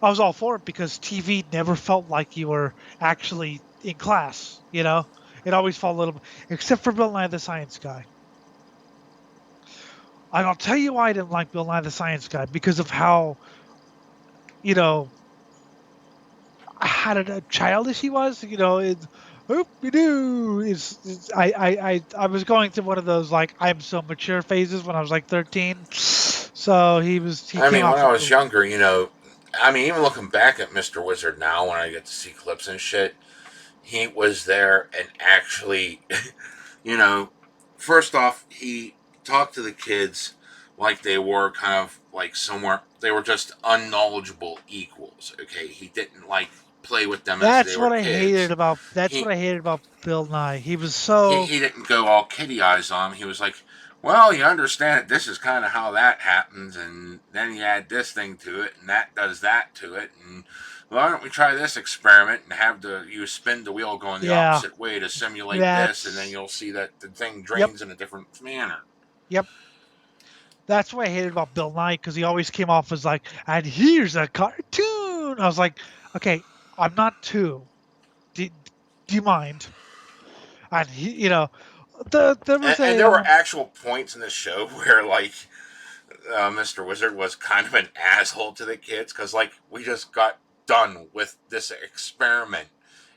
I was all for it because TV never felt like you were actually in class. You know, it always felt a little bit, except for Bill Nye the Science Guy. And I'll tell you why I didn't like Bill Nye the Science Guy because of how you know how childish he was. You know, it's oop you do. I was going through one of those like I'm so mature phases when I was like 13. So he I came mean, when off I as was younger, I mean, even looking back at Mr. Wizard now, when I get to see clips and shit, he was there and actually, you know, first off, he talked to the kids like they were kind of like somewhere, they were just unknowledgeable equals, okay? He didn't like play with them as they were kids. that's what He I hated about Bill Nye. He was he, so he didn't go all kitty eyes on him. He was like, well, you understand this is kind of how that happens, and then you add this thing to it, and that does that to it, and why don't we try this experiment and have you spin the wheel going the yeah. opposite way to simulate this, and then That's you'll see that the thing yep drains in a different manner. yep. That's what I hated about Bill Nye because he always came off as like, and here's a cartoon. I was like, okay, I'm not two. Do you mind? And there was And a there were actual points in the show where, like, Mr. Wizard was kind of an asshole to the kids because, like, we just got done with this experiment,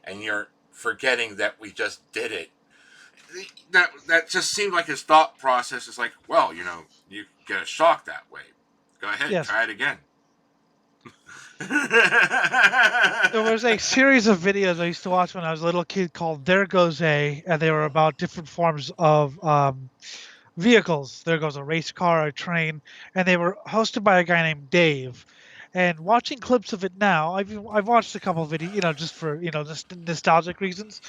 and you're forgetting that we just did it. That just seemed like his thought process is like, well, you get a shock that way. Go ahead, yes. try it again. There was a series of videos I used to watch when I was a little kid called "There Goes A," and they were about different forms of vehicles. There goes a race car, a train, and they were hosted by a guy named Dave. And watching clips of it now, I've watched a couple of videos, just for just nostalgic reasons.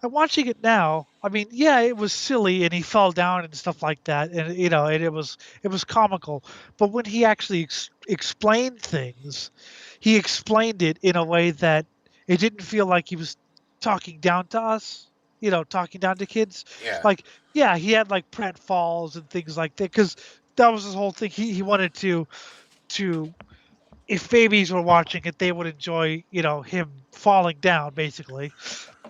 And watching it now, I mean, yeah, it was silly, and he fell down and stuff like that, and and it was comical. But when he actually explained things, he explained it in a way that it didn't feel like he was talking down to us, talking down to kids. Yeah. Like, yeah, he had like pratfalls and things like that because that was his whole thing. He wanted to if babies were watching it, they would enjoy him falling down basically.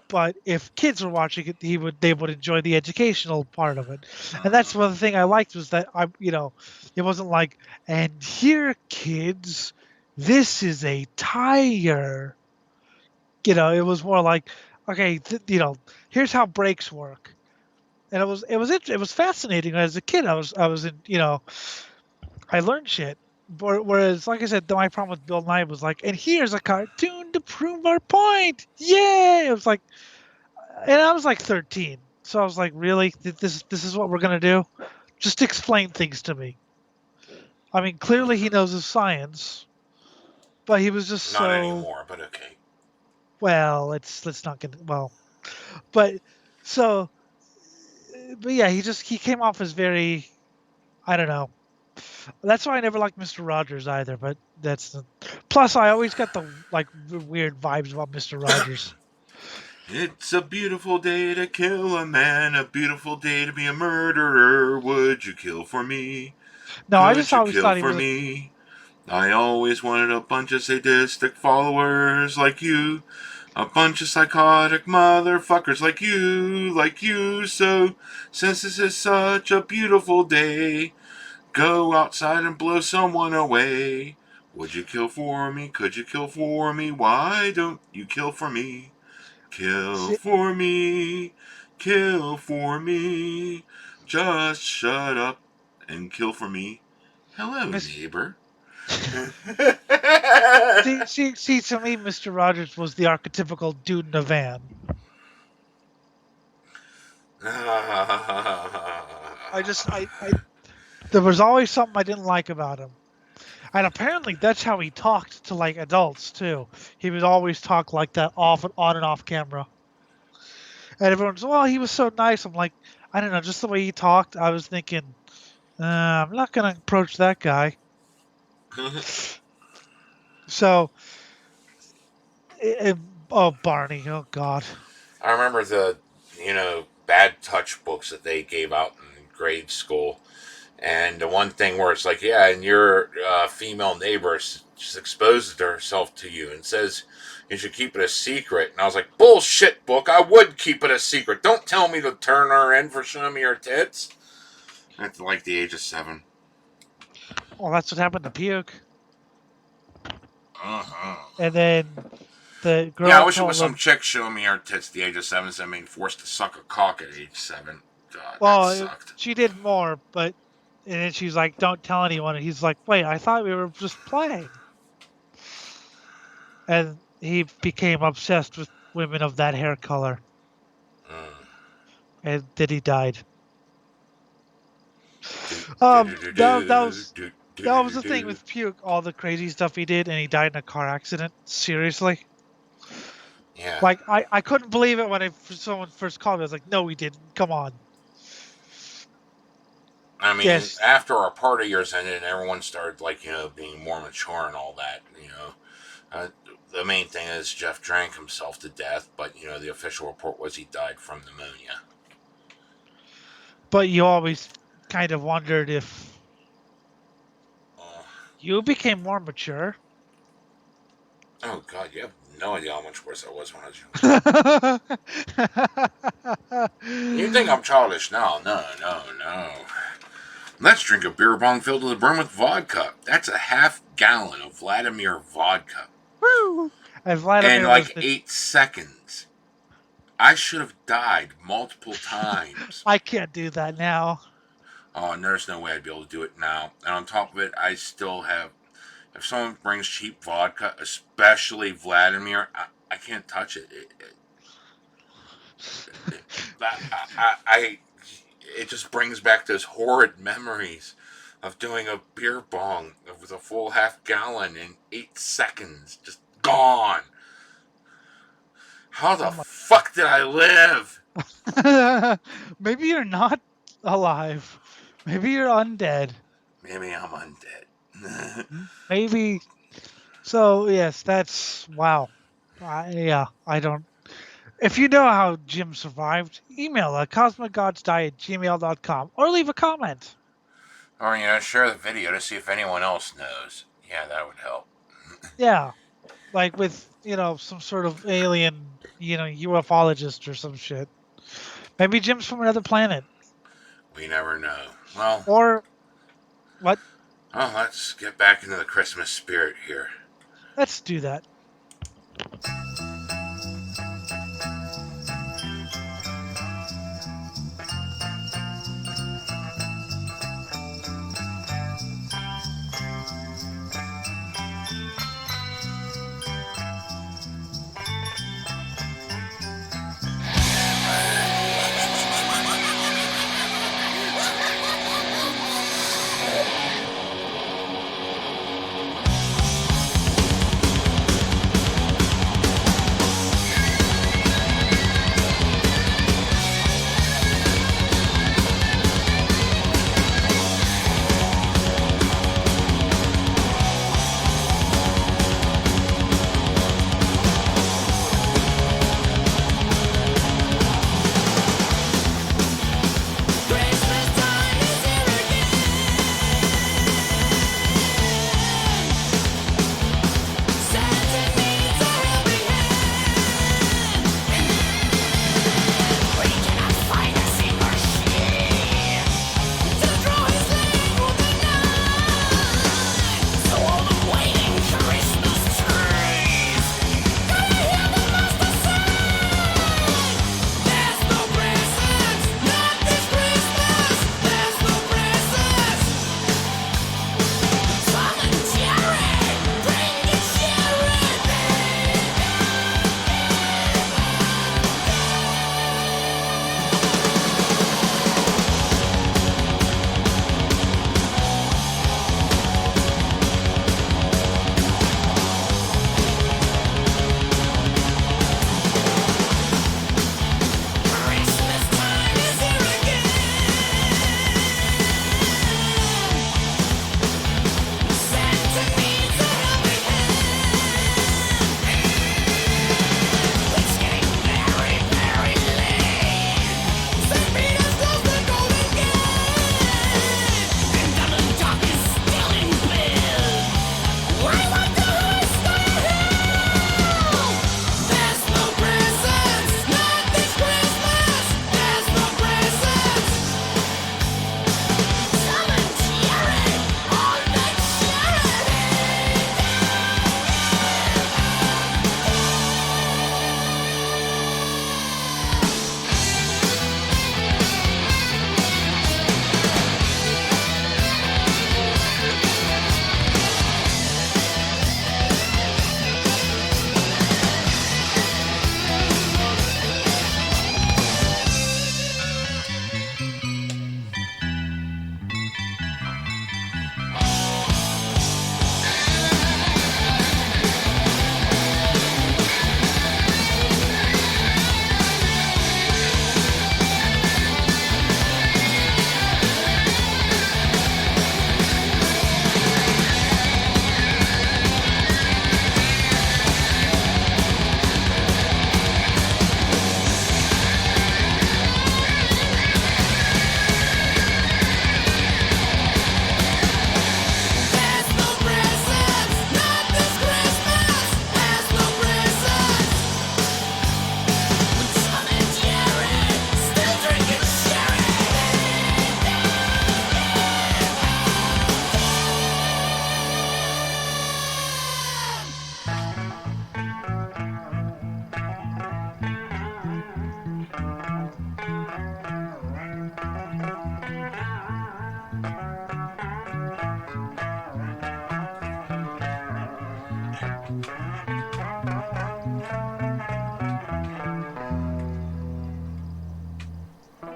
But if kids were watching it, they would enjoy the educational part of it. And that's one thing I liked was that it wasn't like, and here kids, this is a tire. It was more like, okay, here's how brakes work. And it was fascinating as a kid. I was in I learned shit. Whereas, like I said, my problem with Bill Nye was like, and here's a cartoon to prove our point. Yay! It was like, and I was like 13, so I was like, really, this is what we're gonna do? Just explain things to me. I mean, clearly he knows his science, but he was just Not so anymore, but okay. well. Let's not get well, but so, but yeah, he came off as very, I don't know. That's why I never liked Mr. Rogers either. But plus I always got the like weird vibes about Mr. Rogers. It's a beautiful day to kill a man, a beautiful day to be a murderer. Would you kill for me? No, I just Could you always kill thought he for was. me? I always wanted a bunch of sadistic followers like you. A bunch of psychotic motherfuckers like you. So, since this is such a beautiful day, go outside and blow someone away. Would you kill for me? Could you kill for me? Why don't you kill for me? Kill See, for me. Kill for me. Just shut up and kill for me. Hello, Miss, neighbor. see, to me, Mr. Rogers was the archetypical dude in a van. There was always something I didn't like about him. And apparently that's how he talked to like adults too. He would always talk like that off and on and off camera. And everyone's, well, he was so nice. I'm like, I don't know, just the way he talked, I was thinking, I'm not gonna approach that guy. So, oh Barney, oh God. I remember bad touch books that they gave out in grade school. And the one thing where it's like, yeah, and your female neighbor just exposes herself to you and says you should keep it a secret. And I was like, bullshit book, I would keep it a secret. Don't tell me to turn her in for showing me her tits. At like the age of 7. Well, that's what happened to Puke. Uh-huh. And then the girl. Yeah, I wish it was told some chick showing me her tits at the age of 7 instead of being forced to suck a cock at age 7. God, that well, sucked. she did more, but and then she's like, "Don't tell anyone." And he's like, "Wait, I thought we were just playing." And he became obsessed with women of that hair color. And then he died. That was the thing with Puke, all the crazy stuff he did, and he died in a car accident. Seriously. Yeah. Like, I couldn't believe it when someone first called me. I was like, no, he didn't. Come on. I mean, Yes. after our party years ended and everyone started, being more mature and all that, the main thing is Jeff drank himself to death, but, the official report was he died from pneumonia. But you always kind of wondered if you became more mature. Oh, God, you have no idea how much worse I was when I was young. You think I'm childish now? No. Let's drink a beer bong filled to the brim with vodka. That's a half gallon of Vladimir vodka. Woo! And Vladimir in like 8 seconds. I should have died multiple times. I can't do that now. Oh, and there's no way I'd be able to do it now. And on top of it, I still have... If someone brings cheap vodka, especially Vladimir, I can't touch it. It just brings back those horrid memories of doing a beer bong with a full half gallon in 8 seconds. Just gone. How the fuck did I live? Maybe you're not alive. Maybe you're undead. Maybe I'm undead. Maybe. So, yes, that's... Wow. Yeah, I don't... If you know how Jim survived, email at cosmicgodsdie@gmail.com or leave a comment. Or, share the video to see if anyone else knows. Yeah, that would help. Yeah. Like with, some sort of alien, ufologist or some shit. Maybe Jim's from another planet. We never know. Well... Or... What? Oh, let's get back into the Christmas spirit here. Let's do that.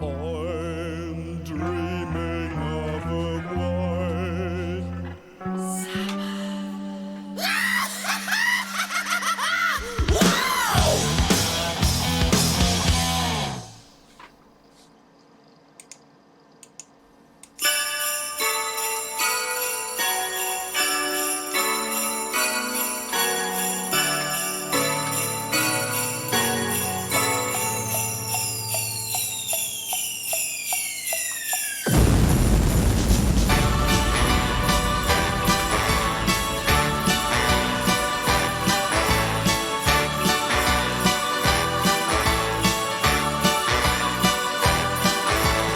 I'm dreaming of a white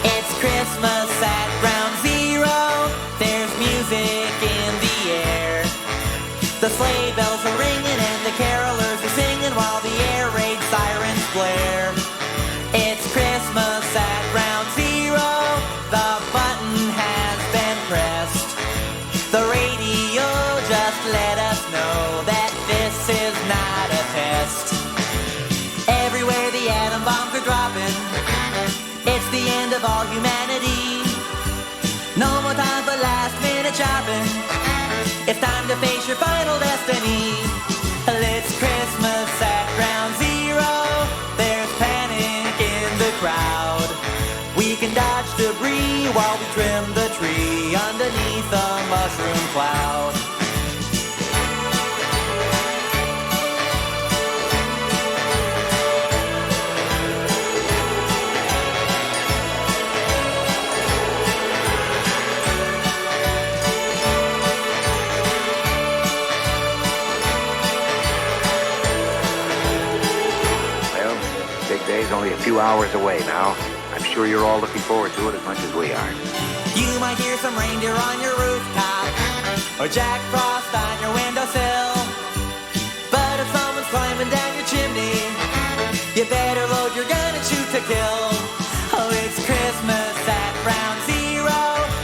It's Christmas at Ground Zero. There's music in the air. The sleigh bells are ringing and the carolers are singing while the air raid sirens blare. It's Christmas at Ground Zero. The button has been pressed. The radio just let us know that this is not a test. Everywhere the atom bombs are dropping, it's the end of all humanity. No more time for last minute shopping. It's time to face your final destiny. It's Christmas at Ground Zero. There's panic in the crowd. We can dodge debris while we trim the tree underneath a mushroom cloud. Well, big day's only a few hours away now. I'm sure you're all looking forward to it as much as we are. You might hear some reindeer on your rooftop, or Jack Frost on your windowsill. But if someone's climbing down your chimney, you better load your gun and shoot to kill. Oh, it's Christmas at Ground Zero,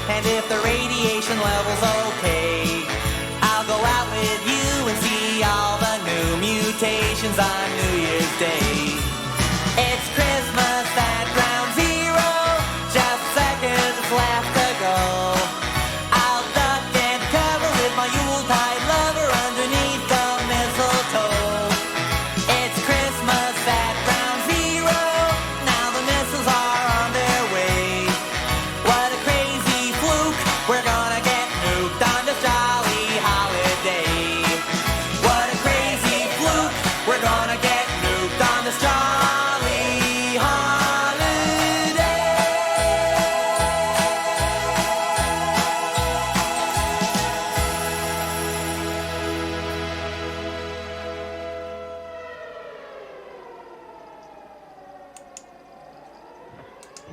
and if the radiation level's okay, I'll go out with you and see all the new mutations on New Year's Day. It's Christmas at Ground Zero, just seconds left to go. I'll duck and cover with my Yuletide lover underneath the mistletoe. It's Christmas at Ground Zero, now the missiles are on their way. What a crazy fluke, we're gonna get nuked on this jolly holiday. What a crazy fluke, we're gonna get nuked on this jolly holiday.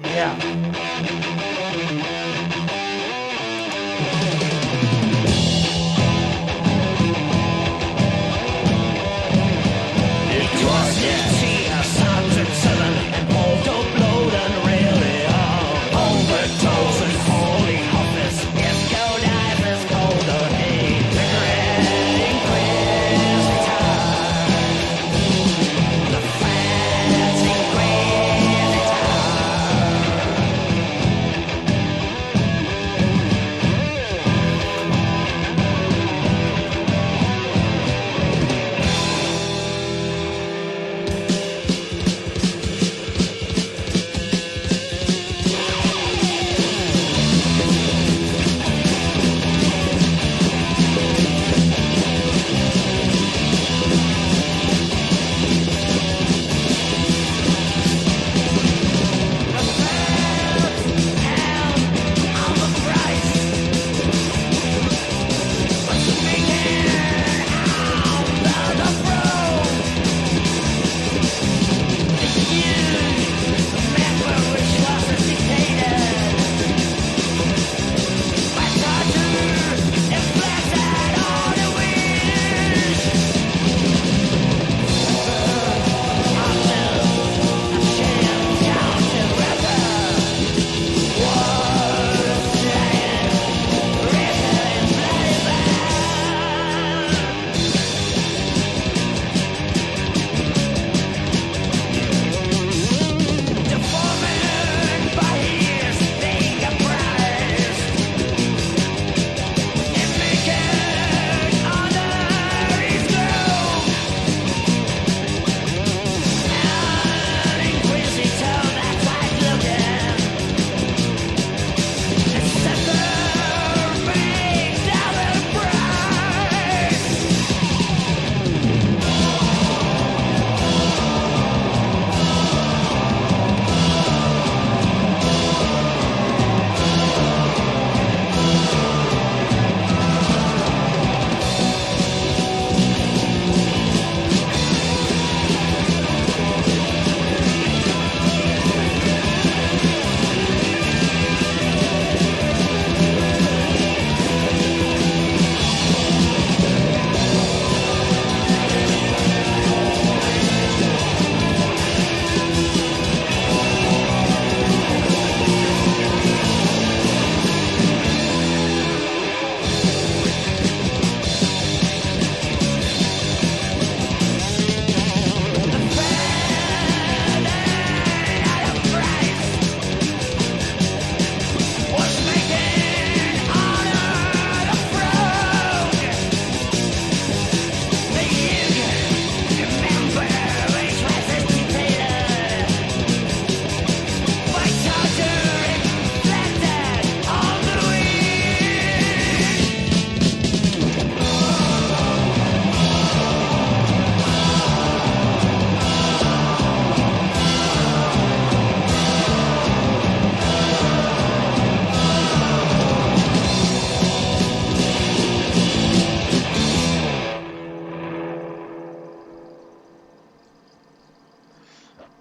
Yeah.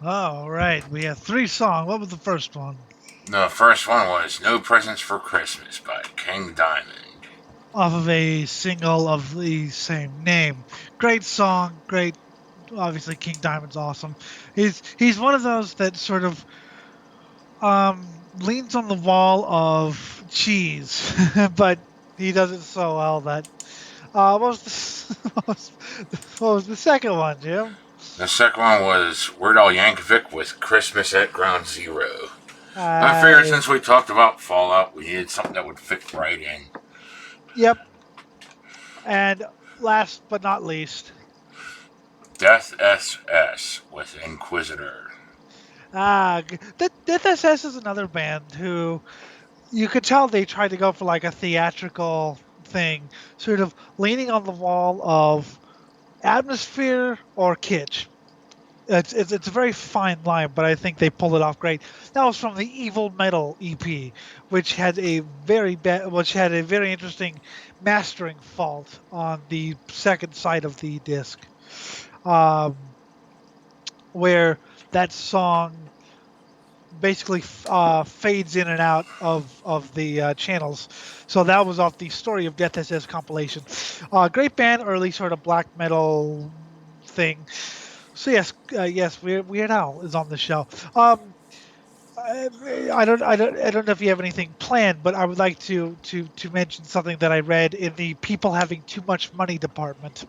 All right, we have 3 songs. What was the first one? The first one was No Presents for Christmas by King Diamond. Off of a single of the same name. Great song, great. Obviously, King Diamond's awesome. He's one of those that sort of leans on the wall of cheese, but he does it so well that. What was what was the second one, Jim? The second one was Weird Al Yankovic with Christmas at Ground Zero. I figured Uh, since we talked about Fallout, we needed something that would fit right in. yep. And last but not least, Death SS with Inquisitor. Death SS is another band who you could tell they tried to go for like a theatrical thing, sort of leaning on the wall of atmosphere or kitsch. It's a very fine line, but I think they pulled it off great. That was from the Evil Metal EP, which had a very interesting mastering fault on the second side of the disc, um, where that song basically fades in and out of the channels. So that was off the Story of Death SS compilation. Great band, early sort of black metal thing. So yes, Weird Al is on the show. I don't know if you have anything planned, but I would like to mention something that I read in the people having too much money department.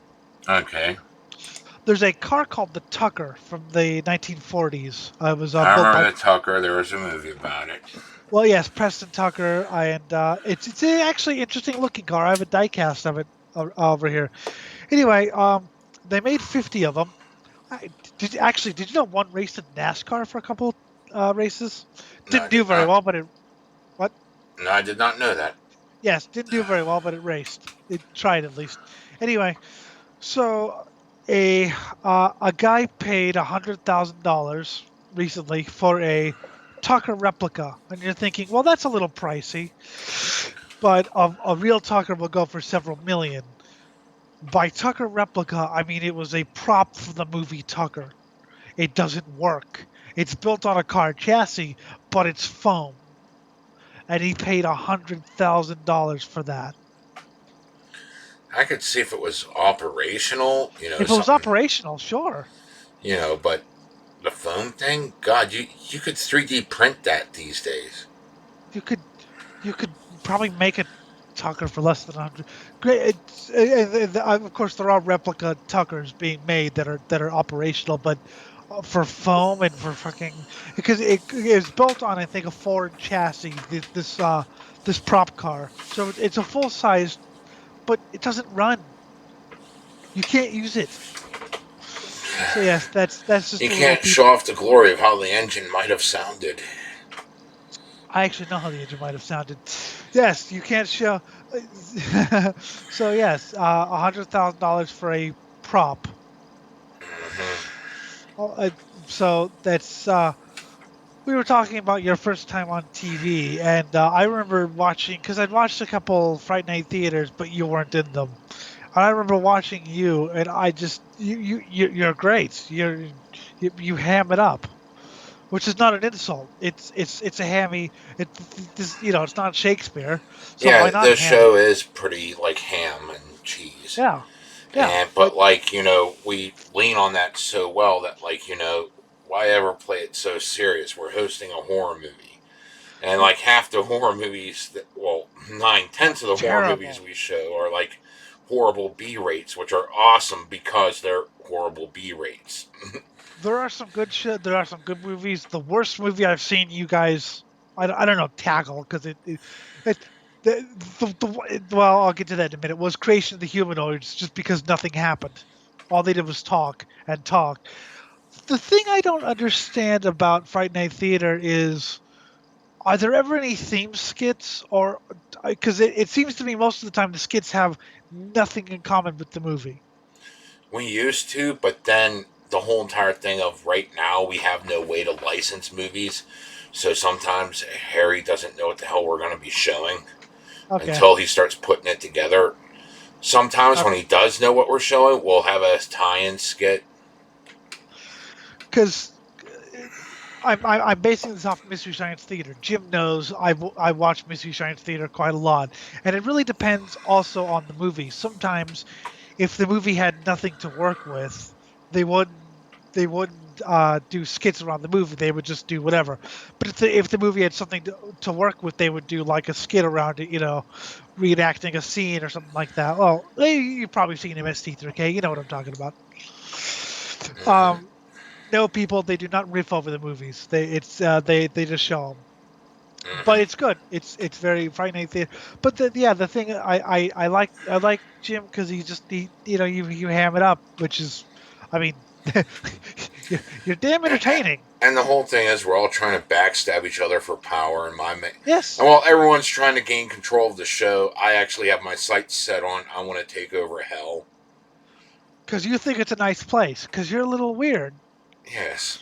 Okay. There's a car called the Tucker from the 1940s. It was I built remember by, the Tucker. There was a movie about it. well, yes, Preston Tucker, and it's actually an interesting looking car. I have a diecast of it over here. Anyway, they made 50 of them. Did you know one raced in NASCAR for a couple races? No, I Didn't do did very not. well, but it what? No, I did not know that. Yes, didn't do very well, but it raced. It tried at least. Anyway, so a guy paid $100,000 recently for a Tucker replica, and you're thinking, well, that's a little pricey, but a real Tucker will go for several million. By Tucker replica, I mean it was a prop for the movie Tucker. It doesn't work. It's built on a car chassis, but it's foam. And he paid $100,000 for that. I could see if it was operational, If it was something, operational, sure. but the foam thing, God, you could 3D print that these days. You could probably make a Tucker for less than 100. Great. Of course, there are replica Tuckers being made that are operational, but for foam and for fucking because it is built on I think a Ford chassis. This prop car, so it's a full size, but it doesn't run. You can't use it. So yes, that's just. You can't show off the glory of how the engine might have sounded. I actually know how the engine might have sounded. Yes, you can't show. So yes, $100,000 for a prop. So that's. We were talking about your first time on TV, and I remember watching because I'd watched a couple Fright Night Theaters, but you weren't in them. And I remember watching you, and I just you're great. You ham it up. Which is not an insult. It's a hammy. It's not Shakespeare. So why Yeah, not this ham show it? is pretty like ham and cheese. Yeah, yeah. But we lean on that so well that why ever play it so serious? We're hosting a horror movie. And like half the horror movies, 9/10 of the horror Terrible. movies we show are like horrible B rates, which are awesome because they're horrible B rates. There are some good shit. There are some good movies. The worst movie I've seen you guys, I don't know, tackle because well, I'll get to that in a minute. Was Creation of the Humanoids just because nothing happened. All they did was talk and talk. The thing I don't understand about Fright Night Theater is, are there ever any theme skits, or because it seems to me most of the time the skits have nothing in common with the movie. We used to, but then the whole entire thing of right now we have no way to license movies, so sometimes Harry doesn't know what the hell we're going to be showing until he starts putting it together. Sometimes when he does know what we're showing, we'll have a tie-in skit. Because I'm basing this off Mystery Science Theater. Jim knows I watch Mystery Science Theater quite a lot, and it really depends also on the movie. Sometimes, if the movie had nothing to work with, they wouldn't do skits around the movie. They would just do whatever. But if the movie had something to work with, they would do like a skit around it. Reenacting a scene or something like that. Well, you've probably seen MST3K. You know what I'm talking about. No, people, they do not riff over the movies. They just show them. But it's good. It's very frightening theater. But the thing I like Jim because you ham it up, which is, I mean, you're damn entertaining. And the whole thing is we're all trying to backstab each other for power. Yes. And while everyone's trying to gain control of the show, I actually have my sights set on I want to take over hell. Because you think it's a nice place. Because you're a little weird. Yes.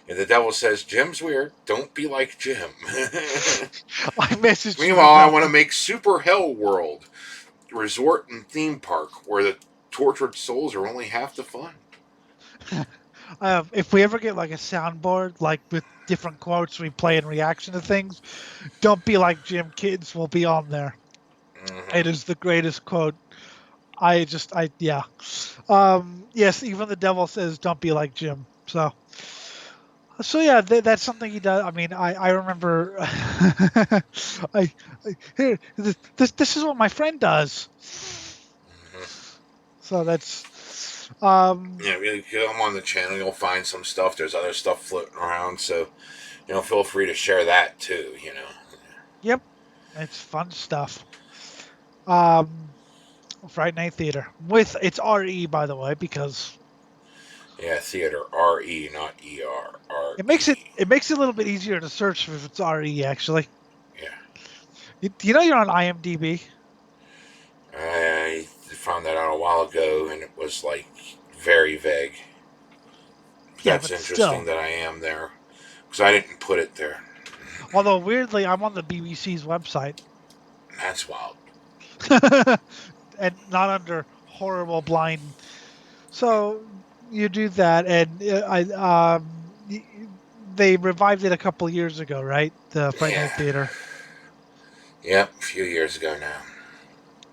And the devil says, Jim's weird. Don't be like Jim. My message. Meanwhile, I want to make Super Hell World, resort and theme park, where the tortured souls are only half the fun. If we ever get like a soundboard, like with different quotes we play in reaction to things, don't be like Jim Kids will be on there. Mm-hmm. It is the greatest quote. Yes, even the devil says, don't be like Jim. So yeah, that's something he does. I mean, I remember, this is what my friend does. Mm-hmm. So that's, you come on the channel, you'll find some stuff. There's other stuff floating around, so feel free to share that too. Yep, it's fun stuff. Friday Night Theater it's RE, by the way, because theater RE, not ER. RE. It makes it a little bit easier to search if it's RE actually. Yeah. You're on IMDb. I found that out a while ago, and it was like very vague. That's interesting that I am there because I didn't put it there. Although weirdly, I'm on the BBC's website. That's wild. And not under horrible blind. So you do that, and they revived it a couple years ago, right? The Friday Night Theater. Yep, a few years ago now.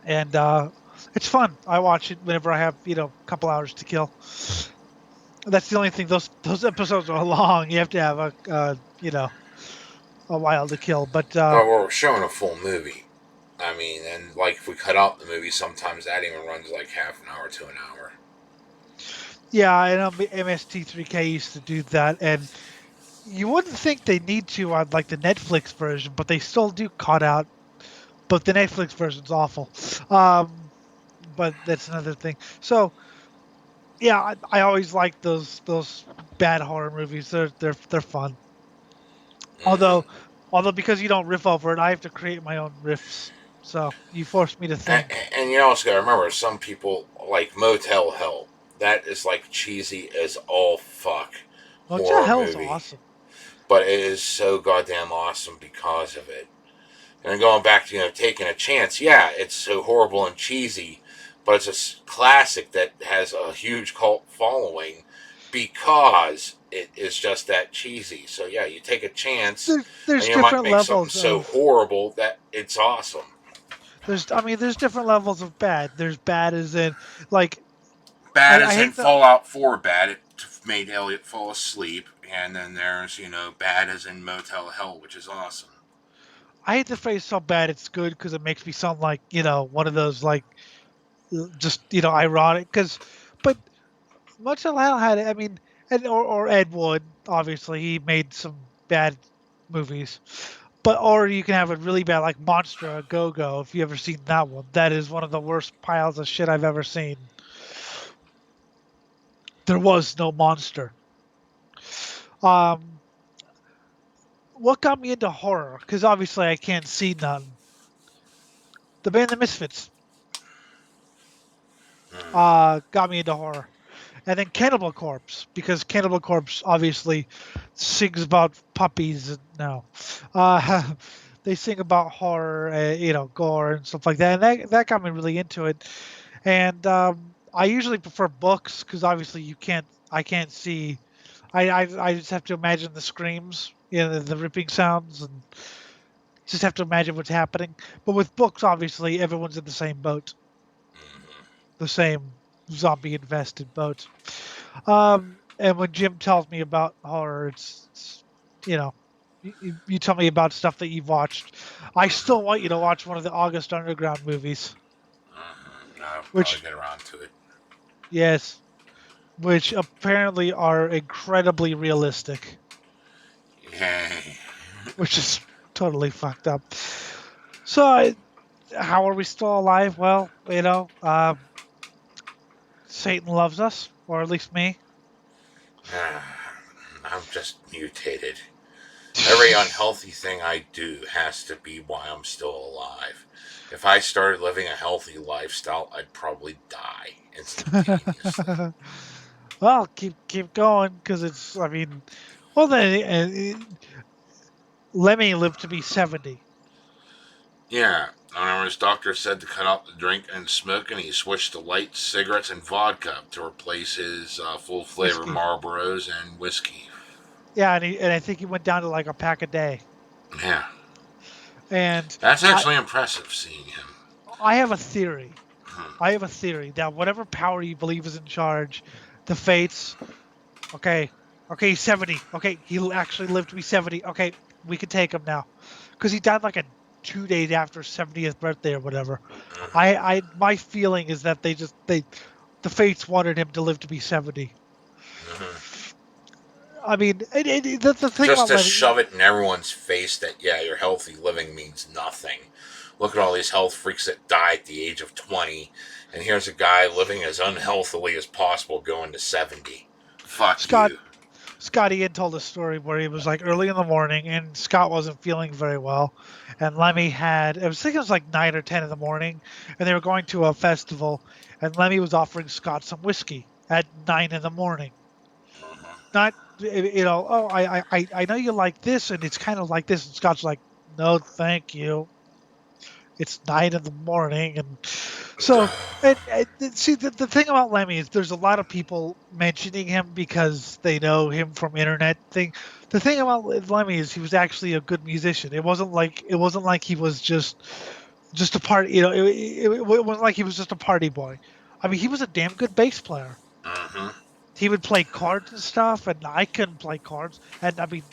And it's fun. I watch it whenever I have a couple hours to kill. That's the only thing. Those episodes are long. You have to have a while to kill. But we're showing a full movie. I mean, and like if we cut out the movie, sometimes that even runs like half an hour to an hour. Yeah, I know MST3K used to do that, and you wouldn't think they need to on like the Netflix version, but they still do cut out. But the Netflix version's awful. But that's another thing. So, yeah, I always like those bad horror movies. They're fun. Although because you don't riff over it, I have to create my own riffs. So you force me to think. And you also got to remember, some people like Motel Hell. That is like cheesy as all fuck. Motel Hell is awesome. But it is so goddamn awesome because of it. And going back to taking a chance, yeah, it's so horrible and cheesy, but it's a classic that has a huge cult following because it is just that cheesy. So yeah, you take a chance, there's and you might make something so horrible that it's awesome. There's different levels of bad. There's bad as in like bad as in Fallout 4 bad. It made Elliot fall asleep, and then there's bad as in Motel Hell, which is awesome. I hate the phrase "so bad it's good" because it makes me sound like one of those like just ironic. But Motel Hell had, I mean, or Ed Wood, obviously he made some bad movies, or you can have a really bad like Monster Go Go. If you ever seen that one, that is one of the worst piles of shit I've ever seen. There was no monster. What got me into horror? Because obviously I can't see none. The band The Misfits got me into horror. And then Cannibal Corpse, because Cannibal Corpse obviously sings about puppies. They sing about horror, gore and stuff like that. And that got me really into it. And I usually prefer books because obviously I can't see I just have to imagine the screams, the ripping sounds, and just have to imagine what's happening. But with books, obviously, everyone's in the same boat, the same zombie-infested boat. And when Jim tells me about horror, it's you know, you tell me about stuff that you've watched. I still want you to watch one of the August Underground movies, I'll probably which get around to it. yes, which apparently are incredibly realistic, Yay. which is totally fucked up. So, how are we still alive? Well, Satan loves us, or at least me. I'm just mutated. Every unhealthy thing I do has to be why I'm still alive. If I started living a healthy lifestyle, I'd probably die instantaneously. Well, keep going, because it's. I mean, well then, Lemmy lived to be 70. Yeah, I remember his doctor said to cut out the drink and smoking. He switched to light cigarettes and vodka to replace his full flavor Whiskey. Marlboros and whiskey. Yeah, and I think he went down to like a pack a day. Yeah, And that's actually impressive seeing him. I have a theory. I have a theory that whatever power you believe is in charge, the fates. Okay, 70. Okay, he actually lived to be 70. Okay, we can take him now, because he died like 2 days after his 70th birthday or whatever. My feeling is that the fates wanted him to live to be 70. I mean, the thing Just about to living, shove it in everyone's face that, yeah, your healthy living means nothing. Look at all these health freaks that die at the age of 20, and here's a guy living as unhealthily as possible going to 70. Fuck Scott you. Scott Ian told a story where he was like early in the morning and Scott wasn't feeling very well, and Lemmy had I think it was like 9 or 10 in the morning, and they were going to a festival, and Lemmy was offering Scott some whiskey at 9 in the morning. Not oh, I know you like this, and it's kind of like this, and Scott's like, no, thank you. It's 9 in the morning, and so see the thing about Lemmy is there's a lot of people mentioning him because they know him from internet thing. The thing about Lemmy is he was actually a good musician. It wasn't like he was just a party. It wasn't like he was just a party boy. I mean, he was a damn good bass player. He would play cards and stuff, and I couldn't play cards. And I mean,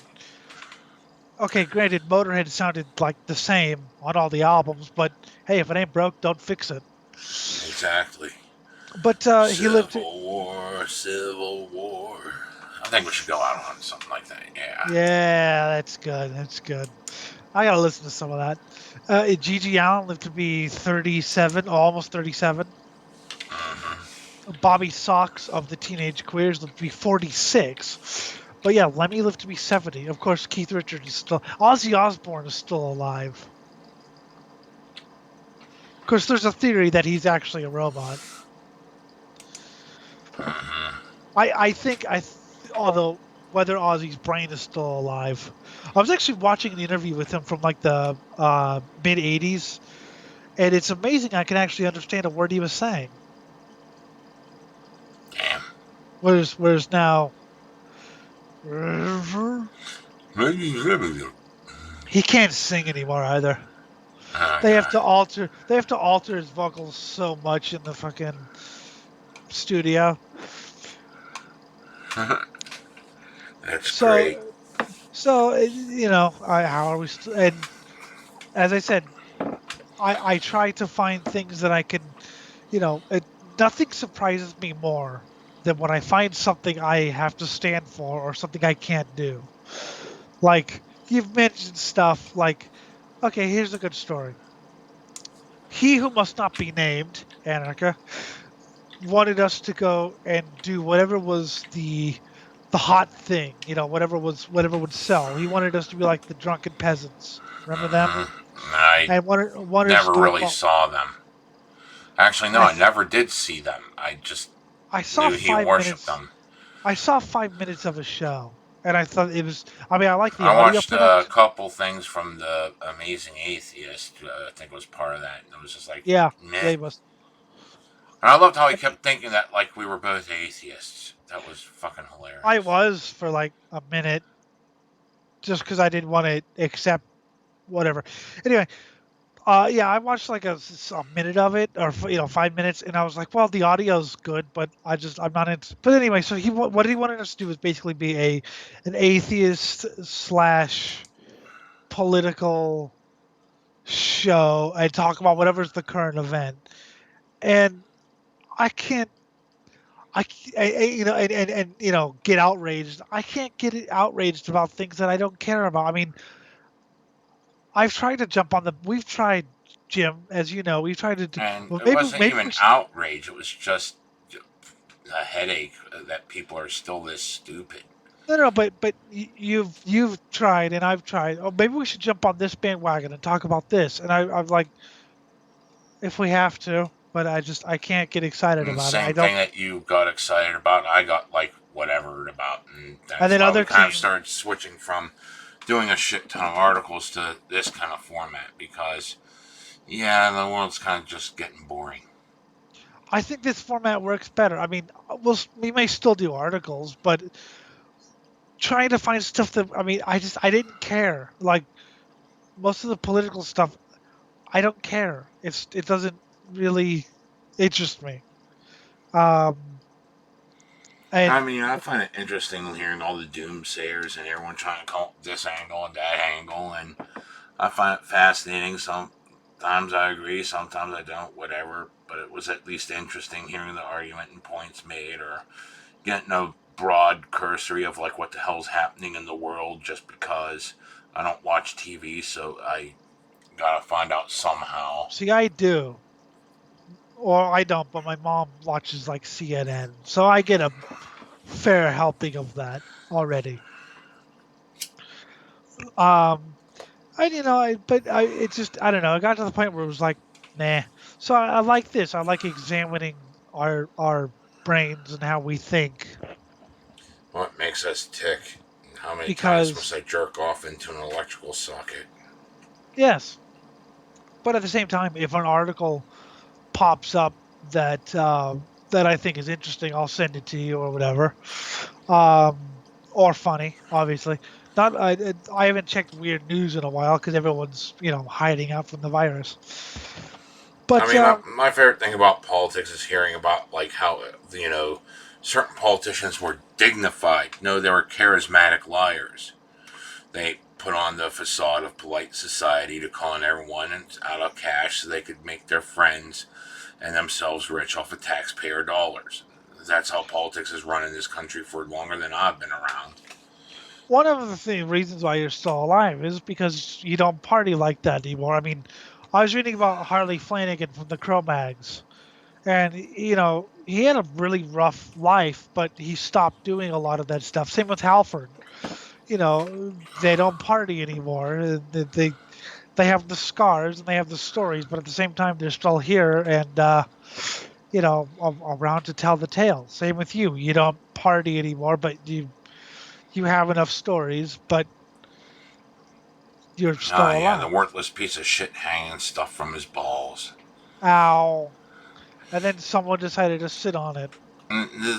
okay, granted, Motorhead sounded like the same on all the albums, but hey, if it ain't broke, don't fix it. Exactly. But he lived. Civil War. I think we should go out on something like that. Yeah. Yeah, that's good. That's good. I gotta listen to some of that. Gigi Allen lived to be 37, almost 37. Bobby Sox of the Teenage Queers lived to be 46. But yeah, Lemmy lived to be 70. Of course, Keith Richards is still. Ozzy Osbourne is still alive. Of course, there's a theory that he's actually a robot. I think although whether Ozzy's brain is still alive. I was actually watching an interview with him from like the mid 80s, and it's amazing I can actually understand a word he was saying. Damn. Whereas now he can't sing anymore either. They have to alter his vocals so much in the fucking studio. That's great. So how are we? And as I said, I try to find things that I can, nothing surprises me more than when I find something I have to stand for or something I can't do. Like you've mentioned stuff like, okay, here's a good story. He who must not be named, Anarcha, wanted us to go and do whatever was the hot thing, whatever would sell. He wanted us to be like the drunken peasants. Remember them? I wanted never us to really saw them. Actually, no, I never did see them. I just saw knew he 5 worshipped minutes. them. I saw 5 minutes of a show, and I thought it was. I mean, I like the I audio watched a production. couple things from the Amazing Atheist. I think it was part of that. It was just like, Yeah, meh. they was. And I loved how he kept thinking that like we were both atheists. That was fucking hilarious. I was for like a minute, just because I didn't want to accept whatever. Anyway, yeah, I watched like a minute of it, or 5 minutes, and I was like, well, the audio's good, but I'm not into. But anyway, so what he wanted us to do was basically be an atheist slash political show and talk about whatever's the current event, and I can't. Get outraged. I can't get outraged about things that I don't care about. I mean, I've tried to jump on the. We've tried, Jim, as you know, we've tried to. And Well, it maybe wasn't maybe even we should, outrage. It was just a headache that people are still this stupid. no, but you've tried and I've tried. Oh, maybe we should jump on this bandwagon and talk about this. And I'm like, if we have to, but I can't get excited And the about it. I same don't. thing that you got excited about, I got like whatever about. And And that's then why other we kind of teams. started switching from doing a shit ton of articles to this kind of format because, yeah, the world's kind of just getting boring. I think this format works better. I mean, we may still do articles, but trying to find stuff that I didn't care. Like most of the political stuff, I don't care. It doesn't really interest me. Um, and I mean, I find it interesting hearing all the doomsayers and everyone trying to come up with this angle and that angle, and I find it fascinating. Sometimes I agree, sometimes I don't, whatever. But it was at least interesting hearing the argument and points made, or getting a broad cursory of like what the hell's happening in the world. Just because I don't watch TV, so I gotta find out somehow. see, I do, or I don't, but my mom watches like CNN, so I get a fair helping of that already. Um, and it's just I don't know. I got to the point where it was like, nah. So I like this. I like examining our brains and how we think What makes us tick? And how many times because must I jerk off into an electrical socket? yes, but at the same time, if an article pops up that I think is interesting, I'll send it to you or whatever, um, or funny, obviously. Not I haven't checked weird news in a while because everyone's hiding out from the virus. I But mean, my favorite thing about politics is hearing about like how certain politicians were dignified. No, they were charismatic liars. They put on the facade of polite society to con everyone out of cash so they could make their friends and themselves rich off of taxpayer dollars. That's how politics has run in this country for longer than I've been around. one of the reasons why you're still alive is because you don't party like that anymore. I mean, I was reading about Harley Flanagan from the Cro-Mags, and he had a really rough life, but he stopped doing a lot of that stuff. Same with Halford. They don't party anymore. They have the scars and they have the stories, but at the same time, they're still here and around to tell the tale. Same with you. You don't party anymore, but you have enough stories, but you're still Ah, yeah, the alive. worthless piece of shit hanging stuff from his balls. Ow. And then someone decided to sit on it.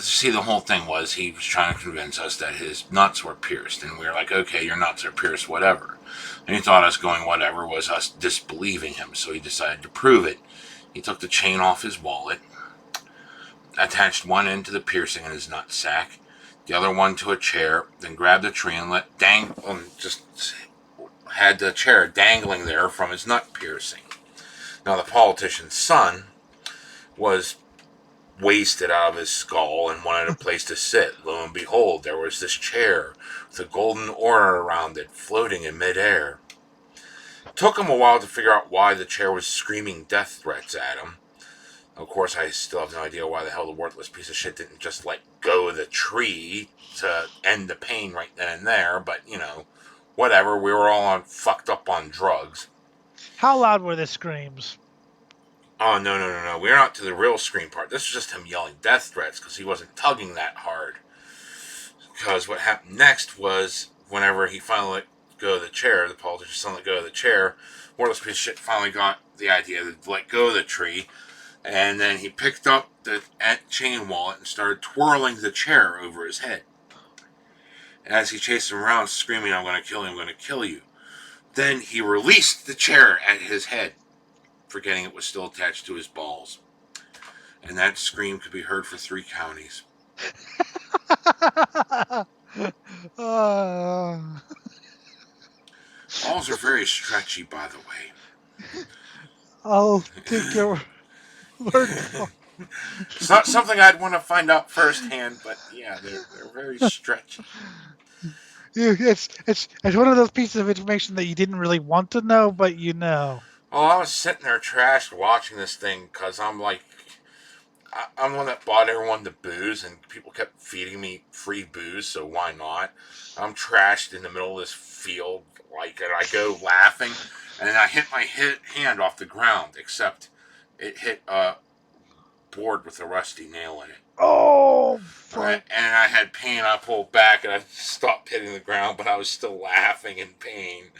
See, the whole thing was he was trying to convince us that his nuts were pierced, and we were like, okay, your nuts are pierced, whatever. And he thought us going whatever was us disbelieving him, so he decided to prove it. He took the chain off his wallet, attached one end to the piercing in his nut sack, the other one to a chair, then grabbed the tree and just had the chair dangling there from his nut piercing. Now, the politician's son was wasted out of his skull and wanted a place to sit. Lo and behold, there was this chair with a golden aura around it, floating in midair. It took him a while to figure out why the chair was screaming death threats at him. Of course, I still have no idea why the hell the worthless piece of shit didn't just let go of the tree to end the pain right then and there, but, whatever. We were all fucked up on drugs. How loud were the screams? Oh, no. We're not to the real scream part. This was just him yelling death threats because he wasn't tugging that hard. Because what happened next was whenever he finally let go of the chair, the politician let go of the chair, worthless piece of shit finally got the idea to let go of the tree, And then he picked up the chain wallet and started twirling the chair over his head. As he chased him around, screaming, "I'm going to kill you, I'm going to kill you." Then he released the chair at his head, forgetting it was still attached to his balls. And that scream could be heard for 3 counties. Balls are very stretchy, by the way. I'll take your word for it. It's not something I'd want to find out firsthand, but yeah, they're very stretchy. It's one of those pieces of information that you didn't really want to know, but you know. Well, I was sitting there trashed watching this thing because I'm like, I'm the one that bought everyone the booze, and people kept feeding me free booze, so why not? I'm trashed in the middle of this field, and I go laughing, and then I hit my hand off the ground, except it hit a board with a rusty nail in it. Oh! And I had pain. I pulled back, and I stopped hitting the ground, but I was still laughing in pain,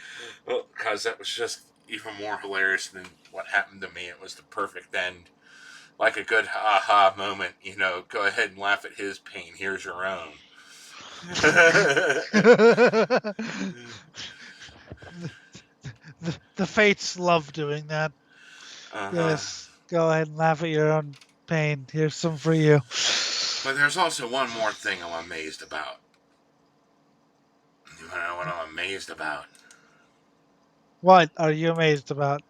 because that was just even more hilarious than what happened to me. It was the perfect end. Like a good ha-ha moment, go ahead and laugh at his pain. Here's your own. the fates love doing that. Yes, go ahead and laugh at your own pain. Here's some for you. But there's also one more thing I'm amazed about. You want to know what I'm amazed about? What are you amazed about?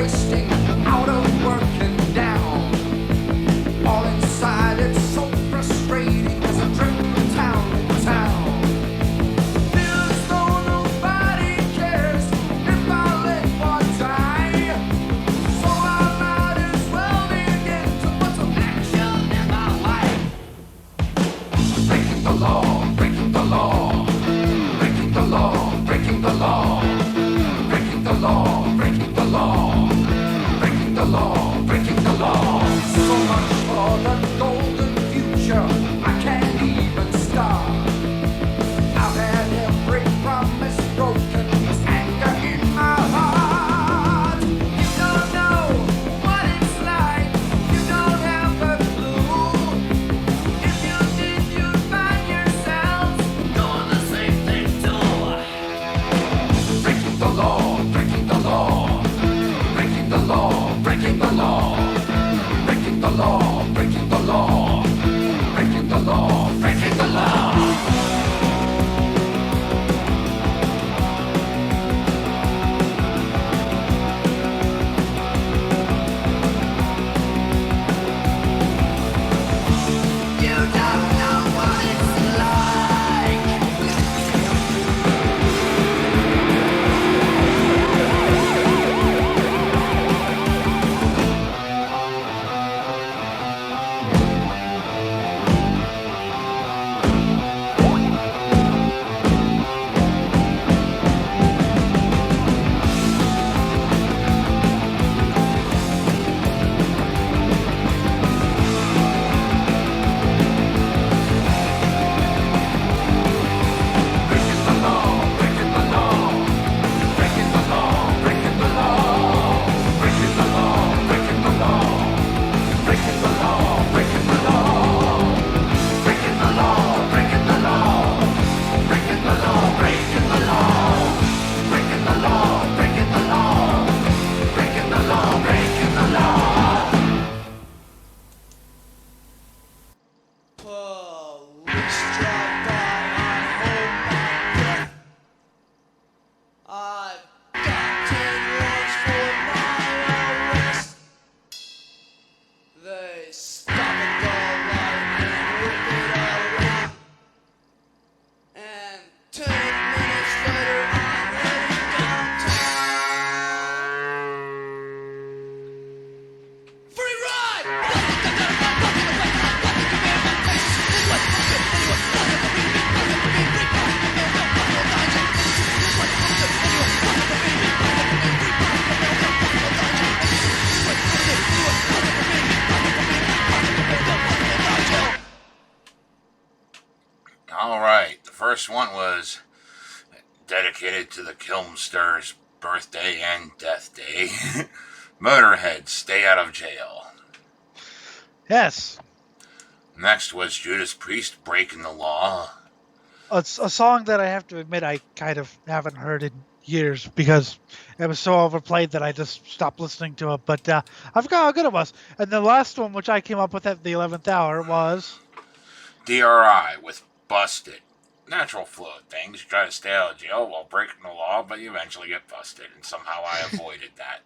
twisting, out of work and down. All inside, it's so frustrating as I trip from town to town. Feels though nobody cares if I let one die. So I might as well begin to put some action in my life. Breaking the law, breaking the law, breaking the law, breaking the law, breaking the law, breaking the law, breaking the law, breaking the law. So much for the golden future, I can't even start. I've had every promise broken, there's anger in my heart. You don't know what it's like, you don't have a clue. If you did, you'd find yourself doing the same thing too. Breaking the law, breaking the law, breaking the law, breaking the law, breaking the law, breaking the law, breaking the law, breaking the law. You don't know what it's like. Breaking the law, breaking the law, breaking the law, breaking the law, breaking the law, breaking the law, breaking the law, breaking the law, breaking the law, breaking the law, breaking the law, breaking the law, breaking the law, breaking the law, breaking the law, breaking the law. Police drive by, I hold my breath. I've got 10 warrants for my arrest. They stop at the light and rip it around. And 10 minutes later, I'm heading downtown. Free ride! All right, the first one was dedicated to the Kilmster's birthday and death day. Motorhead, Stay Out of Jail. Yes. Next was Judas Priest, Breaking the Law. It's a song that I have to admit I kind of haven't heard in years because it was so overplayed that I just stopped listening to it. But I forgot how good it was. And the last one, which I came up with at the 11th hour, was DRI with Busted. Natural flow of things. You try to stay out of jail while breaking the law, but you eventually get busted, and somehow I avoided that.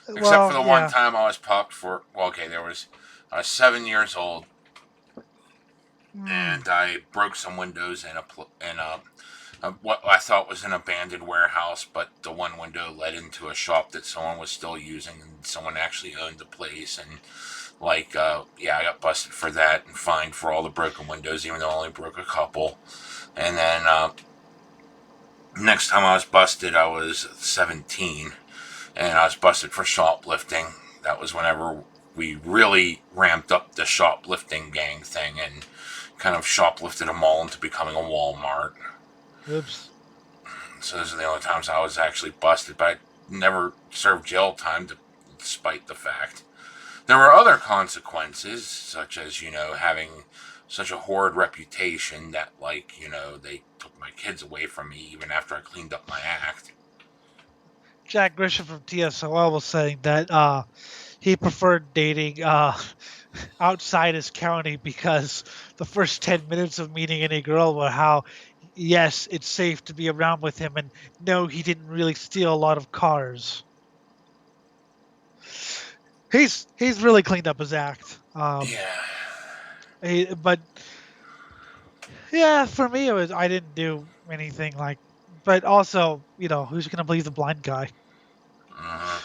Except for the one time I was popped for, well, okay, I was 7 years old, and I broke some windows in what I thought was an abandoned warehouse, but the one window led into a shop that someone was still using, and someone actually owned the place, and I got busted for that and fined for all the broken windows, even though I only broke a couple. And then next time I was busted, I was 17, and I was busted for shoplifting. That was whenever we really ramped up the shoplifting gang thing and kind of shoplifted a mall into becoming a Walmart. oops. So those are the only times I was actually busted, but I never served jail time despite the fact. There were other consequences, such as, having such a horrid reputation that, they took my kids away from me even after I cleaned up my act. Jack Grisham from TSOL was saying that he preferred dating outside his county because the first 10 minutes of meeting any girl were how, yes, it's safe to be around with him, and no, he didn't really steal a lot of cars. He's really cleaned up his act. Yeah. But yeah, for me it was I didn't do anything like. But also, who's gonna believe the blind guy? Uh-huh.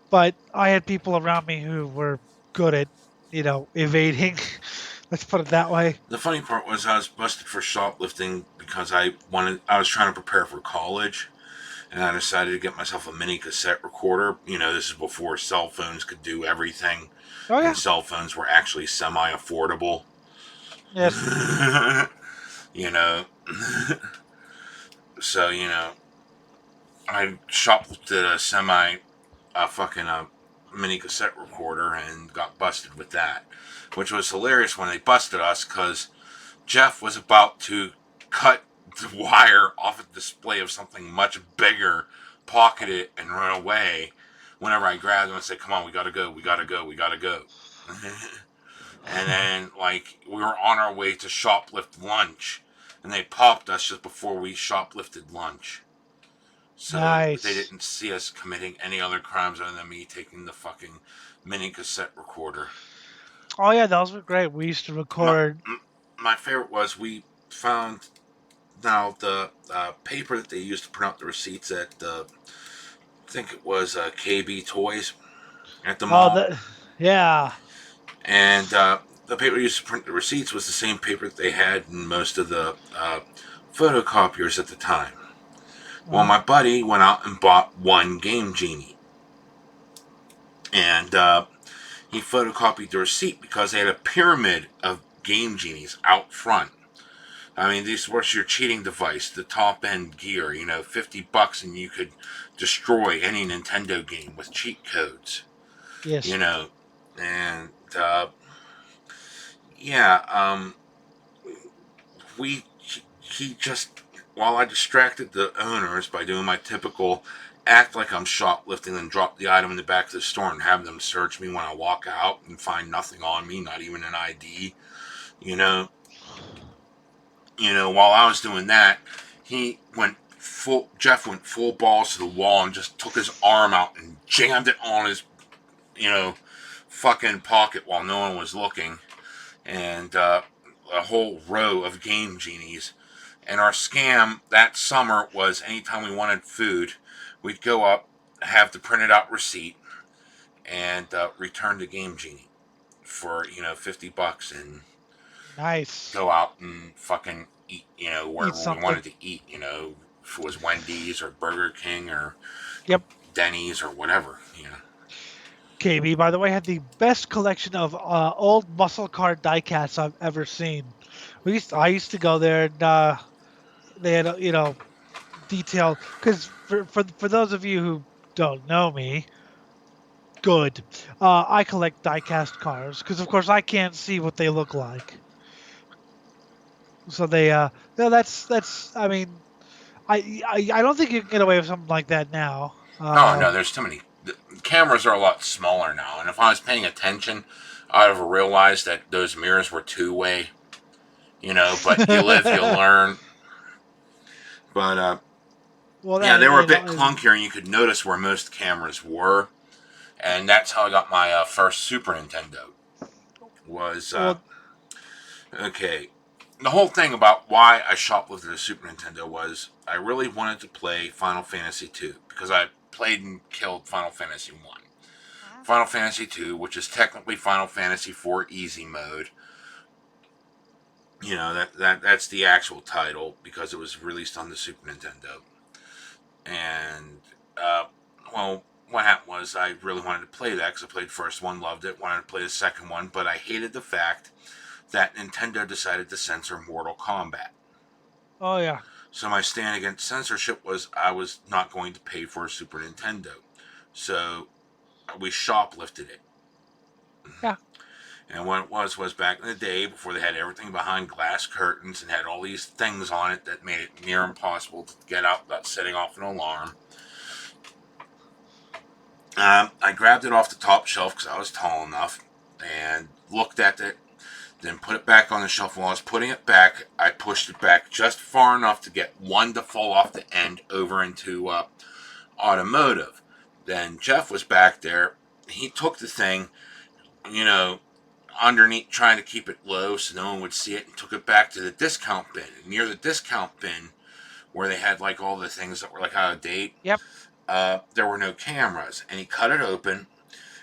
But I had people around me who were good at, evading. Let's put it that way. The funny part was I was busted for shoplifting because I was trying to prepare for college, and I decided to get myself a mini cassette recorder. This is before cell phones could do everything, Oh and yeah, cell phones were actually semi-affordable. yes. you know, so I shoplifted a fucking mini cassette recorder and got busted with that, which was hilarious when they busted us because Jeff was about to cut the wire off a display of something much bigger, pocket it, and run away. Whenever I grabbed him and said, "Come on, we gotta go, we gotta go, we gotta go," and then we were on our way to shoplift lunch, and they popped us just before we shoplifted lunch. So they Nice. didn't see us committing any other crimes other than me taking the fucking mini cassette recorder. Oh yeah, those were great. We used to My, record. my favorite was we found now the paper that they used to print out the receipts at I think it was KB Toys at the Oh, mall, yeah. and the paper used to print the receipts was the same paper that they had in most of the photocopiers at the time. Well, my buddy went out and bought one Game Genie, and he photocopied the receipt because they had a pyramid of Game Genies out front. I mean, this was your cheating device, the top end gear, $50 and you could destroy any Nintendo game with cheat codes, Yes. and yeah, he just, while I distracted the owners by doing my typical act like I'm shoplifting and drop the item in the back of the store and have them search me when I walk out and find nothing on me, not even an ID, you know, while I was doing that, Jeff went full balls to the wall and just took his arm out and jammed it on his, fucking pocket while no one was looking. And a whole row of Game Genies. And our scam that summer was anytime we wanted food, we'd go up, have the printed out receipt, and return the Game Genie for, $50 and Nice. go out and fucking eat, wherever we something. wanted to eat, if it was Wendy's or Burger King or Yep. Denny's or whatever, KB, by the way, had the best collection of old muscle car diecasts I've ever seen. I used to go there and they had detailed because for those of you who don't know me, good. I collect diecast cars because of course I can't see what they look like. So they no, that's I mean I don't think you can get away with something like that now. Oh no, there's too many. The cameras are a lot smaller now, and if I was paying attention, I'd have realized that those mirrors were two-way. But you live, you learn. But Well, yeah, they were a bit and- clunkier, and you could notice where most cameras were, and that's how I got my first Super Nintendo. Was okay. The whole thing about why I shoplifted a Super Nintendo was I really wanted to play Final Fantasy II because I played and killed Final Fantasy 1. Final Fantasy 2, which is technically Final Fantasy 4 Easy Mode. That's the actual title because it was released on the Super Nintendo. And well, what happened was I really wanted to play that because I played the first one, loved it, wanted to play the second one, but I hated the fact that Nintendo decided to censor Mortal Kombat. Oh yeah. So my stand against censorship was I was not going to pay for a Super Nintendo. So we shoplifted it. Yeah. And what it was back in the day before they had everything behind glass curtains and had all these things on it that made it near impossible to get out without setting off an alarm. I grabbed it off the top shelf because I was tall enough and looked at it, then put it back on the shelf. While I was putting it back, I pushed it back just far enough to get one to fall off the end over into automotive. Then Jeff was back there he took the thing, you know, underneath, trying to keep it low so no one would see it, and took it back to the discount bin. And near the discount bin, where they had like all the things that were like out of date, Yep. there were no cameras. And he cut it open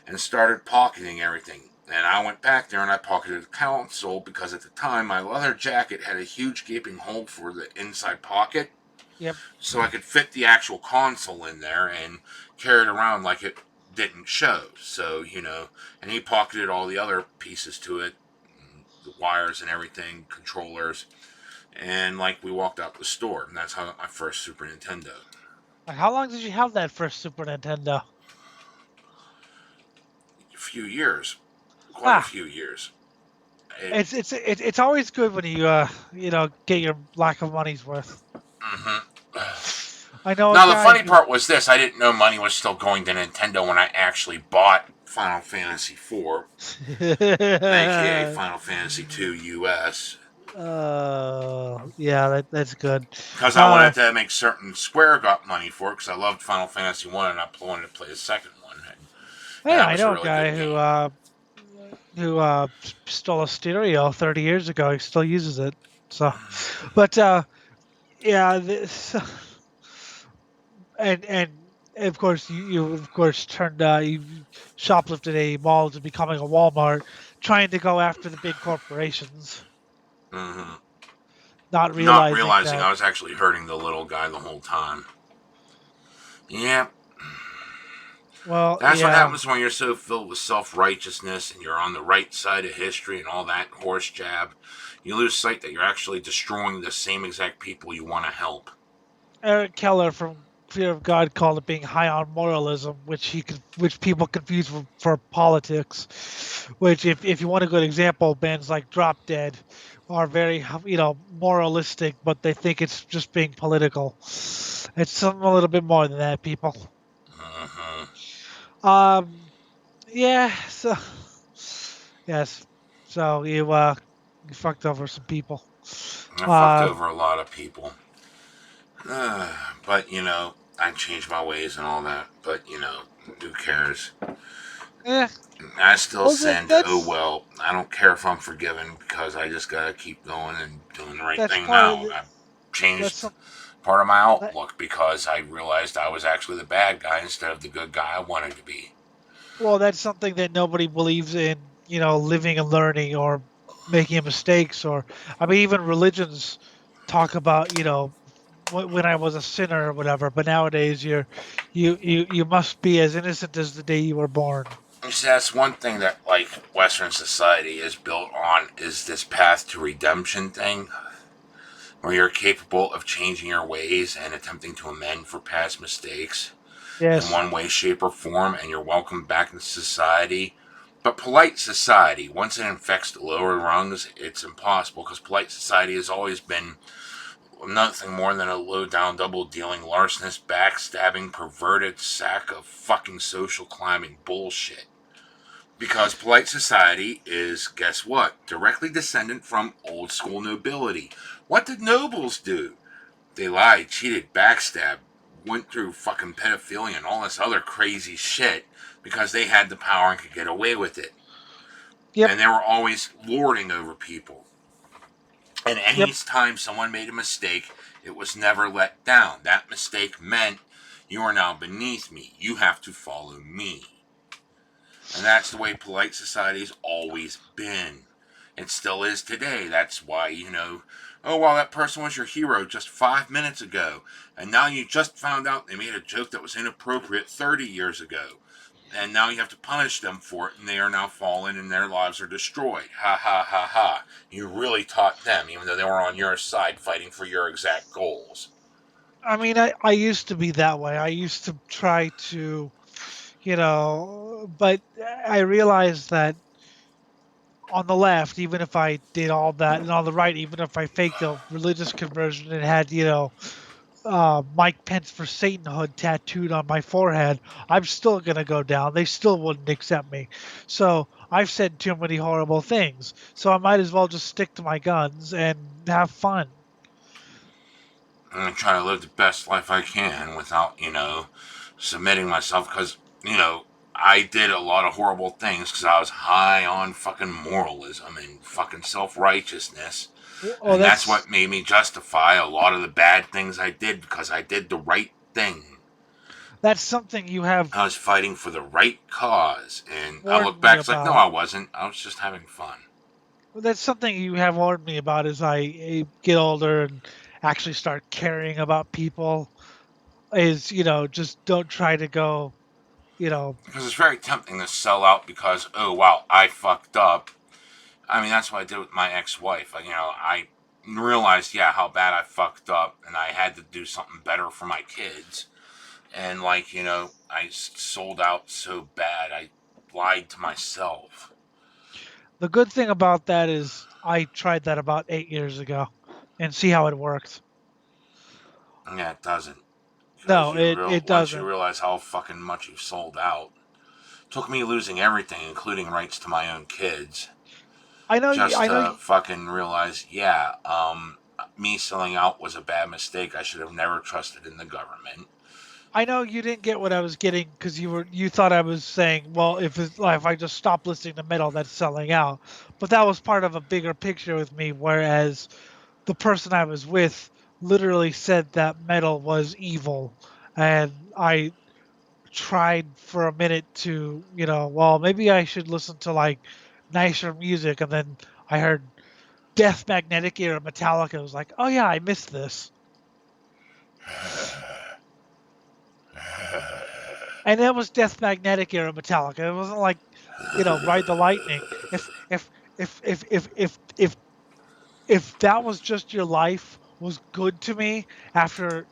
and started pocketing everything. And I went back there and I pocketed the console because at the time my leather jacket had a huge gaping hole for the inside pocket. Yep. So I could fit the actual console in there and carry it around like it didn't show. So, and he pocketed all the other pieces to it, the wires and everything, controllers. And like we walked out the store, and that's how I got my first Super Nintendo. How long did you have that first Super Nintendo? A few years. Quite a Ah, few years. it's always good when you get your lack of money's worth. I know. Now, the funny part was this. I didn't know money was still going to Nintendo when I actually bought Final Fantasy IV, aka Final Fantasy II US. Yeah, that's good. Because I wanted to make certain Square got money for it, because I loved Final Fantasy I and I wanted to play the second one. Hey, that I was know a a really guy good who stole a stereo 30 years ago. He still uses it. So, but yeah, this, and of course you of course turned you shoplifted a mall to becoming a Walmart, trying to go after the big corporations, Mm-hmm. not Not realizing realizing that. I was actually hurting the little guy the whole time. Yeah. Well, That's what yeah, happens when you're so filled with self-righteousness and you're on the right side of history and all that horse jab. You lose sight that you're actually destroying the same exact people you want to help. Eric Keller from Fear of God called it being high on moralism, which people confuse for politics. Which, if you want a good example, bands like Drop Dead are very moralistic, but they think it's just being political. It's something a little bit more than that, people. Um, yeah. So yes, so you fucked over some people. I fucked over a lot of people. But, I changed my ways and all that. But, who cares? Yeah. I still Well, sinned. Oh that's well. I don't care if I'm forgiven because I just gotta keep going and doing the right that's thing part of now. the, I've that's changed some, part of my that, outlook because I realized I was actually the bad guy instead of the good guy I wanted to be. well, that's something that nobody believes in, living and learning or making mistakes. Or, I mean, even religions talk about, when I was a sinner or whatever. But nowadays, you must be as innocent as the day you were born. You see, that's one thing that like Western society is built on is this path to redemption thing, where you're capable of changing your ways and attempting to amend for past mistakes in Yes. one way, shape, or form, and you're welcome back into society. But polite society, once it infects the lower rungs, it's impossible because polite society has always been nothing more than a low down, double dealing, larcenous, backstabbing, perverted sack of fucking social climbing bullshit. Because polite society is, guess what? Directly descendant from old school nobility. What did nobles do? They lied, cheated, backstabbed, went through fucking pedophilia and all this other crazy shit because they had the power and could get away with it. Yep. And they were always lording over people. And any Yep. time someone made a mistake, it was never let down. That mistake meant you are now beneath me. You have to follow me. And that's the way polite society's always been. It still is today. That's why, oh, well, that person was your hero just 5 minutes ago. And now you just found out they made a joke that was inappropriate 30 years ago. And now you have to punish them for it, and they are now fallen and their lives are destroyed. Ha ha ha ha. You really taught them, even though they were on your side fighting for your exact goals. I mean, I used to be that way. I used to try to, but I realized that on the left, even if I did all that, and on the right, even if I faked a religious conversion and had, Mike Pence for Satanhood tattooed on my forehead, I'm still going to go down. They still wouldn't accept me. So I've said too many horrible things. So I might as well just stick to my guns and have fun. And try to live the best life I can without, submitting myself because, I did a lot of horrible things because I was high on fucking moralism and fucking self-righteousness. Well, And that's what made me justify a lot of the bad things I did, because I did the right thing. that's something you have I was fighting for the right cause. And I warned look me back, it's like, no, about. I wasn't. I was just having fun. That's something you have warned me about as I get older and actually start caring about people. Is just don't try to go. Because it's very tempting to sell out because, oh, wow, I fucked up. I mean, that's what I did with my ex-wife. I realized, yeah, how bad I fucked up, and I had to do something better for my kids. And, I sold out so bad, I lied to myself. The good thing about that is I tried that about 8 years ago, and see how it worked. Yeah, it doesn't. Because No, it once you doesn't. realize how fucking much you've sold out, it took me losing everything, including rights to my own kids, I know. just I know. to fucking realize, yeah, me selling out was a bad mistake. I should have never trusted in the government. I know you didn't get what I was getting because you thought I was saying, well, if I just stop listening to metal, that's selling out. But that was part of a bigger picture with me. Whereas the person I was with literally said that metal was evil, and I tried for a minute to, well, maybe I should listen to like nicer music, and then I heard Death Magnetic era Metallica. I was like, oh yeah, I missed this. And that was Death Magnetic era Metallica. It wasn't like, Ride the Lightning. If that was just your life was good to me after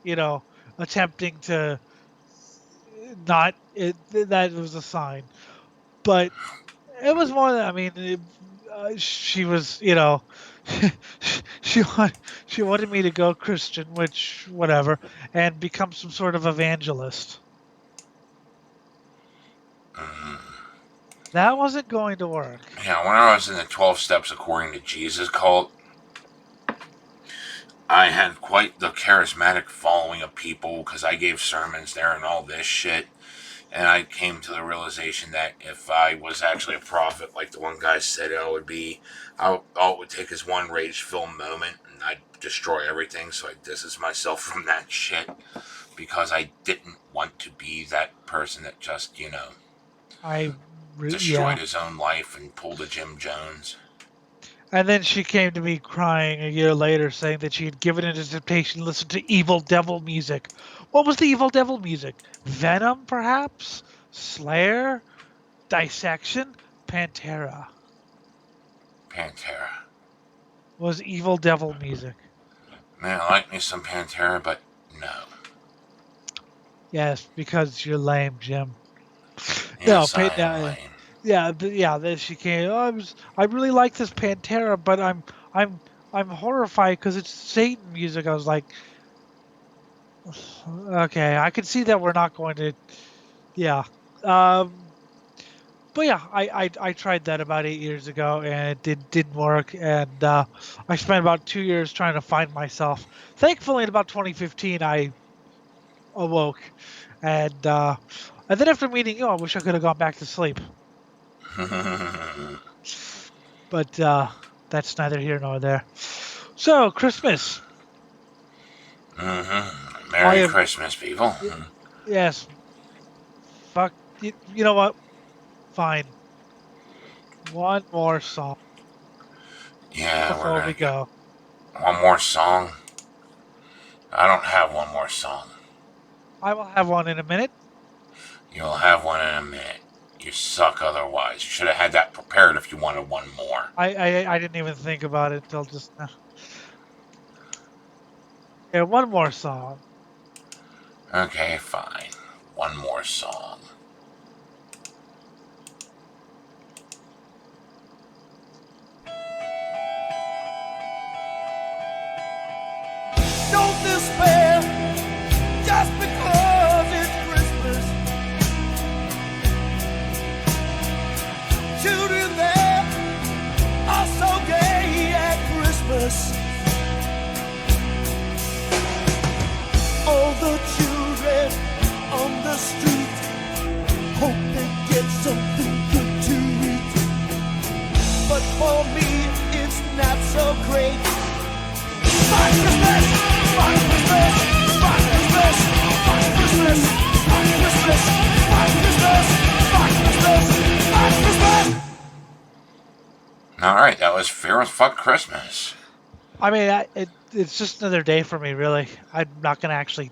attempting to not that was a sign. But it was more than, I mean, she was she wanted me to go Christian, which whatever, and become some sort of evangelist. That wasn't going to work. Yeah, when I was in the 12 Steps According to Jesus cult, I had quite the charismatic following of people because I gave sermons there and all this shit. And I came to the realization that if I was actually a prophet, like the one guy said all it would take is one rage-filled moment and I'd destroy everything. So I distance myself from that shit because I didn't want to be that person that just, destroyed his own life and pulled a Jim Jones. And then she came to me crying a year later saying that she had given into temptation to listen to evil devil music. What was the evil devil music? Venom, perhaps? Slayer? Dissection? Pantera. Pantera. Was evil devil music. Man, I like me some Pantera, but no. Yes, because you're lame, Jim. Yes, No, I am lame. Yeah. Then she came. Oh, I really like this Pantera, but I'm horrified because it's Satan music. I was like, okay, I can see that we're not going to. Yeah. But yeah, I tried that about 8 years ago and it didn't work, and I spent about 2 years trying to find myself. Thankfully, in about 2015, I awoke, and then after meeting you, I wish I could have gone back to sleep. But that's neither here nor there. So Christmas. Merry Christmas, people. Yes. Fuck. You know what? Fine. One more song Yeah, before we go. One more song? I don't have one more song. I will have one in a minute. You'll have one in a minute. You suck otherwise. You should have had that prepared if you wanted one more. I didn't even think about it until just now. Yeah, one more song. Okay, fine. One more song. Don't despair just because it's Christmas. Children there are so gay at Christmas. All the children on the street hope they get something good to eat. But for me, it's not so great. Fuck Christmas! Fuck Christmas! Fuck Christmas! Fuck Christmas! Fuck Christmas! Fuck Christmas! Fuck Christmas! Fuck Christmas! All right, that was Fear as Fuck Christmas. I mean, it's just another day for me, really. I'm not gonna actually,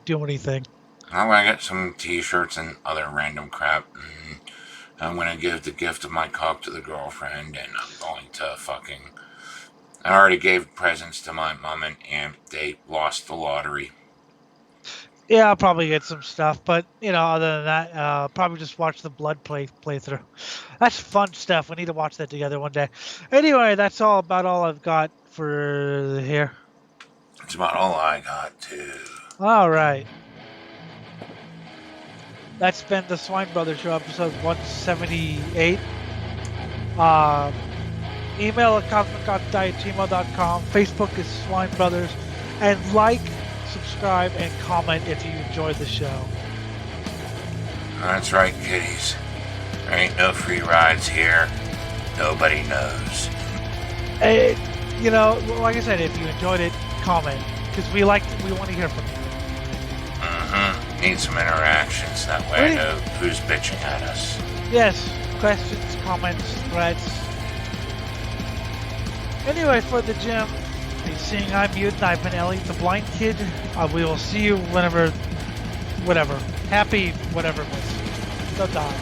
do anything. I'm gonna get some T-shirts and other random crap, and I'm gonna give the gift of my cock to the girlfriend, and I'm going to fucking. I already gave presents to my mom and aunt. They lost the lottery. Yeah, I'll probably get some stuff, but other than that, probably just watch the Blood playthrough. That's fun stuff. We need to watch that together one day. Anyway, that's about all I've got for here. That's about all I got, too. All right. That's been the Swine Brothers Show, episode 178. Email at Cosmicgodsdie@gmail.com. Facebook is Swine Brothers. And like, subscribe, and comment if you enjoyed the show. That's right, kiddies. There ain't no free rides here. Nobody knows. Hey, like I said, if you enjoyed it, comment. Because we want to hear from you. Need some interactions. That way I know who's bitching at us. Yes, questions, comments, threats. Anyway, for the gym, seeing I'm Mutant, I've been Ellie the Blind Kid. We will see you whenever, whatever. Happy whatever miss. Don't die.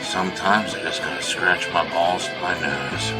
Sometimes I just gotta scratch my balls with my nose.